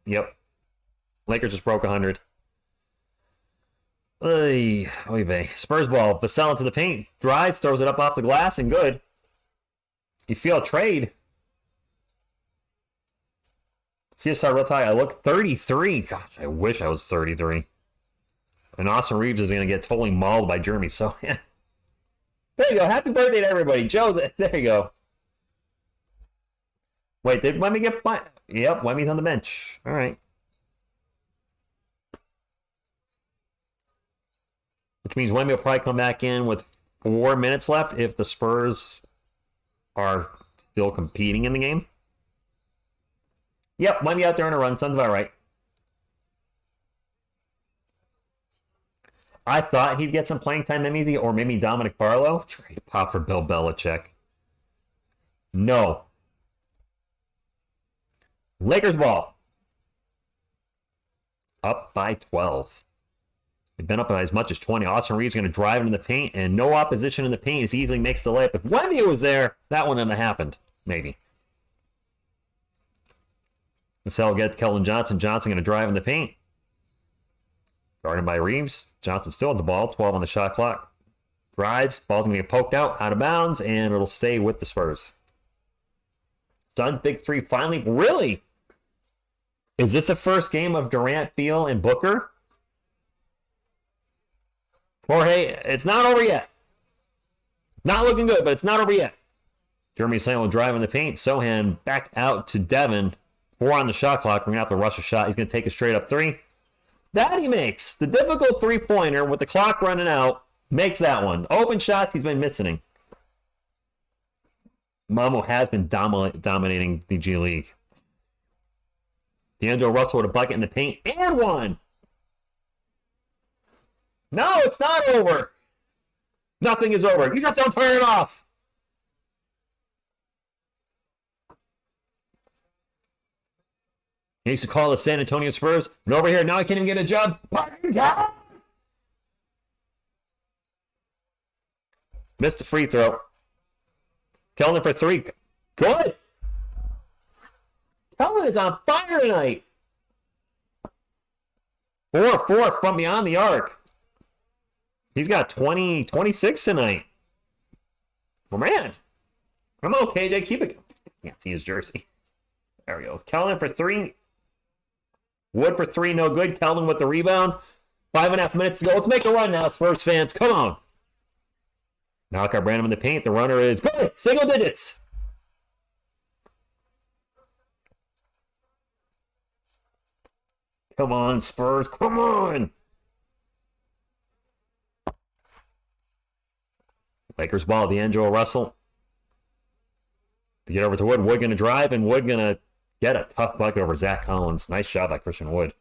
yep. Lakers just broke 100. Oy vey. Spurs ball. Vassell into the paint. Drives, throws it up off the glass, and good. You feel a trade. TSR real tie. I look 33. Gosh, I wish I was 33. And Austin Reeves is going to get totally mauled by Jeremy Sohan. There you go. Happy birthday to everybody. Joe, there you go. Wait, did Wemmy get by? Yep, Wemmy's on the bench. All right. Which means Wemmy will probably come back in with 4 minutes left if the Spurs are still competing in the game. Yep, Wemmy out there on a run. Sounds about right. I thought he'd get some playing time, maybe, or maybe Dominic Barlow. Trade pop for Bill Belichick. No. Lakers ball. Up by 12. They've been up by as much as 20. Austin Reeves going to drive into the paint, and no opposition in the paint as he easily makes the layup. If Wemby was there, that one wouldn't have happened. Maybe. Vassell gets Keldon Johnson. Johnson going to drive in the paint. Guarded by Reeves. Johnson still at the ball. 12 on the shot clock. Drives. Ball's going to get poked out of bounds, and it'll stay with the Spurs. Suns' big three finally. Really? Is this the first game of Durant, Beal, and Booker? Jorge, it's not over yet. Not looking good, but it's not over yet. Jeremy Sohan will drive in the paint. Sohan back out to Devin. 4 on the shot clock. We're going to have to rush a shot. He's going to take a straight up 3. That he makes. The difficult 3-pointer with the clock running out makes that one. Open shots he's been missing. Mamo has been dominating the G League. D'Angelo Russell with a bucket in the paint and one. No, it's not over. Nothing is over. You just don't turn it off. He used to call the San Antonio Spurs. And over here, now I can't even get a job. Missed the free throw. Keldon for 3. Good. Keldon is on fire tonight. 4 from beyond the arc. He's got 26 tonight. Oh, man. Come on, KJ. Keep it. Can't see his jersey. There we go. Keldon for 3. Wood for 3. No good. Keldon with the rebound. 5.5 minutes to go. Let's make a run now, Spurs fans. Come on. Malachi Branham in the paint. The runner is good. Single digits. Come on, Spurs. Come on. Lakers ball. D'Angelo Russell. To get over to Wood. Wood going to drive, and Wood going to get a tough bucket over Zach Collins. Nice job by Christian Wood.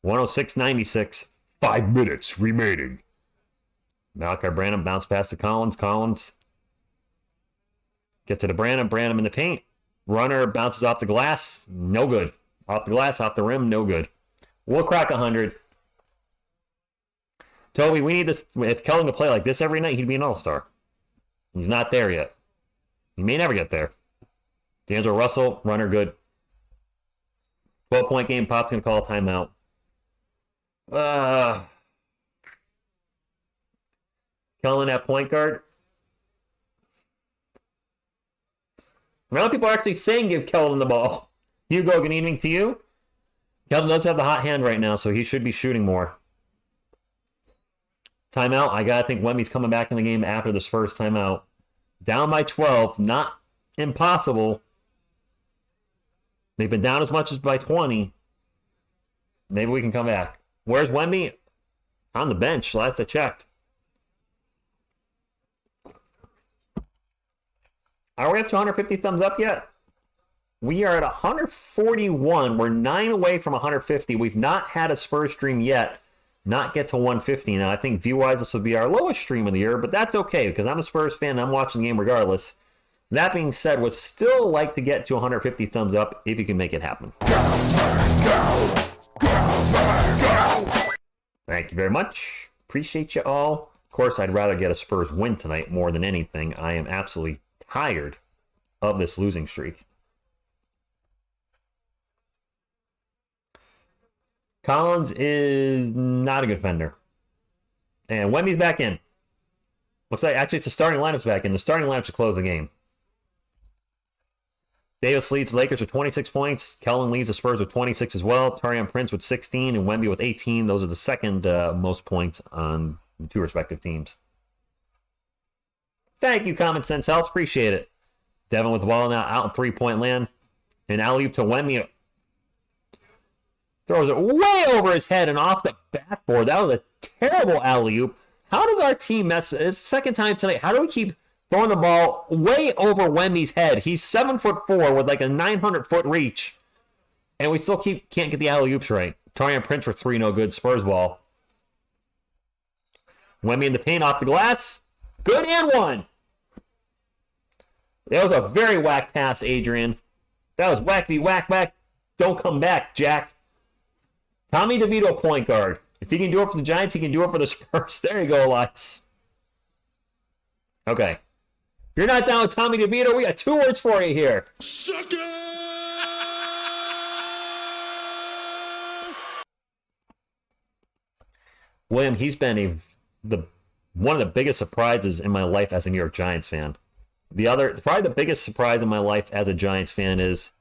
106-96. 5 minutes remaining. Malachi Branham bounce pass to Collins. Collins get to the Branham. Branham in the paint. Runner bounces off the glass. No good. Off the glass, off the rim. No good. We'll crack 100. Toby, we need this. If Keldon could play like this every night, he'd be an all-star. He's not there yet. He may never get there. D'Angelo Russell, runner good. 12-point game. Pop's going to call a timeout. Keldon at point guard. A lot of people are actually saying give Keldon the ball. Hugo, good evening to you. Keldon does have the hot hand right now, so he should be shooting more. Timeout. I gotta think Wemmy's coming back in the game after this first timeout. Down by 12. Not impossible. They've been down as much as by 20. Maybe we can come back. Where's Wemby? On the bench, last I checked. Are we up to 150 thumbs up yet? We are at 141. We're 9 away from 150. We've not had a Spurs stream yet not get to 150. Now, I think view-wise, this will be our lowest stream of the year, but that's okay because I'm a Spurs fan and I'm watching the game regardless. That being said, would still like to get to 150 thumbs up if you can make it happen. Go, Spurs, go! Go, Spurs, go! Thank you very much. Appreciate you all. Of course, I'd rather get a Spurs win tonight more than anything. I am absolutely tired of this losing streak. Collins is not a good defender. And Wemby's back in. Looks like actually it's the starting lineup's back in. The starting lineup should close the game. Davis leads the Lakers with 26 points. Kellen leads the Spurs with 26 as well. Taurean Prince with 16 and Wemby with 18. Those are the second most points on the two respective teams. Thank you, Common Sense Health. Appreciate it. Devin with the ball now out in three-point land. And alley-oop to Wemby. Throws it way over his head and off the backboard. That was a terrible alley-oop. How does our team mess? It's the second time tonight. How do we keep throwing the ball way over Wemby's head? He's 7'4" with like a 900-foot reach. And we still can't get the alley-oops right. Taurean Prince for 3, no good. Spurs ball. Wemby in the paint off the glass. Good and one. That was a very whack pass, Adrian. That was wacky, whack, whack. Don't come back, Jack. Tommy DeVito, point guard. If he can do it for the Giants, he can do it for the Spurs. There you go, Elias. Okay. If you're not down with Tommy DeVito, we got 2 words for you here. Sucker! William, he's been one of the biggest surprises in my life as a New York Giants fan. Probably the biggest surprise in my life as a Giants fan is,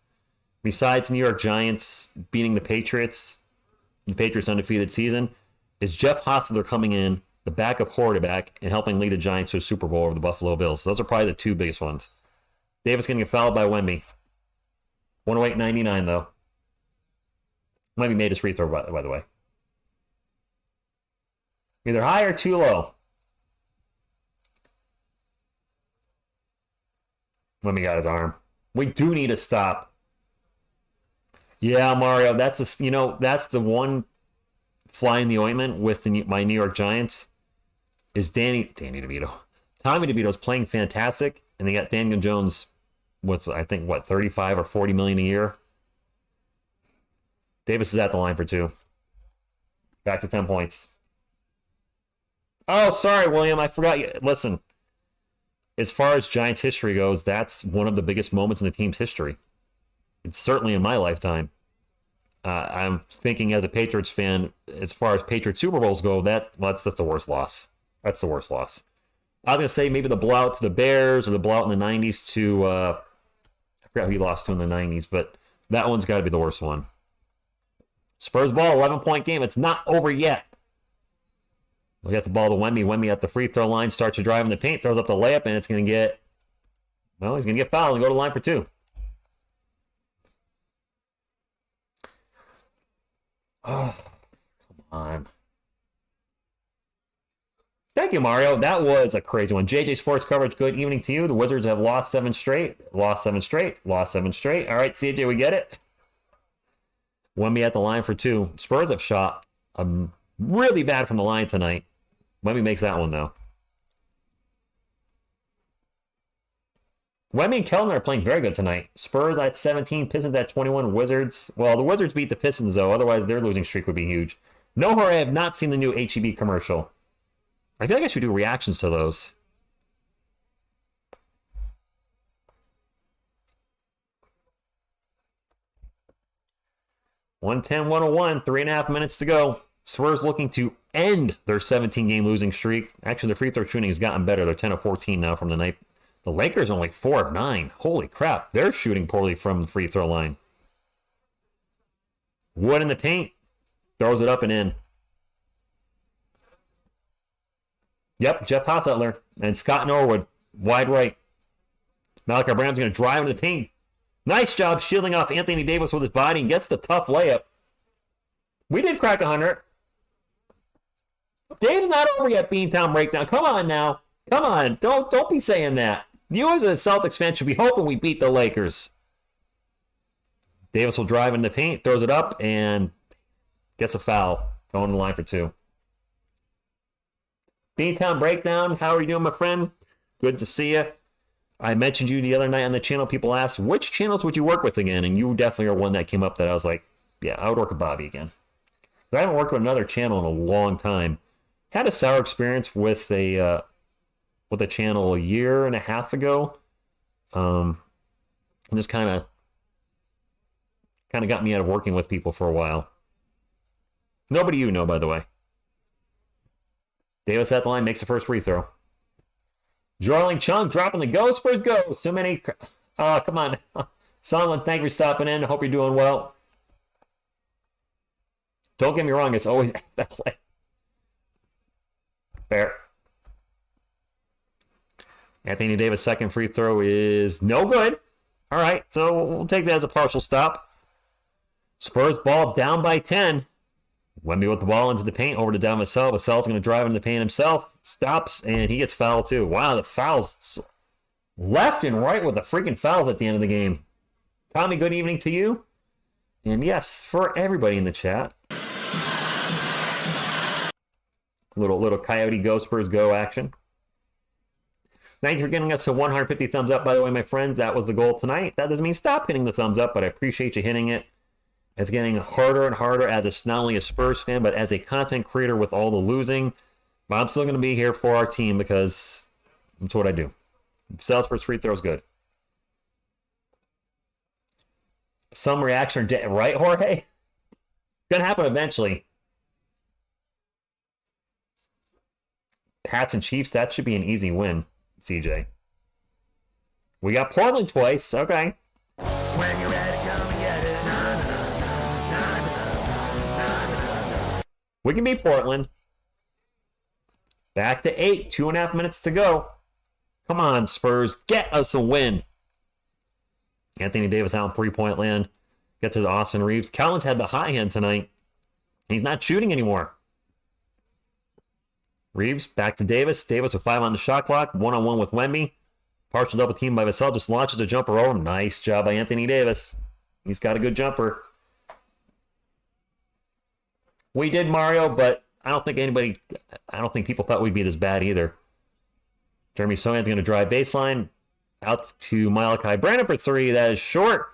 besides New York Giants beating the Patriots undefeated season, is Jeff Hostetler coming in, the backup quarterback, and helping lead the Giants to a Super Bowl over the Buffalo Bills. Those are probably the 2 biggest ones. Davis going to get fouled by Wemby. 108.99 though. Wemby made his free throw, by the way. Either high or too low. Wemby got his arm. We do need to stop. Yeah, Mario, that's the one fly in the ointment with my New York Giants is Danny DeVito. Tommy DeVito's playing fantastic, and they got Daniel Jones with, I think, 35 or 40 million a year. Davis is at the line for 2. Back to 10 points. Oh, sorry, William, I forgot you. Listen, as far as Giants history goes, that's one of the biggest moments in the team's history. It's certainly in my lifetime. I'm thinking as a Patriots fan, as far as Patriots Super Bowls go, that's the worst loss. That's the worst loss. I was going to say maybe the blowout to the Bears or the blowout in the 90s to, I forgot who he lost to in the 90s, but that one's got to be the worst one. Spurs ball, 11-point game. It's not over yet. We got the ball to Wemby. Wemby at the free throw line, starts to drive in the paint, throws up the layup, and it's going to get, he's going to get fouled and go to the line for 2. Oh, come on. Thank you, Mario. That was a crazy one. JJ Sports coverage, good evening to you. The Wizards have lost 7 straight. Lost 7 straight. Lost 7 straight. All right, CJ, we get it. Wemby at the line for 2. Spurs have shot really bad from the line tonight. Wemby makes that one, though. Wemby and Kellner are playing very good tonight. Spurs at 17, Pistons at 21, Wizards. Well, the Wizards beat the Pistons, though. Otherwise, their losing streak would be huge. No, I have not seen the new HEB commercial. I feel like I should do reactions to those. $110, 101, 3.5 minutes to go. Spurs looking to end their 17-game losing streak. Actually, their free throw shooting has gotten better. They're 10 of 14 now from the night. The Lakers only 4 of 9. Holy crap. They're shooting poorly from the free throw line. Wood in the paint. Throws it up and in. Yep, Jeff Hostetler and Scott Norwood. Wide right. Malachi Brown's going to drive in the paint. Nice job shielding off Anthony Davis with his body and gets the tough layup. We did crack 100. Dave's not over yet, Beantown Breakdown. Come on now. Come on. Don't be saying that. You as a Celtics fan should be hoping we beat the Lakers. Davis will drive in the paint, throws it up, and gets a foul. Going to the line for 2. Beantown Breakdown, how are you doing, my friend? Good to see you. I mentioned you the other night on the channel. People asked, which channels would you work with again? And you definitely are one that came up that I was like, yeah, I would work with Bobby again. I haven't worked with another channel in a long time. Had a sour experience with a channel a year and a half ago. Just kind of got me out of working with people for a while. Nobody you know, by the way. Davis at the line, makes the first free throw. Jorling Chung dropping the go. Spurs go. So many. Come on. Sondland, thank you for stopping in. I hope you're doing well. Don't get me wrong, it's always FLA. Fair. Anthony Davis' second free throw is no good. All right, so we'll take that as a partial stop. Spurs ball down by 10. Wemby with the ball into the paint, over to Devin Vassell. Vassell's going to drive into the paint himself. Stops, and he gets fouled too. Wow, the fouls left and right with the freaking fouls at the end of the game. Tommy, good evening to you. And yes, for everybody in the chat. Little Coyote Go Spurs Go action. Thank you for getting us to 150 thumbs up, by the way, my friends. That was the goal tonight. That doesn't mean stop hitting the thumbs up, but I appreciate you hitting it. It's getting harder and harder as not only a Spurs fan, but as a content creator with all the losing. But I'm still going to be here for our team because that's what I do. Spurs free throw is good. Some reaction, right, Jorge? It's going to happen eventually. Pats and Chiefs, that should be an easy win, CJ. We got Portland twice. Okay. When you're ready, come and get it. Na, na, na, na, na, na. We can beat Portland. Back to 8. 2.5 minutes to go. Come on, Spurs. Get us a win. Anthony Davis out in three-point land. Gets to Austin Reeves. Collins had the high hand tonight. He's not shooting anymore. Reeves back to Davis. Davis with 5 on the shot clock. 1-on-1 with Wemby. Partial double team by Vassell. Just launches a jumper over. Nice job by Anthony Davis. He's got a good jumper. We did, Mario, but I don't think people thought we'd be this bad either. Jeremy Sohan's going to drive baseline. Out to Malachi Brandon for 3. That is short.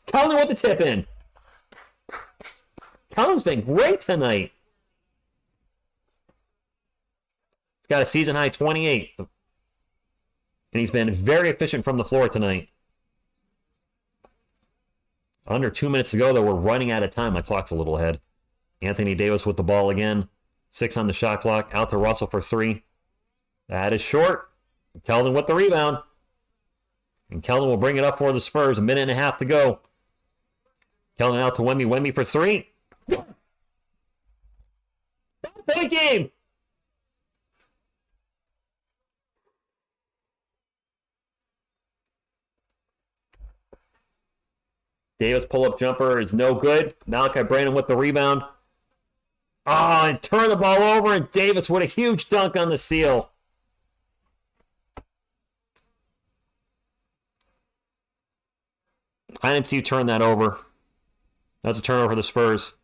Kellen with the tip in. Kellen's been great tonight. He's got a season high 28. And he's been very efficient from the floor tonight. Under 2 minutes to go, though, we're running out of time. My clock's a little ahead. Anthony Davis with the ball again. 6 on the shot clock. Out to Russell for 3. That is short. Keldon with the rebound. And Keldon will bring it up for the Spurs. 1.5 minutes to go. Keldon out to Wemby. Wemby for 3. Point game. Davis pull-up jumper is no good. Malachi Brandon with the rebound. And turn the ball over, and Davis with a huge dunk on the steal. I didn't see you turn that over. That's a turnover for the Spurs.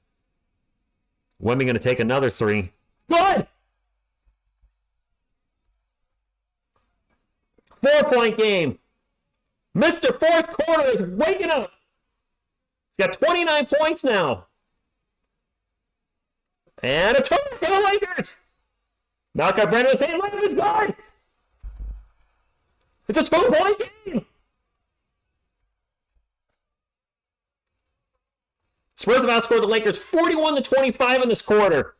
Wemby going to take another 3. Good! 4-point game. Mr. Fourth Quarter is waking up. He's got 29 points now. And a turnover for the Lakers. Malachi Brandon with 8 left in his guard. It's a 2-point game. Spurs have outscored the Lakers 41-25 in this quarter.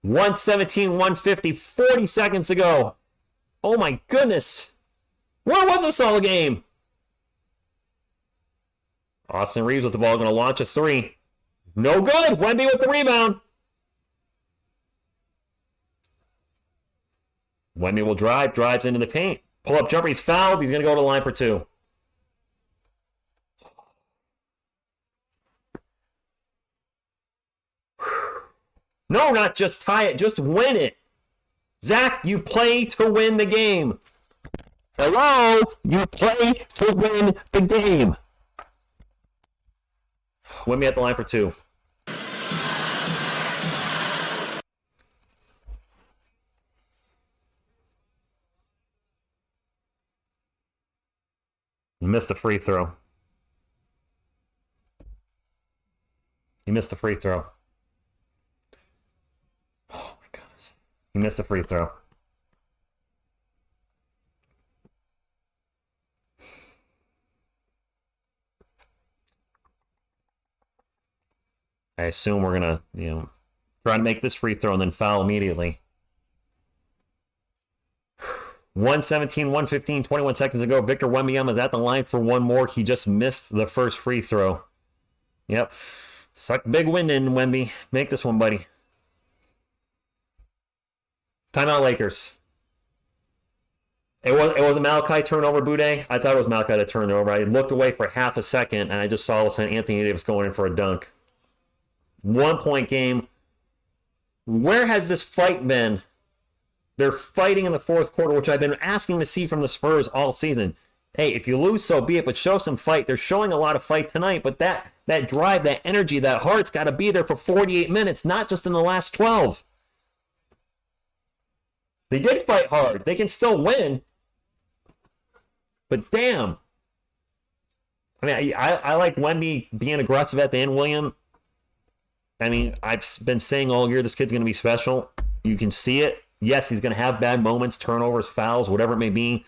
117-150, 40 seconds to go. Oh my goodness. Where was this all game? Austin Reeves with the ball, going to launch a 3. No good. Wemby with the rebound. Wemby will drives into the paint. Pull-up jumper, he's fouled. He's going to go to the line for 2. No, not just tie it, just win it. Zach, you play to win the game. Hello? You play to win the game. Wemby at the line for 2. Missed a free throw. He missed a free throw. Oh my gosh. He missed a free throw. I assume we're going to, try to make this free throw and then foul immediately. 117, 115, 21 seconds ago. Victor Wembanyama is at the line for one more. He just missed the first free throw. Yep. Suck big win in, Wemby. Make this one, buddy. Timeout, Lakers. It was a Malachi turnover, Boudet. I thought it was Malachi that turned over. I looked away for half a second, and I just saw Anthony Davis going in for a dunk. 1 point game. Where has this fight been? They're fighting in the fourth quarter, which I've been asking to see from the Spurs all season. Hey, if you lose, so be it, but show some fight. They're showing a lot of fight tonight, but that drive, that energy, that heart's got to be there for 48 minutes, not just in the last 12. They did fight hard. They can still win. But damn. I mean, I like Wemby being aggressive at the end, William. I mean, I've been saying all year this kid's going to be special. You can see it. Yes, he's going to have bad moments, turnovers, fouls, whatever it may be.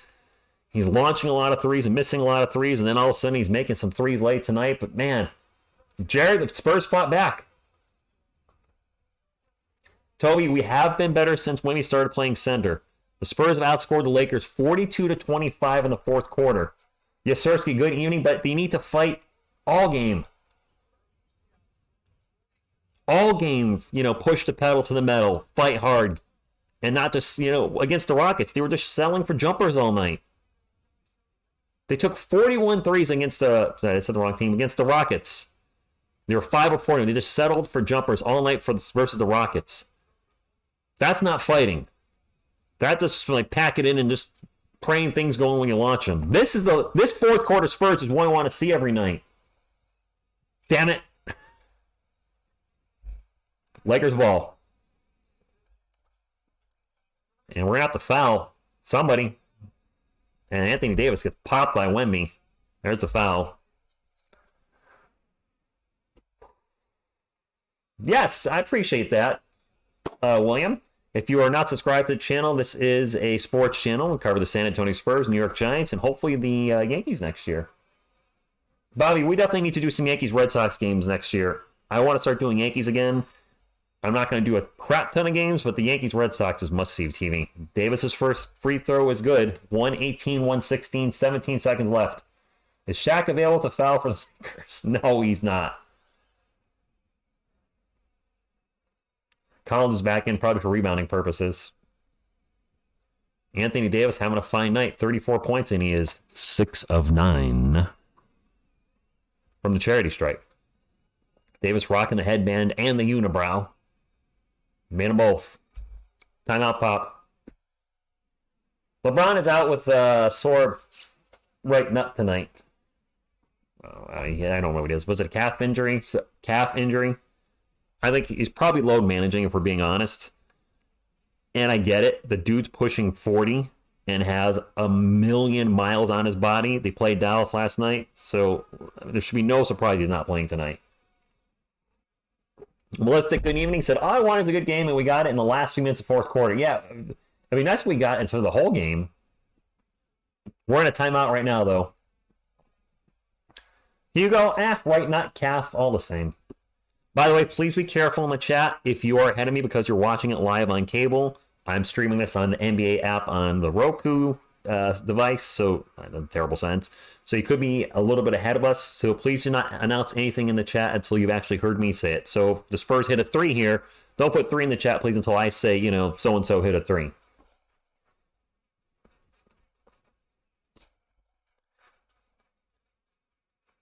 He's launching a lot of threes and missing a lot of threes, and then all of a sudden he's making some threes late tonight. But man, Jared, the Spurs fought back. Toby, we have been better since Wemby started playing center. The Spurs have outscored the Lakers 42-25 in the fourth quarter. Yasirski, good evening, but they need to fight all game. All game, push the pedal to the metal, fight hard. And not just, against the Rockets. They were just selling for jumpers all night. They took 41 threes against I said the wrong team, against the Rockets. They were 5 of 40. They just settled for jumpers all night versus the Rockets. That's not fighting. That's just like pack it in and just praying things going when you launch them. This fourth quarter Spurs is one I want to see every night. Damn it. Lakers ball. And we're going to have to foul somebody. And Anthony Davis gets popped by Wemby. There's the foul. Yes, I appreciate that, William. If you are not subscribed to the channel, this is a sports channel. We cover the San Antonio Spurs, New York Giants, and hopefully the Yankees next year. Bobby, we definitely need to do some Yankees-Red Sox games next year. I want to start doing Yankees again. I'm not going to do a crap ton of games, but the Yankees-Red Sox is must-see TV. Davis's first free throw is good. 118, 116, 17 seconds left. Is Shaq available to foul for the Lakers? No, he's not. Collins is back in probably for rebounding purposes. Anthony Davis having a fine night. 34 points, and he is 6 of 9 from the charity stripe. Davis rocking the headband and the unibrow. Made them both. Timeout, Pop. LeBron is out with a sore right nut tonight. I don't know what it is. Was it a calf injury? Calf injury? I think he's probably load managing, if we're being honest. And I get it. The dude's pushing 40 and has 1,000,000 miles on his body. They played Dallas last night, so there should be no surprise he's not playing tonight. Ballistic, good evening, said, all I wanted was a good game, and we got it in the last few minutes of fourth quarter. Yeah, I mean, that's what we got into the whole game. We're in a timeout right now, though. Hugo, right, not calf, all the same. By the way, please be careful in the chat if you are ahead of me because you're watching it live on cable. I'm streaming this on the NBA app on the Roku device, so in a terrible sense. So you could be a little bit ahead of us. So please do not announce anything in the chat until you've actually heard me say it. So if the Spurs hit a 3 here, don't put 3 in the chat, please, until I say, so-and-so hit a 3.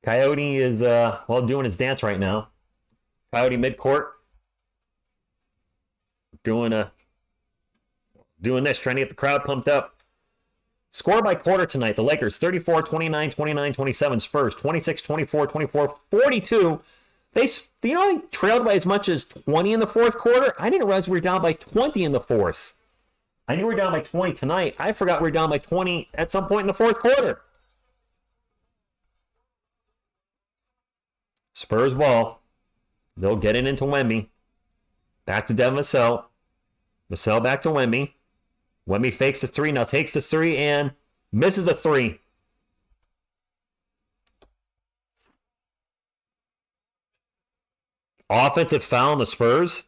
Coyote is, doing his dance right now. Coyote midcourt. Doing this, trying to get the crowd pumped up. Score by quarter tonight. The Lakers 34, 29, 29, 27. Spurs 26, 24, 24, 42. They trailed by as much as 20 in the fourth quarter. I didn't realize we were down by 20 in the fourth. I knew we were down by 20 tonight. I forgot we were down by 20 at some point in the fourth quarter. Spurs ball. They'll get it into Wemby. Back to Devin Vassell. Vassell back to Wemby. Wemby fakes the 3, now takes the 3 and misses a 3. Offensive foul on the Spurs.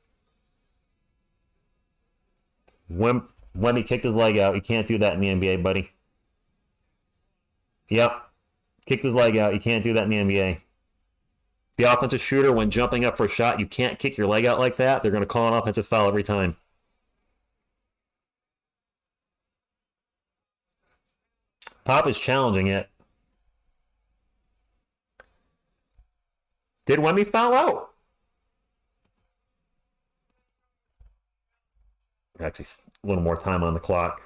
Wemby kicked his leg out. You can't do that in the NBA, buddy. Yep. Kicked his leg out. You can't do that in the NBA. The offensive shooter, when jumping up for a shot, you can't kick your leg out like that. They're going to call an offensive foul every time. Pop is challenging it. Did Wemby foul out? Actually, a little more time on the clock.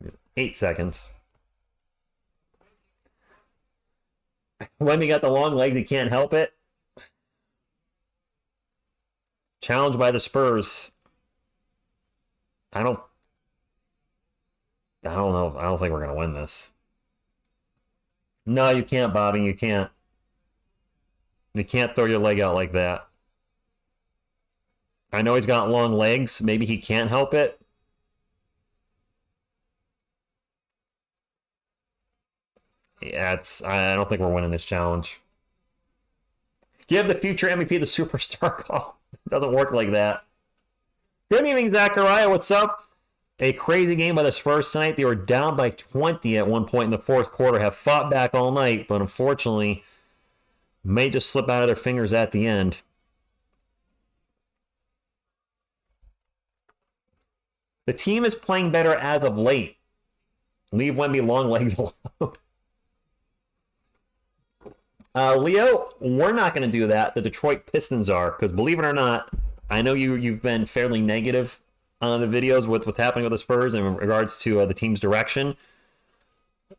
Here's 8 seconds. Wemby got the long legs. He can't help it. Challenged by the Spurs. I don't know. I don't think we're going to win this. No, you can't, Bobby. You can't. You can't throw your leg out like that. I know he's got long legs. Maybe he can't help it. Yeah, I don't think we're winning this challenge. Give the future MVP the superstar call. It doesn't work like that. Good evening, Zachariah. What's up? A crazy game by the Spurs tonight. They were down by 20 at one point in the fourth quarter, have fought back all night, but unfortunately may just slip out of their fingers at the end. The team is playing better as of late. Leave Wemby long legs alone. Leo, we're not going to do that. The Detroit Pistons are, because believe it or not, I know you've been fairly negative on the videos with what's happening with the Spurs in regards to the team's direction.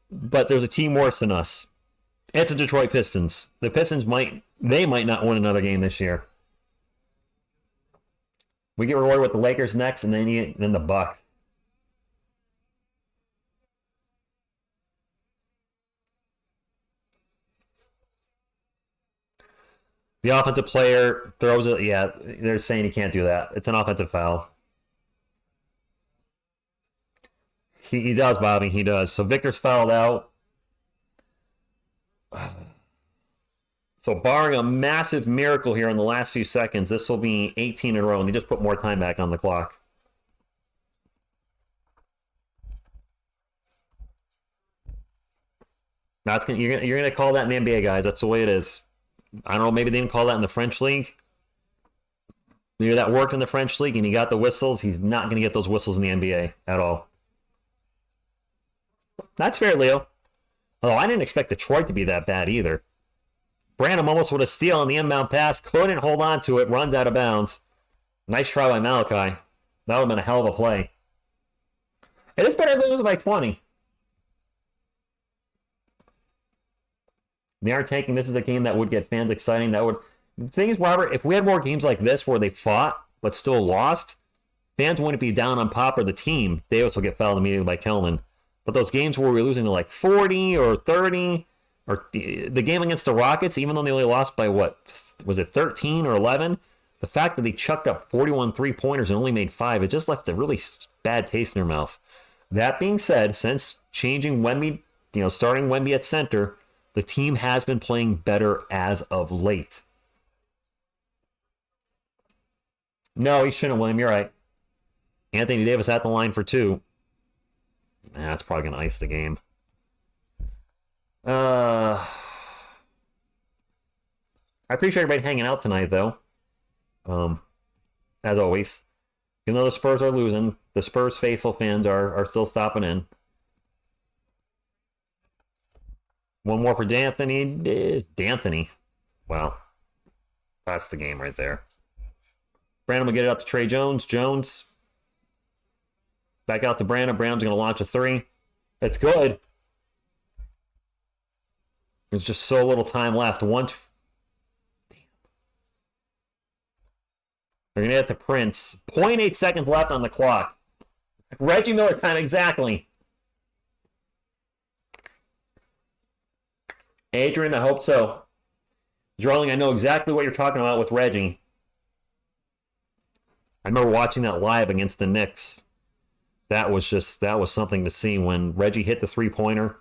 But there's a team worse than us. It's the Detroit Pistons. The Pistons might not win another game this year. We get rewarded with the Lakers next, and then the Bucks. The offensive player throws it. Yeah, they're saying he can't do that. It's an offensive foul. He does, Bobby. He does. So Victor's fouled out. So barring a massive miracle here in the last few seconds, this will be 18 in a row, and they just put more time back on the clock. You're gonna call that in the NBA, guys. That's the way it is. I don't know. Maybe they didn't call that in the French league. Maybe that worked in the French league, and he got the whistles. He's not going to get those whistles in the NBA at all. That's fair, Leo. Although I didn't expect Detroit to be that bad either. Branham almost with a steal on the inbound pass. Couldn't hold on to it. Runs out of bounds. Nice try by Malachi. That would have been a hell of a play. It is better than losing by 20. They are tanking. This is a game that would get fans exciting. The thing is, Robert, if we had more games like this where they fought but still lost, fans wouldn't be down on Pop or the team. Davis will get fouled immediately by Kelman. But those games where we're losing to like 40 or 30, or the game against the Rockets, even though they only lost by what, was it 13 or 11? The fact that they chucked up 41 3-pointers and only made 5, it just left a really bad taste in their mouth. That being said, since changing Wemby, starting Wemby at center, the team has been playing better as of late. No, he shouldn't, William. You're right. Anthony Davis at the line for 2. That's probably going to ice the game. I appreciate everybody hanging out tonight, though. As always. Even though the Spurs are losing, the Spurs faithful fans are still stopping in. One more for D'Anthony. D'Anthony. Wow. That's the game right there. Brandon will get it up to Trey Jones. Jones. Back out to Brandon. Brandon's going to launch a 3. It's good. There's just so little time left. They're going to get to Prince. 0.8 seconds left on the clock. Reggie Miller time exactly. Adrian, I hope so. Drawing, I know exactly what you're talking about with Reggie. I remember watching that live against the Knicks. That was something to see when Reggie hit the 3-pointer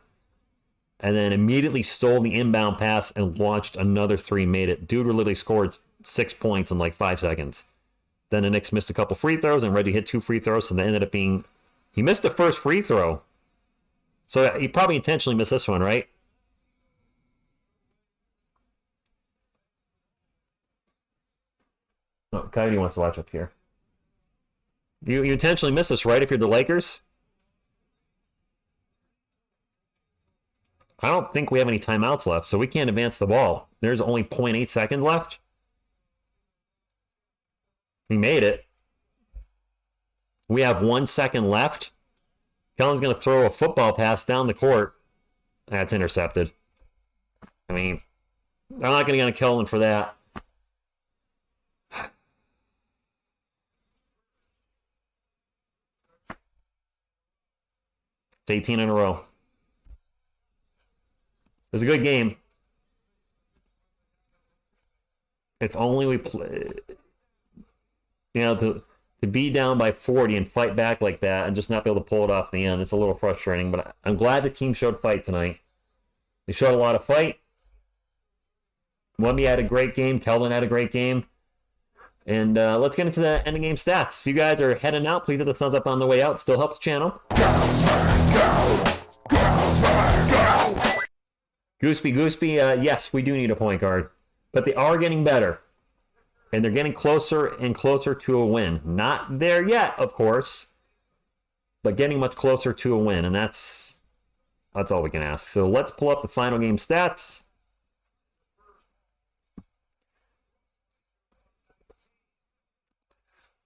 and then immediately stole the inbound pass and launched another 3, made it. Dude literally scored 6 points in like 5 seconds. Then the Knicks missed a couple free throws, and Reggie hit 2 free throws, so they ended up being... He missed the first free throw. So he probably intentionally missed this one, right? Oh, Coyote wants to watch up here. You intentionally missed this, right, if you're the Lakers? I don't think we have any timeouts left, so we can't advance the ball. There's only 0.8 seconds left. We made it. We have 1 second left. Kellen's going to throw a football pass down the court. That's intercepted. I mean, I'm not going to get a Kellen for that. It's 18 in a row. It was a good game. If only we play... You know, to be down by 40 and fight back like that and just not be able to pull it off in the end, it's a little frustrating. But I'm glad the team showed fight tonight. They showed a lot of fight. Wemby had a great game. Keldon had a great game. And let's get into the end-of-game stats. If you guys are heading out, please hit the thumbs up on the way out. Still helps the channel. Go, Spurs, go! Go, Spurs, go! Gooseby, yes, we do need a point guard. But they are getting better. And they're getting closer and closer to a win. Not there yet, of course, but getting much closer to a win. And that's all we can ask. So let's pull up the final game stats.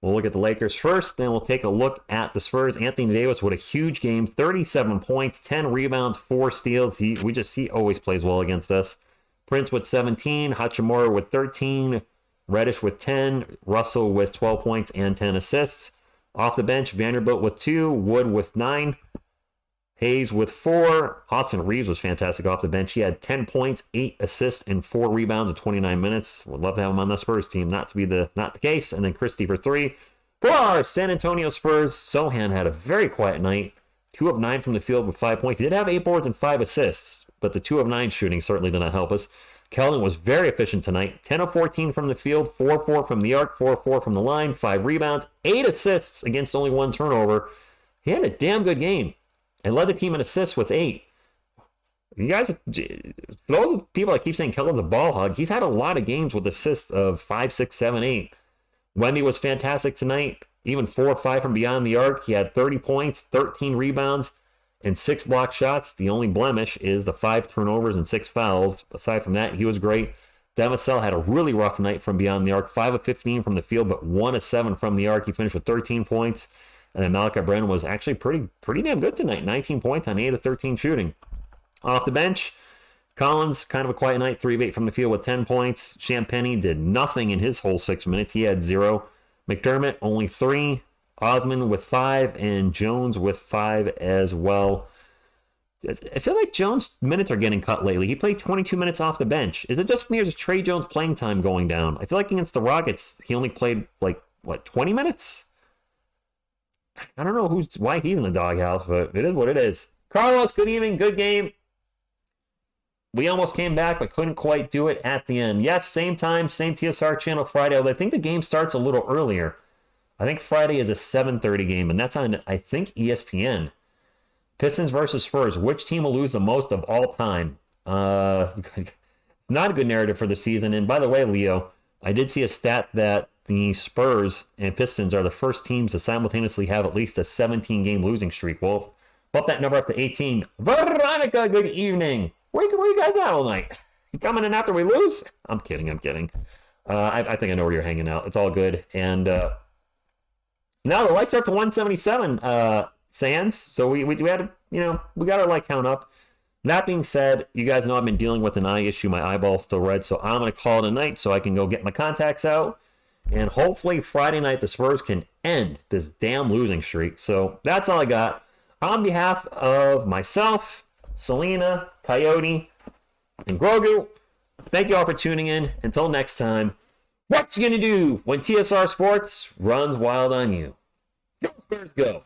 We'll look at the Lakers first, then we'll take a look at the Spurs. Anthony Davis with a huge game, 37 points, 10 rebounds, 4 steals. He always plays well against us. Prince with 17, Hachimura with 13, Reddish with 10, Russell with 12 points and 10 assists. Off the bench, Vanderbilt with 2, Wood with 9, Hayes with 4. Austin Reeves was fantastic off the bench. He had 10 points, 8 assists, and 4 rebounds in 29 minutes. Would love to have him on the Spurs team. Not the case. And then Christie for 3. For our San Antonio Spurs, Sohan had a very quiet night. 2 of 9 from the field with 5 points. He did have 8 boards and 5 assists, but the 2 of 9 shooting certainly did not help us. Keldon was very efficient tonight. 10 of 14 from the field, 4-4 from the arc, 4-4 from the line, 5 rebounds, 8 assists against only 1 turnover. He had a damn good game and led the team in assists with 8. You guys, those people that keep saying Keldon's a ball hog, he's had a lot of games with assists of 5, 6, 7, 8. Wemby was fantastic tonight, even 4 or 5 from beyond the arc. He had 30 points, 13 rebounds, and 6 block shots. The only blemish is the 5 turnovers and 6 fouls. Aside from that, he was great. Demisel had a really rough night from beyond the arc. 5 of 15 from the field, but 1 of 7 from the arc. He finished with 13 points. And then Malachi Brennan was actually pretty damn good tonight. 19 points on 8 of 13 shooting. Off the bench, Collins, kind of a quiet night. 3 of 8 from the field with 10 points. Champagny did nothing in his whole 6 minutes. He had 0. McDermott, only 3. Osman with 5, and Jones with 5 as well. I feel like Jones' minutes are getting cut lately. He played 22 minutes off the bench. Is it just me or is Trey Jones' playing time going down? I feel like against the Rockets, he only played 20 minutes? I don't know why he's in the doghouse, but it is what it is. Carlos, good evening, good game. We almost came back, but couldn't quite do it at the end. Yes, same time, same TSR channel Friday, although I think the game starts a little earlier. I think Friday is a 7:30 game, and that's on, I think, ESPN. Pistons versus Spurs. Which team will lose the most of all time? Not a good narrative for the season. And by the way, Leo, I did see a stat that the Spurs and Pistons are the first teams to simultaneously have at least a 17-game losing streak. Well, bump that number up to 18. Veronica, good evening. Where you guys at all night? You coming in after we lose? I'm kidding. I think I know where you're hanging out. It's all good. And now the lights are up to 177 Sands. So we had to, we got our light count up. That being said, you guys know I've been dealing with an eye issue. My eyeball's still red, so I'm going to call it a night so I can go get my contacts out. And hopefully Friday night the Spurs can end this damn losing streak. So that's all I got. On behalf of myself, Selena, Coyote, and Grogu, thank you all for tuning in. Until next time, what you gonna do when TSR Sports runs wild on you? Go Spurs, go!